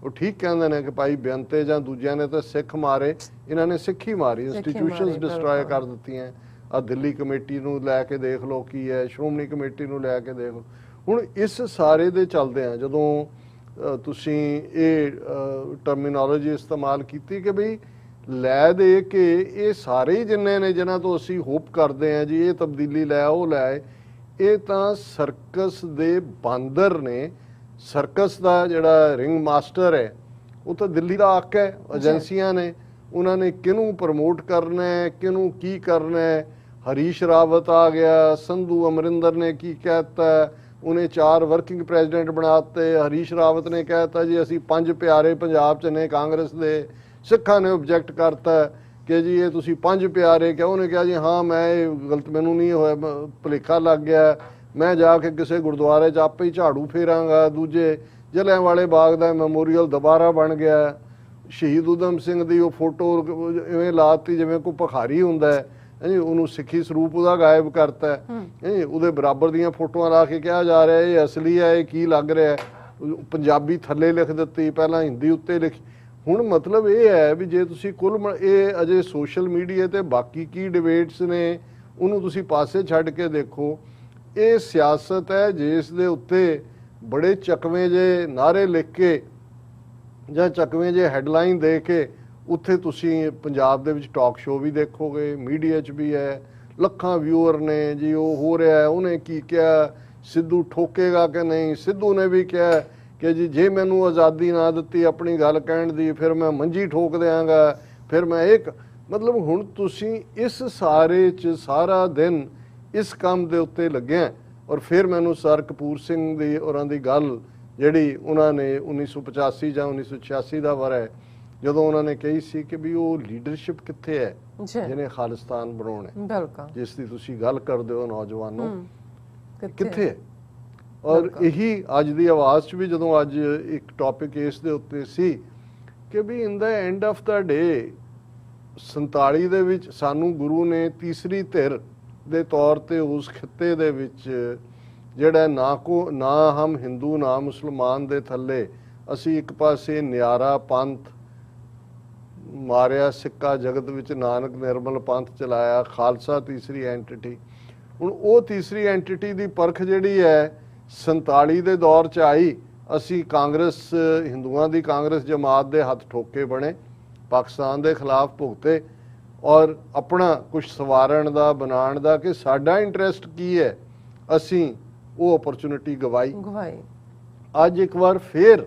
ਉਹ ਠੀਕ ਕਹਿੰਦੇ ਨੇ ਕਿ ਭਾਈ ਬੇਅੰਤੇ ਜਾਂ ਦੂਜਿਆਂ ਨੇ ਤਾਂ ਸਿੱਖ ਮਾਰੇ, ਇਹਨਾਂ ਨੇ ਸਿੱਖੀ ਮਾਰੀ, ਇੰਸਟੀਟਿਊਸ਼ਨਸ ਡਿਸਟਰੋਏ ਕਰ ਦਿੱਤੀਆਂ। ਆ ਦਿੱਲੀ ਕਮੇਟੀ ਨੂੰ ਲੈ ਕੇ ਦੇਖ ਲਓ ਕੀ ਹੈ, ਸ਼੍ਰੋਮਣੀ ਕਮੇਟੀ ਨੂੰ ਲੈ ਕੇ ਦੇਖ ਲਓ। ਹੁਣ ਇਸ ਸਾਰੇ ਦੇ ਚੱਲਦੇ ਆ ਜਦੋਂ ਤੁਸੀਂ ਇਹ ਟਰਮੀਨੋਲੋਜੀ ਇਸਤੇਮਾਲ ਕੀਤੀ ਕਿ ਬਈ ਲੈ ਦੇ ਕੇ ਇਹ ਸਾਰੇ ਹੀ ਜਿੰਨੇ ਨੇ ਜਿਨ੍ਹਾਂ ਤੋਂ ਅਸੀਂ ਹੋਪ ਕਰਦੇ ਹਾਂ ਜੀ ਇਹ ਤਬਦੀਲੀ ਲੈ ਉਹ ਲੈ, ਇਹ ਤਾਂ ਸਰਕਸ ਦੇ ਬਾਂਦਰ ਨੇ। ਸਰਕਸ ਦਾ ਜਿਹੜਾ ਰਿੰਗ ਮਾਸਟਰ ਹੈ ਉਹ ਤਾਂ ਦਿੱਲੀ ਦਾ ਆਕ ਹੈ, ਏਜੰਸੀਆਂ ਨੇ, ਉਹਨਾਂ ਨੇ ਕਿਹਨੂੰ ਪ੍ਰਮੋਟ ਕਰਨਾ ਹੈ, ਕਿਹਨੂੰ ਕੀ ਕਰਨਾ ਹੈ। ਹਰੀਸ਼ ਰਾਵਤ ਆ ਗਿਆ, ਸੰਧੂ ਅਮਰਿੰਦਰ ਨੇ ਕੀ ਕਹਿਤਾ, ਉਹਨੇ 4 ਵਰਕਿੰਗ ਪ੍ਰੈਜ਼ੀਡੈਂਟ ਬਣਾਤੇ। ਹਰੀਸ਼ ਰਾਵਤ ਨੇ ਕਹਿਤਾ ਜੀ ਅਸੀਂ 5 ਪਿਆਰੇ ਪੰਜਾਬ 'ਚ ਨੇ ਕਾਂਗਰਸ ਦੇ। ਸਿੱਖਾਂ ਨੇ ਆਬਜੈਕਟ ਕਰਤਾ ਕਿ ਜੀ ਇਹ ਤੁਸੀਂ 5 ਪਿਆਰੇ ਕਿਹਾ। ਉਹਨੇ ਕਿਹਾ ਜੀ ਹਾਂ ਮੈਂ ਇਹ ਗਲਤ, ਮੈਨੂੰ ਨਹੀਂ ਹੋਇਆ, ਭੁਲੇਖਾ ਲੱਗ ਗਿਆ, ਮੈਂ ਜਾ ਕੇ ਕਿਸੇ ਗੁਰਦੁਆਰੇ 'ਚ ਆਪੇ ਹੀ ਝਾੜੂ ਫੇਰਾਂਗਾ। ਦੂਜੇ ਜਲਿਆਂਵਾਲੇ ਬਾਗ ਦਾ ਮੈਮੋਰੀਅਲ ਦੁਬਾਰਾ ਬਣ ਗਿਆ। ਸ਼ਹੀਦ ਊਧਮ ਸਿੰਘ ਦੀ ਉਹ ਫੋਟੋ ਇਵੇਂ ਲਾਤੀ ਜਿਵੇਂ ਕੋਈ ਭਿਖਾਰੀ ਹੁੰਦਾ ਹੈ, ਉਹਨੂੰ ਸਿੱਖੀ ਸਰੂਪ ਉਹਦਾ ਗਾਇਬ ਕਰਤਾ ਹੈ। ਉਹਦੇ ਬਰਾਬਰ ਦੀਆਂ ਫੋਟੋਆਂ ਲਾ ਕੇ ਕਿਹਾ ਜਾ ਰਿਹਾ ਇਹ ਅਸਲੀ ਹੈ, ਇਹ ਕੀ ਲੱਗ ਰਿਹਾ। ਪੰਜਾਬੀ ਥੱਲੇ ਲਿਖ ਦਿੱਤੀ, ਪਹਿਲਾਂ ਹਿੰਦੀ ਉੱਤੇ ਲਿਖੀ। ਹੁਣ ਮਤਲਬ ਇਹ ਹੈ ਵੀ ਜੇ ਤੁਸੀਂ ਕੁੱਲ ਇਹ ਅਜੇ ਸੋਸ਼ਲ ਮੀਡੀਆ ਤੇ ਬਾਕੀ ਕੀ ਡਿਬੇਟਸ ਨੇ ਉਹਨੂੰ ਤੁਸੀਂ ਪਾਸੇ ਛੱਡ ਕੇ ਦੇਖੋ, ਇਹ ਸਿਆਸਤ ਹੈ ਜਿਸ ਦੇ ਉੱਤੇ ਬੜੇ ਚੱਕਵੇਂ ਜੇ ਨਾਅਰੇ ਲਿਖ ਕੇ ਜਾਂ ਚੱਕਵੇਂ ਜੇ ਹੈਡਲਾਈਨ ਦੇ ਕੇ ਉੱਥੇ ਤੁਸੀਂ ਪੰਜਾਬ ਦੇ ਵਿੱਚ ਟਾਕ ਸ਼ੋਅ ਵੀ ਦੇਖੋਗੇ, ਮੀਡੀਆ 'ਚ ਵੀ ਹੈ, ਲੱਖਾਂ ਵਿਊਅਰ ਨੇ ਜੀ ਉਹ ਹੋ ਰਿਹਾ, ਉਹਨੇ ਕੀ ਕਿਹਾ, ਸਿੱਧੂ ਠੋਕੇਗਾ ਕਿ ਨਹੀਂ। ਸਿੱਧੂ ਨੇ ਵੀ ਕਿਹਾ ਕਿ ਜੀ ਜੇ ਮੈਨੂੰ ਆਜ਼ਾਦੀ ਨਾ ਦਿੱਤੀ ਆਪਣੀ ਗੱਲ ਕਹਿਣ ਦੀ ਫਿਰ ਮੈਂ ਮੰਜੀ ਠੋਕ ਦਿਆਂਗਾ, ਫਿਰ ਮੈਂ ਇੱਕ ਮਤਲਬ ਹੁਣ ਤੁਸੀਂ ਇਸ ਸਾਰੇ 'ਚ ਸਾਰਾ ਦਿਨ ਇਸ ਕੰਮ ਦੇ ਉੱਤੇ ਲੱਗਿਆ। ਔਰ ਫਿਰ ਮੈਨੂੰ ਸਰ ਕਪੂਰ ਸਿੰਘ ਦੀ ਉਹਨਾਂ ਦੀ ਗੱਲ ਜਿਹੜੀ ਉਹਨਾਂ ਨੇ 1985 ਜਾਂ 1986 ਦਾ ਵਰ੍ਹਾ ਹੈ ਜਦੋਂ ਉਹਨਾਂ ਨੇ ਕਹੀ ਸੀ ਕਿ ਵੀ ਉਹ ਲੀਡਰਸ਼ਿਪ ਕਿੱਥੇ ਹੈ ਜਿਹਨੇ ਖਾਲਿਸਤਾਨ ਬਣਾਉਣਾ, ਬਿਲਕੁਲ ਜਿਸ ਦੀ ਤੁਸੀਂ ਗੱਲ ਕਰਦੇ ਹੋ ਨੌਜਵਾਨੋ, ਕਿੱਥੇ ਹੈ। ਔਰ ਇਹੀ ਅੱਜ ਦੀ ਆਵਾਜ਼ 'ਚ ਵੀ ਜਦੋਂ ਅੱਜ ਇੱਕ ਟੌਪਿਕ ਇਸ ਦੇ ਉੱਤੇ ਸੀ ਕਿ ਵੀ ਇਨ ਦਾ ਐਂਡ ਆਫ ਦਾ ਡੇ 47 ਦੇ ਵਿੱਚ ਸਾਨੂੰ ਗੁਰੂ ਨੇ ਤੀਸਰੀ ਧਿਰ ਦੇ ਤੌਰ ਤੇ ਉਸ ਖਿੱਤੇ ਦੇ ਵਿੱਚ ਜਿਹੜਾ ਨਾ ਹਮ ਹਿੰਦੂ ਨਾ ਮੁਸਲਮਾਨ ਦੇ ਥੱਲੇ ਅਸੀਂ ਇੱਕ ਪਾਸੇ ਨਿਆਰਾ ਪੰਥ ਮਾਰਿਆ, ਸਿੱਕਾ ਜਗਤ ਵਿੱਚ ਨਾਨਕ ਨਿਰਮਲ ਪੰਥ ਚਲਾਇਆ, ਖਾਲਸਾ ਤੀਸਰੀ ਐਂਟੀਟੀ। ਹੁਣ ਉਹ ਤੀਸਰੀ ਐਂਟੀਟੀ ਦੀ ਪਰਖ ਜਿਹੜੀ ਹੈ 47 ਦੇ ਦੌਰ 'ਚ ਆਈ। ਅਸੀਂ ਕਾਂਗਰਸ ਹਿੰਦੂਆਂ ਦੀ ਕਾਂਗਰਸ ਜਮਾਤ ਦੇ ਹੱਥ ਠੋਕੇ ਬਣੇ, ਪਾਕਿਸਤਾਨ ਦੇ ਖਿਲਾਫ ਭੁਗਤੇ ਔਰ ਆਪਣਾ ਕੁਝ ਸਵਾਰਨ ਦਾ ਬਣਾਉਣ ਦਾ ਕਿ ਸਾਡਾ ਇੰਟਰਸਟ ਕੀ ਹੈ ਅਸੀਂ ਉਹ ਅਪਰਚੁਨਿਟੀ ਗਵਾਈ। ਅੱਜ ਇੱਕ ਵਾਰ ਫੇਰ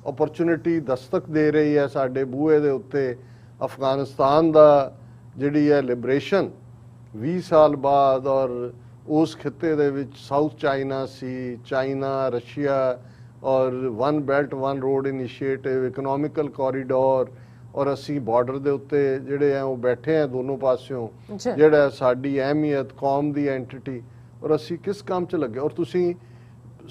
ਅਪਰਚੁਨਿਟੀ ਦਸਤਕ ਦੇ ਰਹੀ ਹੈ ਸਾਡੇ ਬੂਹੇ ਦੇ ਉੱਤੇ। ਅਫਗਾਨਿਸਤਾਨ ਦਾ ਜਿਹੜੀ ਹੈ ਲਿਬਰੇਸ਼ਨ 20 ਸਾਲ ਬਾਅਦ ਔਰ ਉਸ ਖਿੱਤੇ ਦੇ ਵਿੱਚ ਸਾਊਥ ਚਾਈਨਾ ਸੀ, ਚਾਈਨਾ, ਰਸ਼ੀਆ ਔਰ one belt one road initiative, economical corridor ਔਰ ਅਸੀਂ ਬਾਰਡਰ ਦੇ ਉੱਤੇ ਜਿਹੜੇ ਆ ਉਹ ਬੈਠੇ ਆ ਦੋਨੋਂ ਪਾਸਿਓਂ, ਜਿਹੜਾ ਸਾਡੀ ਅਹਿਮੀਅਤ ਕੌਮ ਦੀ ਐਂਟੀਟੀ ਔਰ ਅਸੀਂ ਕਿਸ ਕੰਮ 'ਚ ਲੱਗੇ। ਔਰ ਤੁਸੀਂ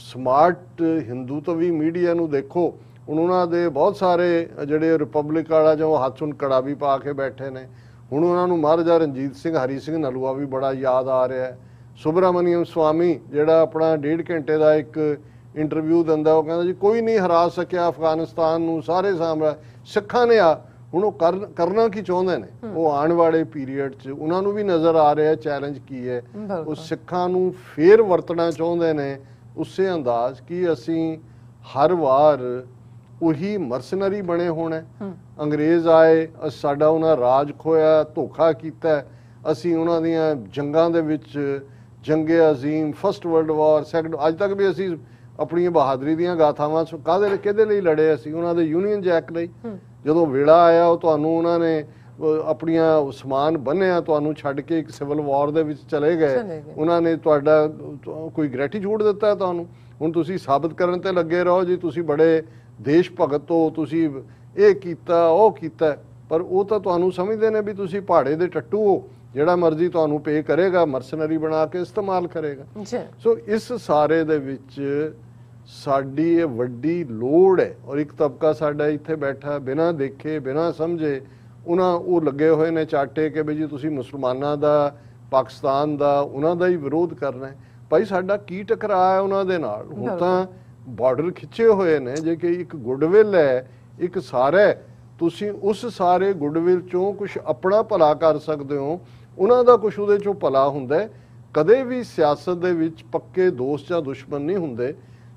ਸਮਾਰਟ ਹਿੰਦੂ ਤੋਂ ਵੀ ਮੀਡੀਆ ਨੂੰ ਦੇਖੋ, ਹੁਣ ਉਹਨਾਂ ਦੇ ਬਹੁਤ ਸਾਰੇ ਜਿਹੜੇ ਰਿਪਬਲਿਕ ਵਾਲਾ ਜੋ ਹੱਥ ਹੁਣ ਕੜਾ ਵੀ ਪਾ ਕੇ ਬੈਠੇ ਨੇ। ਹੁਣ ਉਹਨਾਂ ਨੂੰ ਮਹਾਰਾਜਾ ਰਣਜੀਤ ਸਿੰਘ, ਹਰੀ ਸਿੰਘ ਨਲੂਆ ਵੀ ਬੜਾ ਯਾਦ ਆ ਰਿਹਾ ਹੈ। ਸੁਬਰਾਮਨੀਅਮ ਸਵਾਮੀ ਜਿਹੜਾ ਆਪਣਾ 1.5 ਘੰਟੇ ਦਾ ਇੱਕ ਇੰਟਰਵਿਊ ਦਿੰਦਾ, ਉਹ ਕਹਿੰਦਾ ਜੀ ਕੋਈ ਨਹੀਂ ਹਰਾ ਸਕਿਆ ਅਫਗਾਨਿਸਤਾਨ ਨੂੰ, ਸਾਰੇ ਸਾਹਮਣੇ ਸਿੱਖਾਂ ਨੇ ਆ। ਹੁਣ ਉਹ ਕਰਨਾ ਕੀ ਚਾਹੁੰਦੇ ਨੇ, ਉਹ ਆਉਣ ਵਾਲੇ ਪੀਰੀਅਡ 'ਚ ਉਹਨਾਂ ਨੂੰ ਵੀ ਨਜ਼ਰ ਆ ਰਿਹਾ ਚੈਲੰਜ ਕੀ ਹੈ। ਉਹ ਸਿੱਖਾਂ ਨੂੰ ਫੇਰ ਵਰਤਣਾ ਚਾਹੁੰਦੇ ਨੇ ਉਸੇ ਅੰਦਾਜ਼ ਕਿ ਅਸੀਂ ਹਰ ਵਾਰ ਉਹੀ ਮਰਸਨਰੀ ਬਣੇ ਹੋਣਾ। ਅੰਗਰੇਜ਼ ਆਏ, ਸਾਡਾ ਉਹਨਾਂ ਰਾਜ ਖੋਇਆ, ਧੋਖਾ ਕੀਤਾ, ਅਸੀਂ ਉਹਨਾਂ ਦੀਆਂ ਜੰਗਾਂ ਦੇ ਵਿੱਚ ਜੰਗੇ ਅਜ਼ੀਮ, ਫਸਟ ਵਰਲਡ ਵਾਰ, ਸੈਕੰਡ, ਅੱਜ ਤੱਕ ਵੀ ਅਸੀਂ ਆਪਣੀਆਂ ਬਹਾਦਰੀ ਦੀਆਂ ਗਾਥਾਵਾਂ ਕਿਹਦੇ ਲਈ ਲੜੇ? ਅਸੀਂ ਉਹਨਾਂ ਦੇ ਯੂਨੀਅਨ ਜੈਕ ਲਈ। ਜਦੋਂ ਵੇਲਾ ਆਇਆ ਉਹ ਤੁਹਾਨੂੰ ਉਹਨਾਂ ਨੇ ਆਪਣੀਆਂ ਸਮਾਨ ਬੰਨਿਆ, ਤੁਹਾਨੂੰ ਛੱਡ ਕੇ ਇੱਕ ਸਿਵਲ ਵਾਰ ਦੇ ਵਿੱਚ ਚਲੇ ਗਏ। ਉਹਨਾਂ ਨੇ ਤੁਹਾਡਾ ਕੋਈ ਗ੍ਰੈਟੀਟਿਊਡ ਦਿੱਤਾ ਤੁਹਾਨੂੰ? ਹੁਣ ਤੁਸੀਂ ਸਾਬਤ ਕਰਨ ਤੇ ਲੱਗੇ ਰਹੋ ਜੀ ਤੁਸੀਂ ਬੜੇ ਦੇਸ਼ ਭਗਤ ਤੋਂ ਤੁਸੀਂ ਇਹ ਕੀਤਾ ਉਹ ਕੀਤਾ, ਪਰ ਉਹ ਤਾਂ ਤੁਹਾਨੂੰ ਸਮਝਦੇ ਨੇ ਵੀ ਤੁਸੀਂ ਪਹਾੜੇ ਦੇ ਟੱਟੂ ਹੋ, ਜਿਹੜਾ ਮਰਜ਼ੀ ਤੁਹਾਨੂੰ ਪੇ ਕਰੇਗਾ, ਮਰਸਨਰੀ ਬਣਾ ਕੇ ਇਸਤੇਮਾਲ ਕਰੇਗਾ। ਜੀ ਸੋ ਇਸ ਸਾਰੇ ਦੇ ਵਿੱਚ ਸਾਡੀ ਇਹ ਵੱਡੀ ਲੋੜ ਹੈ। ਔਰ ਇੱਕ ਤਬਕਾ ਸਾਡਾ ਇੱਥੇ ਬੈਠਾ ਬਿਨਾਂ ਦੇਖੇ ਬਿਨਾਂ ਸਮਝੇ ਉਹ ਲੱਗੇ ਹੋਏ ਨੇ ਚਾਟੇ ਕਿ ਵੀ ਜੀ ਤੁਸੀਂ ਮੁਸਲਮਾਨਾਂ ਦਾ, ਪਾਕਿਸਤਾਨ ਦਾ, ਉਹਨਾਂ ਦਾ ਹੀ ਵਿਰੋਧ ਕਰਨਾ ਹੈ। ਭਾਈ ਸਾਡਾ ਕੀ ਟਕਰਾਅ ਹੈ ਉਹਨਾਂ ਦੇ ਨਾਲ? ਹੁਣ ਤਾਂ ਬਾਰਡਰ ਖਿੱਚੇ ਹੋਏ ਨੇ। ਜੇ ਕਿ ਇੱਕ ਗੁੱਡਵਿਲ ਹੈ, ਇੱਕ ਸਾਰਾ, ਤੁਸੀਂ ਉਸ ਸਾਰੇ ਗੁੱਡਵਿਲ ਚੋਂ ਕੁਝ ਆਪਣਾ ਭਲਾ ਕਰ ਸਕਦੇ ਹੋ, ਉਹਨਾਂ ਦਾ ਕੁਝ ਉਹਦੇ ਚੋਂ ਭਲਾ ਹੁੰਦਾ। ਕਦੇ ਵੀ ਸਿਆਸਤ ਦੇ ਵਿੱਚ ਪੱਕੇ ਦੋਸਤ ਜਾਂ ਦੁਸ਼ਮਣ ਨਹੀਂ ਹੁੰਦੇ।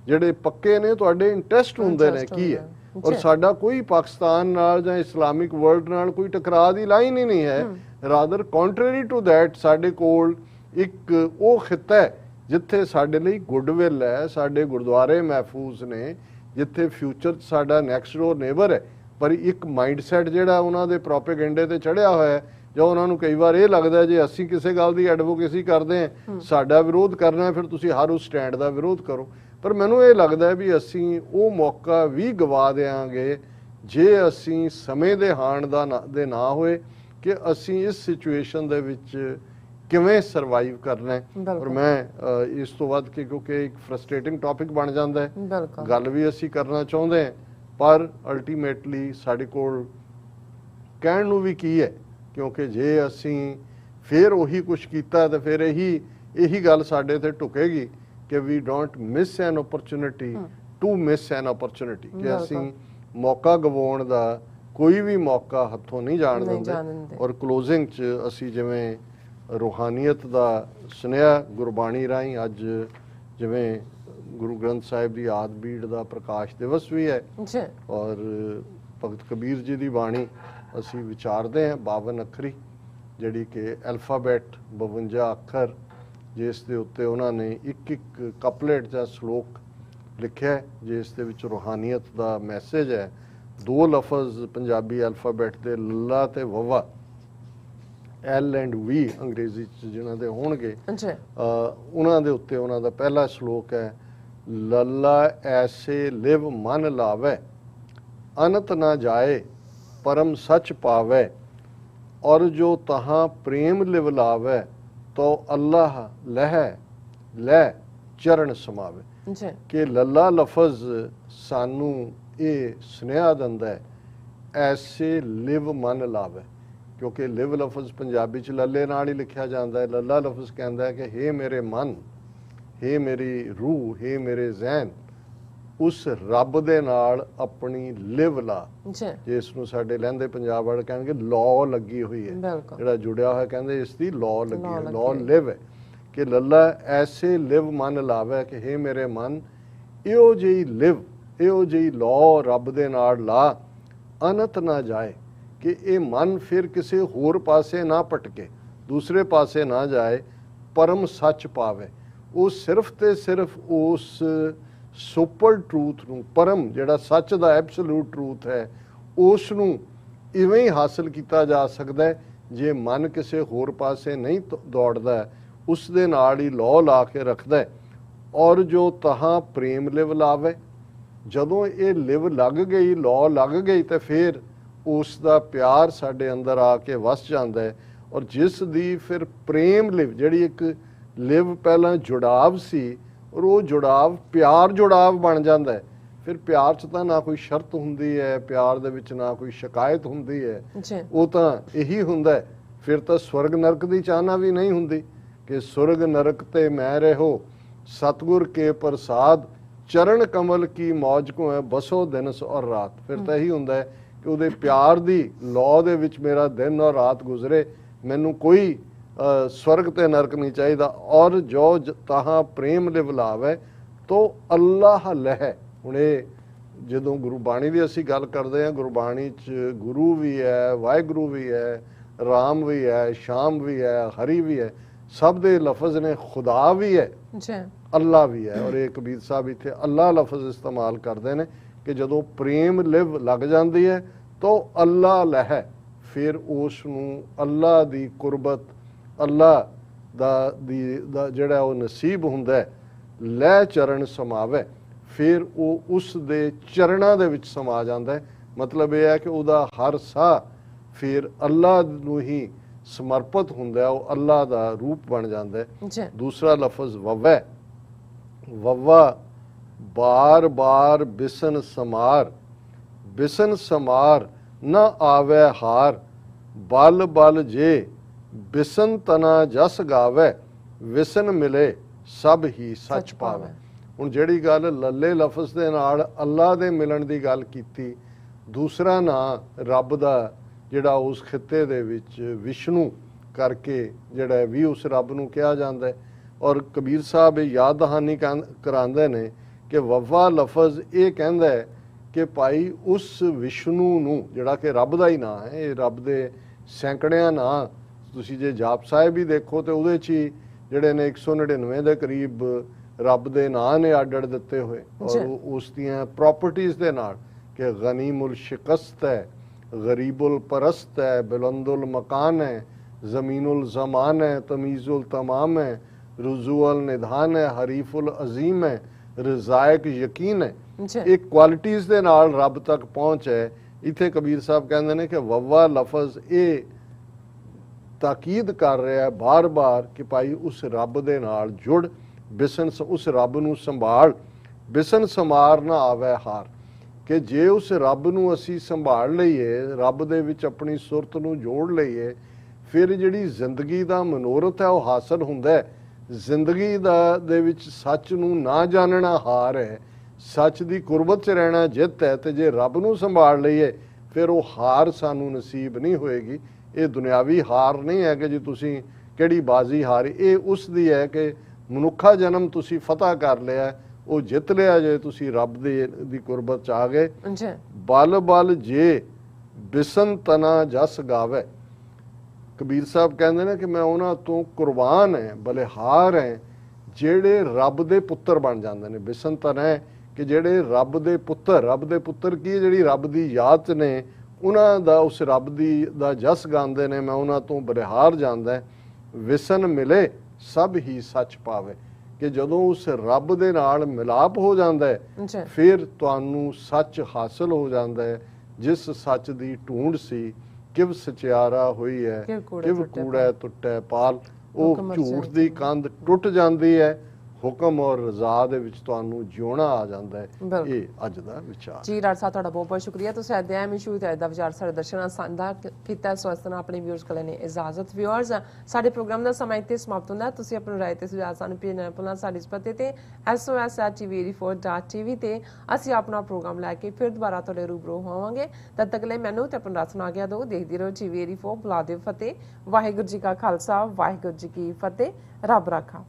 ਜਿਹੜੇ ਪੱਕੇ ਨੇ ਤੁਹਾਡੇ ਇੰਟਰਸਟ ਹੁੰਦੇ ਨੇ ਕੀ ਹੈ। ਔਰ ਸਾਡਾ ਕੋਈ ਪਾਕਿਸਤਾਨ ਨਾਲ ਜਾਂ ਇਸਲਾਮਿਕ ਵਰਲਡ ਨਾਲ ਕੋਈ ਟਕਰਾਅ ਦੀ ਲਾਈਨ ਹੀ ਨਹੀਂ ਹੈ। ਰਾਦਰ ਕੰਟਰਰੀ ਟੂ ਦੈਟ ਸਾਡੇ ਕੋਲ ਇੱਕ ਉਹ ਖਿੱਤਾ ਹੈ ਜਿੱਥੇ ਸਾਡੇ ਲਈ ਗੁੱਡਵਿਲ ਹੈ, ਸਾਡੇ ਗੁਰਦੁਆਰੇ ਮਹਿਫੂਜ਼ ਨੇ, ਜਿੱਥੇ ਫਿਊਚਰ ਸਾਡਾ ਨੈਕਸਟ ਡੋਰ ਨੇਬਰ ਹੈ। ਪਰ ਇੱਕ ਮਾਈਂਡਸੈਟ ਜਿਹੜਾ ਉਹਨਾਂ ਦੇ ਪ੍ਰੋਪੇਗੈਂਡੇ ਤੇ ਚੜਿਆ ਹੋਇਆ ਹੈ, ਜੋ ਉਹਨਾਂ ਨੂੰ ਕਈ ਵਾਰ ਇਹ ਲੱਗਦਾ ਜੇ ਅਸੀਂ ਕਿਸੇ ਗੱਲ ਦੀ ਐਡਵੋਕੇਸੀ ਕਰਦੇ ਹਾਂ, ਸਾਡਾ ਵਿਰੋਧ ਕਰਨਾ, ਫਿਰ ਤੁਸੀਂ ਹਰ ਉਸ ਸਟੈਂਡ ਦਾ ਵਿਰੋਧ ਕਰੋ। ਪਰ ਮੈਨੂੰ ਇਹ ਲੱਗਦਾ ਵੀ ਅਸੀਂ ਉਹ ਮੌਕਾ ਵੀ ਗਵਾ ਦੇਵਾਂਗੇ ਜੇ ਅਸੀਂ ਸਮੇਂ ਦੇ ਹਾਣ ਦੇ ਨਾ ਹੋਏ ਕਿ ਅਸੀਂ ਇਸ ਸਿਚੁਏਸ਼ਨ ਦੇ ਵਿੱਚ ਕਿਵੇਂ ਸਰਵਾਈਵ ਕਰਨਾ ਹੈ। ਔਰ ਮੈਂ ਇਸ ਤੋਂ ਵੱਧ ਕੇ, ਕਿਉਂਕਿ ਇੱਕ ਫਰਸਟ੍ਰੇਟਿੰਗ ਟੌਪਿਕ ਬਣ ਜਾਂਦਾ ਹੈ, ਗੱਲ ਵੀ ਅਸੀਂ ਕਰਨਾ ਚਾਹੁੰਦੇ ਹਾਂ, ਪਰ ਅਲਟੀਮੇਟਲੀ ਸਾਡੇ ਕੋਲ ਕਹਿਣ ਨੂੰ ਵੀ ਕੀ ਹੈ, ਕਿਉਂਕਿ ਜੇ ਅਸੀਂ ਫਿਰ ਉਹੀ ਕੁਝ ਕੀਤਾ ਤਾਂ ਫਿਰ ਇਹੀ ਗੱਲ ਸਾਡੇ ਤੇ ਢੁਕੇਗੀ ਕਿ we don't miss an opportunity to miss an opportunity, ਕਿ ਅਸੀਂ ਮੌਕਾ ਗਵਾਉਣ ਦਾ ਕੋਈ ਵੀ ਮੌਕਾ ਹੱਥੋਂ ਨਹੀਂ ਜਾਣ ਦਿੰਦੇ। ਔਰ ਕਲੋਜ਼ਿੰਗ 'ਚ ਅਸੀਂ ਜਿਵੇਂ ਰੂਹਾਨੀਅਤ ਦਾ ਸੁਨੇਹਾ ਗੁਰਬਾਣੀ ਰਾਹੀਂ, ਅੱਜ ਜਿਵੇਂ ਗੁਰੂ ਗ੍ਰੰਥ ਸਾਹਿਬ ਦੀ ਆਦ ਬੀੜ ਦਾ ਪ੍ਰਕਾਸ਼ ਦਿਵਸ ਵੀ ਹੈ, ਔਰ ਭਗਤ ਕਬੀਰ ਜੀ ਦੀ ਬਾਣੀ ਅਸੀਂ ਵਿਚਾਰਦੇ ਹਾਂ 52 ਅੱਖਰੀ, ਜਿਹੜੀ ਕਿ ਐਲਫਾਬੈਟ 52 ਅੱਖਰ, ਜਿਸ ਦੇ ਉੱਤੇ ਉਹਨਾਂ ਨੇ ਇੱਕ ਕਪਲੇਟ ਜਾਂ ਸ਼ਲੋਕ ਲਿਖਿਆ, ਜਿਸ ਦੇ ਵਿੱਚ ਰੂਹਾਨੀਅਤ ਦਾ ਮੈਸੇਜ ਹੈ। 2 ਲਫ਼ਜ਼ ਪੰਜਾਬੀ ਐਲਫਾਬੈਟ ਦੇ ਲੱਲਾ ਤੇ ਵਵਾ, ਐਲ ਐਂਡ ਵੀ ਅੰਗਰੇਜ਼ੀ 'ਚ ਜਿਨ੍ਹਾਂ ਦੇ ਹੋਣਗੇ, ਉਹਨਾਂ ਦੇ ਉੱਤੇ ਉਹਨਾਂ ਦਾ ਪਹਿਲਾ ਸ਼ਲੋਕ ਹੈ, ਲੱਲਾ ਐਸੇ ਲਿਵ ਮਨ ਲਾਵੇ, ਅਨਤ ਨਾ ਜਾਏ परम सच पावे, और जो तहाँ प्रेम लिव लावे, तो अल्लाह लह लै चरण समावे। कि लल्ला लफज सानू ये सुनेहा दिंदा है, ऐसे लिव मन लावे, क्योंकि लिव लफज पंजाबी च लल्ले नाल ही लिखिया जाता है। लल्ला लफज कहता है कि हे मेरे मन, हे मेरी रूह, हे मेरे जहन, उस रब दे नाल अपनी लिव ला, जिस नूं साडे लहंदे पंजाब वाले कहणगे लॉ लगी हुई है, जिहड़ा जुड़िया होया कहंदे इस दी लॉ लगी है, लॉ लिव है। कि लल्ला ऐसे लिव मन लावे कि हे मेरे मन, इहो जी लिव, इहो जी लॉ रब दे नाल ला, अनत ना जाए, कि ये मन फिर किसी होर पासे ना भटके, दूसरे पासे ना जाए, परम सच पावे। वो सिर्फ ते सिर्फ उस सुपर ट्रूथ नूं, परम जिहड़ा सच दा एब्सोल्यूट ट्रूथ है, उस नूं इवें ही हासिल किया जा सकता है जे मन किसी होर पासे नहीं दौड़दा, उस दे नाल ही लौ ला के रखदा है। और जो तहाँ प्रेम लिव लावे, जदों ये लिव लग गई, लौ लग गई, तो फिर उस दा प्यार साडे अंदर आके वस जांदा है। और जिस दी फिर प्रेम लिव, जिहड़ी एक लिव पहलां जुड़ाव सी, और वो जुड़ाव प्यार जुड़ाव बन जाता है। फिर प्यार च तां ना कोई शर्त हुंदी है, प्यार दे विच ना कोई शिकायत हुंदी है, वो तां यही हुंदा है। फिर तां स्वर्ग नरक दी चाहना भी नहीं हुंदी कि स्वर्ग नरक ते मैं रहो, सतगुर के प्रसाद, चरण कमल की मौज को है बसो दिनस और रात। फिर तां यही हुंदा है कि उहदे प्यार दी लौ दे विच मेरा दिन और रात गुजरे, मैनूं कोई स्वर्ग ते नरक नहीं चाहिए। और जो तहाँ प्रेम लिव लावे, तो अल्लाह लह। हुण जदों गुरबाणी की असीं गल करते हैं, गुरबाणी च गुरु भी है, वाहिगुरु भी है, राम भी है, श्याम भी है, हरि भी है, सब दे लफज ने, खुदा भी है, अल्लाह भी है। और एक कबीर साहब इत्थे अल्लाह लफज इस्तेमाल करते हैं कि जदों प्रेम लिव लग जाती है तो अल्लाह लह, फिर उस नूं अल्लाह दी कुरबत, अल्लाह दा जिहड़ा वो नसीब हुंदा है, लै चरण समावे, ਫਿਰ ਉਹ ਉਸ ਦੇ ਚਰਨਾਂ ਦੇ ਵਿੱਚ ਸਮਾ ਜਾਂਦਾ ਹੈ। ਮਤਲਬ ਇਹ ਹੈ ਕਿ ਉਹਦਾ ਹਰ ਸਾਹ ਫਿਰ ਅੱਲਾ ਨੂੰ ਹੀ ਸਮਰਪਿਤ ਹੁੰਦਾ ਹੈ, ਉਹ ਅੱਲਾ ਦਾ ਰੂਪ ਬਣ ਜਾਂਦਾ ਹੈ। ਜੀ ਦੂਸਰਾ ਲਫ਼ਜ਼ ਵਵੈ, ਵਵਾ ਬਾਰ ਬਾਰ ਬਿਸਨ ਸਮਾਰ, ਬਿਸਨ ਸਮਾਰ ਨਾ ਆਵੇ ਹਾਰ, ਬਲ ਬਲ ਜੇ ਬਿਸਨ ਤਨਾ ਜਸ ਗਾਵੇ, ਵਿਸਨ ਮਿਲੇ ਸਭ ਹੀ ਸੱਚ ਪਾਵੇ। ਹੁਣ ਜਿਹੜੀ ਗੱਲ ਲੱਲੇ ਲਫ਼ਜ਼ ਦੇ ਨਾਲ ਅੱਲਾ ਦੇ ਮਿਲਣ ਦੀ ਗੱਲ ਕੀਤੀ, ਦੂਸਰਾ ਨਾਂ ਰੱਬ ਦਾ ਜਿਹੜਾ ਉਸ ਖਿੱਤੇ ਦੇ ਵਿੱਚ ਵਿਸ਼ਨੂੰ ਕਰਕੇ ਜਿਹੜਾ ਵੀ ਉਸ ਰੱਬ ਨੂੰ ਕਿਹਾ ਜਾਂਦਾ ਹੈ। ਔਰ ਕਬੀਰ ਸਾਹਿਬ ਇਹ ਯਾਦ ਦਹਾਨੀ ਕਰਾਉਂਦੇ ਨੇ ਕਿ ਵਵਾ ਲਫ਼ਜ਼ ਇਹ ਕਹਿੰਦਾ ਹੈ ਕਿ ਭਾਈ ਉਸ ਵਿਸ਼ਨੂੰ ਨੂੰ, ਜਿਹੜਾ ਕਿ ਰੱਬ ਦਾ ਹੀ ਨਾਂ ਹੈ, ਇਹ ਰੱਬ ਦੇ ਸੈਂਕੜਿਆਂ ਨਾਂ ਤੁਸੀਂ ਜੇ ਜਾਪ ਸਾਹਿਬ ਵੀ ਦੇਖੋ ਤੇ ਉਹਦੇ 'ਚ ਹੀ ਜਿਹੜੇ ਨੇ 199 ਦੇ ਕਰੀਬ ਰੱਬ ਦੇ ਨਾਂ ਨੇ ਅੱਡ-ਅੱਡ ਦਿੱਤੇ ਹੋਏ, ਔਰ ਉਸ ਦੀਆਂ ਪ੍ਰੋਪਰਟੀਜ਼ ਦੇ ਨਾਲ ਕਿ ਗਨੀਮੁਲ ਸ਼ਿਕਸਤ ਹੈ, ਗਰੀਬੁਲ ਪਰਸਤ ਹੈ, ਬੁਲੰਦੁਲ ਮਕਾਨ ਹੈ, ਜ਼ਮੀਨੁਲ ਜ਼ਮਾਨ ਹੈ, ਤਮੀਜ਼ੁਲ तमाम ਹੈ, रुजुअल निधान है, हरीफुल अजीम है, रज़ायक यकीन है। ਇਹ ਕੁਆਲਿਟੀਜ਼ ਦੇ ਨਾਲ ਰੱਬ ਤੱਕ ਪਹੁੰਚ ਹੈ। ਇੱਥੇ ਕਬੀਰ ਸਾਹਿਬ ਕਹਿੰਦੇ ਨੇ ਕਿ ਵਵਾ ਲਫ਼ਜ਼ ਇਹ ਤਾਕੀਦ ਕਰ ਰਿਹਾ ਬਾਰ-ਬਾਰ ਕਿ ਭਾਈ ਉਸ ਰੱਬ ਦੇ ਨਾਲ ਜੁੜ, ਬਿਸਨ ਉਸ ਰੱਬ ਨੂੰ ਸੰਭਾਲ, ਬਿਸਨ ਸਮਾਰ ਨਾ ਆਵੇ ਹਾਰ, ਕਿ ਜੇ ਉਸ ਰੱਬ ਨੂੰ ਅਸੀਂ ਸੰਭਾਲ ਲਈਏ, ਰੱਬ ਦੇ ਵਿੱਚ ਆਪਣੀ ਸੁਰਤ ਨੂੰ ਜੋੜ ਲਈਏ, ਫਿਰ ਜਿਹੜੀ ਜ਼ਿੰਦਗੀ ਦਾ ਮਨੋਰਥ ਹੈ ਉਹ ਹਾਸਲ ਹੁੰਦਾ ਹੈ। ਜ਼ਿੰਦਗੀ ਦੇ ਵਿੱਚ ਸੱਚ ਨੂੰ ਨਾ ਜਾਣਨਾ ਹਾਰ ਹੈ, ਸੱਚ ਦੀ ਕੁਰਬਤ 'ਚ ਰਹਿਣਾ ਜਿੱਤ ਹੈ। ਤੇ ਜੇ ਰੱਬ ਨੂੰ ਸੰਭਾਲ ਲਈਏ ਫਿਰ ਉਹ ਹਾਰ ਸਾਨੂੰ ਨਸੀਬ ਨਹੀਂ ਹੋਏਗੀ। ਇਹ ਦੁਨਿਆਵੀ ਹਾਰ ਨਹੀਂ ਹੈ ਕਿ ਜੇ ਤੁਸੀਂ ਕਿਹੜੀ ਬਾਜ਼ੀ ਹਾਰੀ, ਇਹ ਉਸ ਦੀ ਹੈ ਕਿ ਮਨੁੱਖਾ ਜਨਮ ਤੁਸੀਂ ਫਤਹ ਕਰ ਲਿਆ, ਉਹ ਜਿੱਤ ਲਿਆ ਜੇ ਤੁਸੀਂ ਰੱਬ ਦੀ ਕੁਰਬਤ 'ਚ ਆ ਗਏ। ਬਲ ਬਲ ਜੇ ਬਿਸਨ ਤਨਾ ਜਸ ਗਾਵੇ, ਕਬੀਰ ਸਾਹਿਬ ਕਹਿੰਦੇ ਨੇ ਕਿ ਮੈਂ ਉਹਨਾਂ ਤੋਂ ਕੁਰਬਾਨ ਹੈ, ਬਲਿਹਾਰ ਹੈ ਜਿਹੜੇ ਰੱਬ ਦੇ ਪੁੱਤਰ ਬਣ ਜਾਂਦੇ ਨੇ। ਬਿਸਨ ਤਨ ਹੈ ਕਿ ਜਿਹੜੇ ਰੱਬ ਦੇ ਪੁੱਤਰ ਕੀ, ਜਿਹੜੀ ਰੱਬ ਦੀ ਯਾਦ 'ਚ ਨੇ, ਉਹਨਾਂ ਦਾ ਉਸ ਰੱਬ ਦਾ ਜਸ ਗਾਉਂਦੇ ਨੇ, ਮੈਂ ਉਹਨਾਂ ਤੋਂ ਬਲਿਹਾਰ ਜਾਂਦਾ। ਵਿਸਨ ਮਿਲੇ ਸਭ ਹੀ ਸੱਚ ਪਾਵੇ, ਕਿ ਜਦੋਂ ਉਸ ਰੱਬ ਦੇ ਨਾਲ ਮਿਲਾਪ ਹੋ ਜਾਂਦਾ ਹੈ ਫਿਰ ਤੁਹਾਨੂੰ ਸੱਚ ਹਾਸਲ ਹੋ ਜਾਂਦਾ ਹੈ। ਜਿਸ ਸੱਚ ਦੀ ਢੂੰਡ ਸੀ ਕਿਵ ਸਚਿਆਰਾ ਹੋਈ ਹੈ, ਕਿਵ ਕੂੜਾ ਟੁੱਟੈ ਪਾਲ, ਉਹ ਝੂਠ ਦੀ ਕੰਧ ਟੁੱਟ ਜਾਂਦੀ ਹੈ, ਹੁਕਮ ਔਰ ਰਜ਼ਾ ਦੇ ਵਿੱਚ ਤੁਹਾਨੂੰ ਜਿਉਣਾ ਆ ਜਾਂਦਾ ਹੈ। ਇਹ ਅੱਜ ਦਾ ਵਿਚਾਰ ਜੀ। ਡਾਕਟਰ ਸਾਹਿਬ ਤੁਹਾਡਾ ਬਹੁਤ ਬਹੁਤ ਸ਼ੁਕਰੀਆ, ਤੁਸੀਂ ਅਧਿਆਇ ਸ਼ੁਰੂ ਤੇ ਦਾ ਵਿਚਾਰ ਸਾਡੇ ਦਰਸ਼ਕਾਂ ਸਾਂਝਾ ਕੀਤਾ। ਸੋ ਇਸ ਤਰ੍ਹਾਂ ਆਪਣੇ ਵਿਊਅਰਸ ਕੋਲ ਨੇ ਇਜਾਜ਼ਤ। ਵਿਊਅਰਸ, ਸਾਡੇ ਪ੍ਰੋਗਰਾਮ ਦਾ ਸਮਾਂ ਇੱਥੇ ਸਮਾਪਤ ਹੁੰਦਾ। ਤੁਸੀਂ ਆਪਣੀ ਰਾਏ ਤੇ ਸੁਝਾਅ ਸਾਨੂੰ ਭੇਜਣਾ ਭੁੱਲਣਾ ਸਾਡੇ ਇਸ ਪਤੇ ਤੇ sos@tv84.tv ਤੇ ਅਸੀਂ ਆਪਣਾ ਪ੍ਰੋਗਰਾਮ ਲੈ ਕੇ ਫਿਰ ਦੁਬਾਰਾ ਤੁਹਾਡੇ ਰੂਬਰੂ ਹੋਵਾਂਗੇ। ਤਦ ਤੱਕ ਲਈ ਮੈਨੂੰ ਤੇ ਆਪਣਾ ਰਸਨਾ ਆਗਿਆ ਦਿਓ। ਦੇਖਦੇ ਰਹੋ TV84। ਬੁਲਾ ਦਿਓ ਫਤਿਹ। ਵਾਹਿਗੁਰੂ ਜੀ ਕਾ ਖਾਲਸਾ, ਵਾਹਿਗੁਰੂ ਜੀ ਕੀ ਫਤਿਹ। ਰੱਬ ਰਾਖਾ।